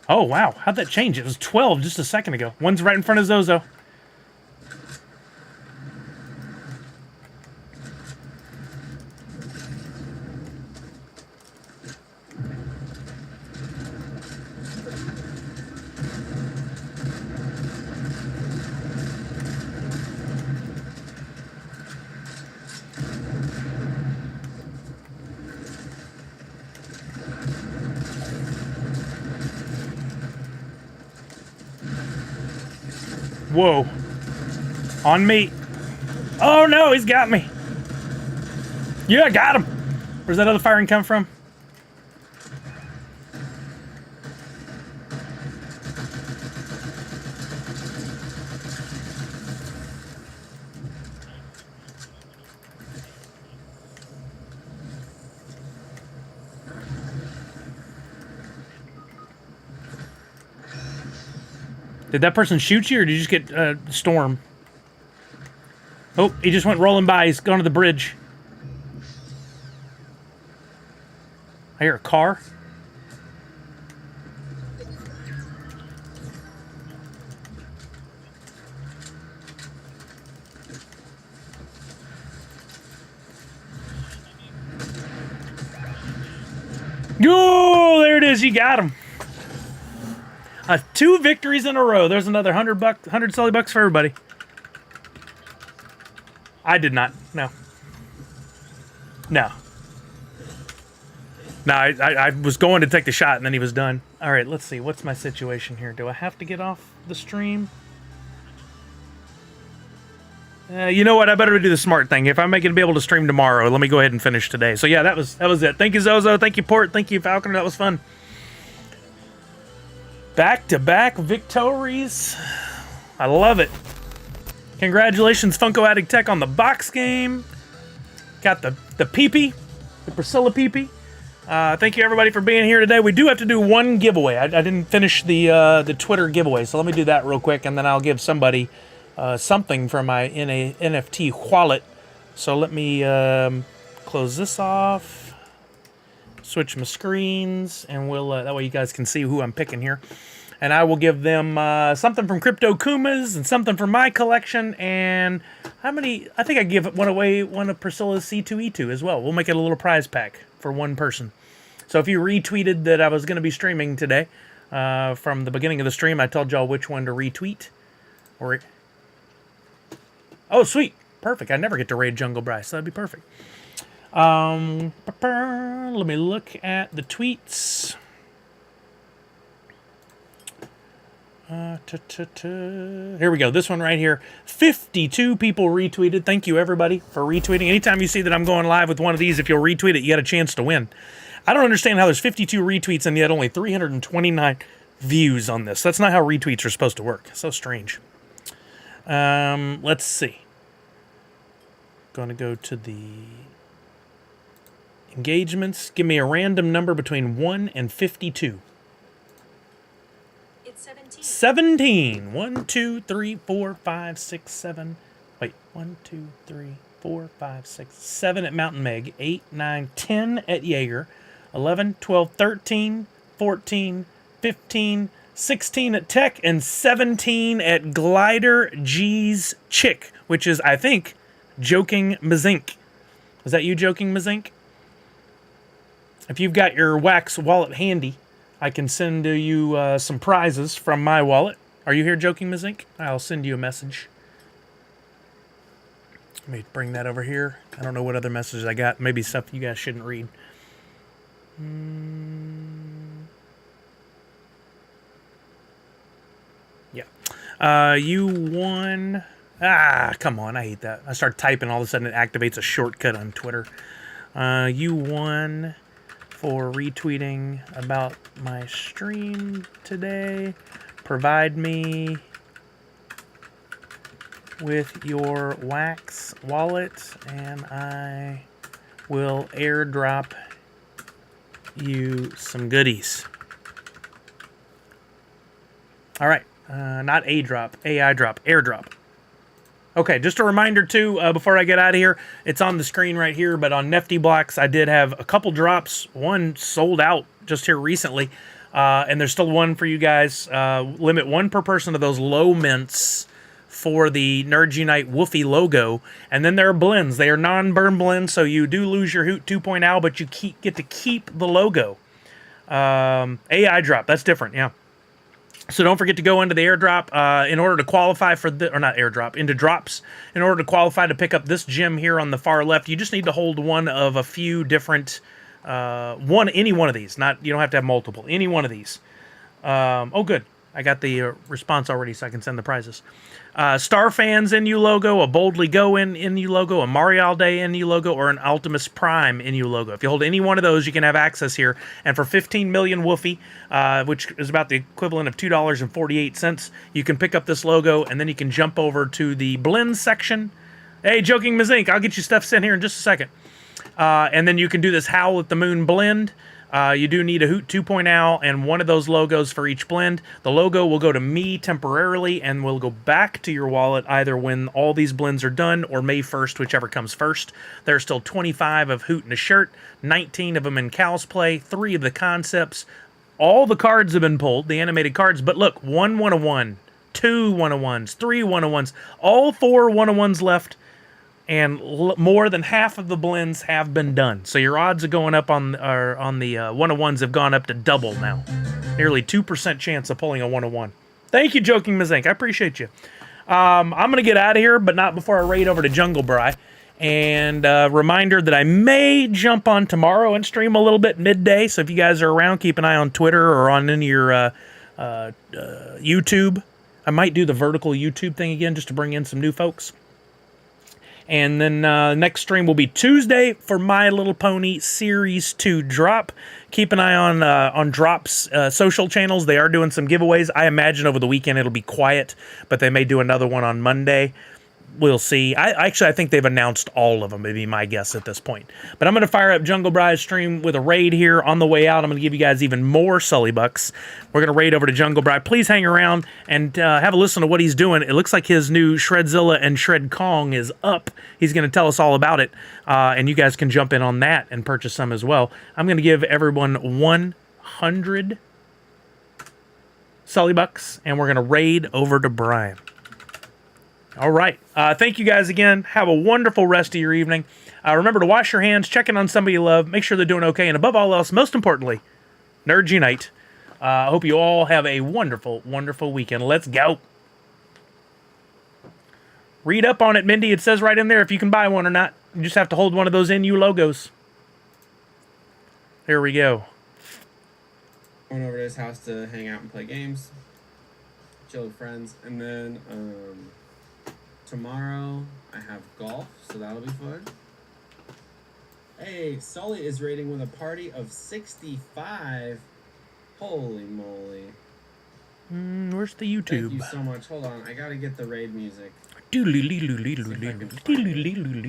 Oh, wow. How'd that change? It was 12 just a second ago. One's right in front of Zozo. Whoa. On me. Oh no, he's got me. Yeah, I got him. Where's that other firing come from? Did that person shoot you, or did you just get storm? Oh, he just went rolling by. He's gone to the bridge. I hear a car. Oh, there it is. You got him. 2 victories in a row. There's another $100 solid bucks for everybody. I did not. No. No. No, I was going to take the shot and then he was done. All right, let's see. What's my situation here? Do I have to get off the stream? You know what? I better do the smart thing. If I'm going to be able to stream tomorrow, let me go ahead and finish today. So yeah, that was it. Thank you, Zozo. Thank you, Port. Thank you, Falconer. That was fun. Back-to-back victories. I love it. Congratulations, Funko Addict Tech, on the box game. Got the peepee, the Priscilla peepee. Thank you, everybody, for being here today. We do have to do one giveaway. I didn't finish the Twitter giveaway, so let me do that real quick, and then I'll give somebody something from my NFT wallet. So let me close this off. Switch my screens, and we'll that way you guys can see who I'm picking here. And I will give them something from Crypto Kumas and something from my collection. And how many? I think I give one away, one of Priscilla's C2E2 as well. We'll make it a little prize pack for one person. So if you retweeted that I was going to be streaming today, from the beginning of the stream, I told y'all which one to retweet. Oh, sweet. Perfect. I never get to raid Jungle Bryce, so that'd be perfect. Let me look at the tweets. Here we go. This one right here. 52 people retweeted. Thank you, everybody, for retweeting. Anytime you see that I'm going live with one of these, if you'll retweet it, you got a chance to win. I don't understand how there's 52 retweets and yet only 329 views on this. That's not how retweets are supposed to work. So strange. Let's see. Going to go to the engagements. Give me a random number between 1 and 52. 17. 1, 2, 3, 4, 5, 6, 7. Wait, 1, 2, 3, 4, 5, 6, 7 at Mountain Meg. 8, 9, 10 at Jaeger. 11, 12, 13, 14, 15, 16 at Tech, and 17 at Glider G's Chick, which is, I think, Joking Mazink. Is that you, Joking Mazink? If you've got your wax wallet handy, I can send you some prizes from my wallet. Are you here, Joking Mazink? I'll send you a message. Let me bring that over here. I don't know what other messages I got. Maybe stuff you guys shouldn't read. Yeah. You won. Come on. I hate that. I start typing, all of a sudden it activates a shortcut on Twitter. You won for retweeting about my stream today. Provide me with your wax wallet and I will airdrop you some goodies. All right. Not a drop, AI drop, airdrop. Okay, just a reminder too, before I get out of here, it's on the screen right here, but on Nifty Blocks, I did have a couple drops. One sold out just here recently, and there's still one for you guys. Limit one per person of those low mints for the Nerds Unite Woofy logo, and then there are blends. They are non-burn blends, so you do lose your Hoot 2.0, but you get to keep the logo. AI drop, that's different, yeah. So don't forget to go into the airdrop in order to qualify for the, or not airdrop, into drops. In order to qualify to pick up this gem here on the far left, you just need to hold one of a few different, any one of these. You don't have to have multiple, any one of these. Oh, good. I got the response already, so I can send the prizes. Star Fans NU logo, a Boldly Go NU logo, a Mario Day NU logo, or an Ultimus Prime NU logo. If you hold any one of those, you can have access here. And for 15 million Woofy, which is about the equivalent of $2.48, you can pick up this logo, and then you can jump over to the blend section. Hey, Joking Mazink, I'll get you stuff sent here in just a second. And then you can do this Howl at the Moon blend. You do need a Hoot 2.0 and one of those logos for each blend. The logo will go to me temporarily and will go back to your wallet either when all these blends are done or May 1st, whichever comes first. There are still 25 of Hoot and a shirt, 19 of them in Cal's Play, 3 of the concepts. All the cards have been pulled, the animated cards, but look, 1 101, 2 101s, 3 101s, all 4 101s left. And more than half of the blends have been done. So your odds of going up on the 101s have gone up to double now. Nearly 2% chance of pulling a 101. Thank you, Joking Mazink. I appreciate you. I'm going to get out of here, but not before I raid over to Jungle Bry. And reminder that I may jump on tomorrow and stream a little bit midday. So if you guys are around, keep an eye on Twitter or on any of your YouTube. I might do the vertical YouTube thing again just to bring in some new folks. And then next stream will be Tuesday for My Little Pony Series 2 drop. Keep an eye on Drop's social channels. They are doing some giveaways. I imagine over the weekend it'll be quiet, but they may do another one on Monday. We'll see. I think they've announced all of them, would be my guess at this point. But I'm going to fire up Jungle Bry's stream with a raid here. On the way out, I'm going to give you guys even more Sully Bucks. We're going to raid over to Jungle Bry. Please hang around and have a listen to what he's doing. It looks like his new Shredzilla and Shred Kong is up. He's going to tell us all about it, and you guys can jump in on that and purchase some as well. I'm going to give everyone 100 Sully Bucks, and we're going to raid over to Brian. All right. Thank you guys again. Have a wonderful rest of your evening. Remember to wash your hands, check in on somebody you love, make sure they're doing okay, and above all else, most importantly, Nerds Unite. I hope you all have a wonderful, wonderful weekend. Let's go. Read up on it, Mindy. It says right in there if you can buy one or not. You just have to hold one of those NU logos. There we go. Going over to his house to hang out and play games. chill with friends. And then tomorrow I have golf, so that'll be fun. Hey, Sully is rating with a party of 65. Holy moly. Where's the Thank YouTube? you so much. Hold on, I gotta get the raid music.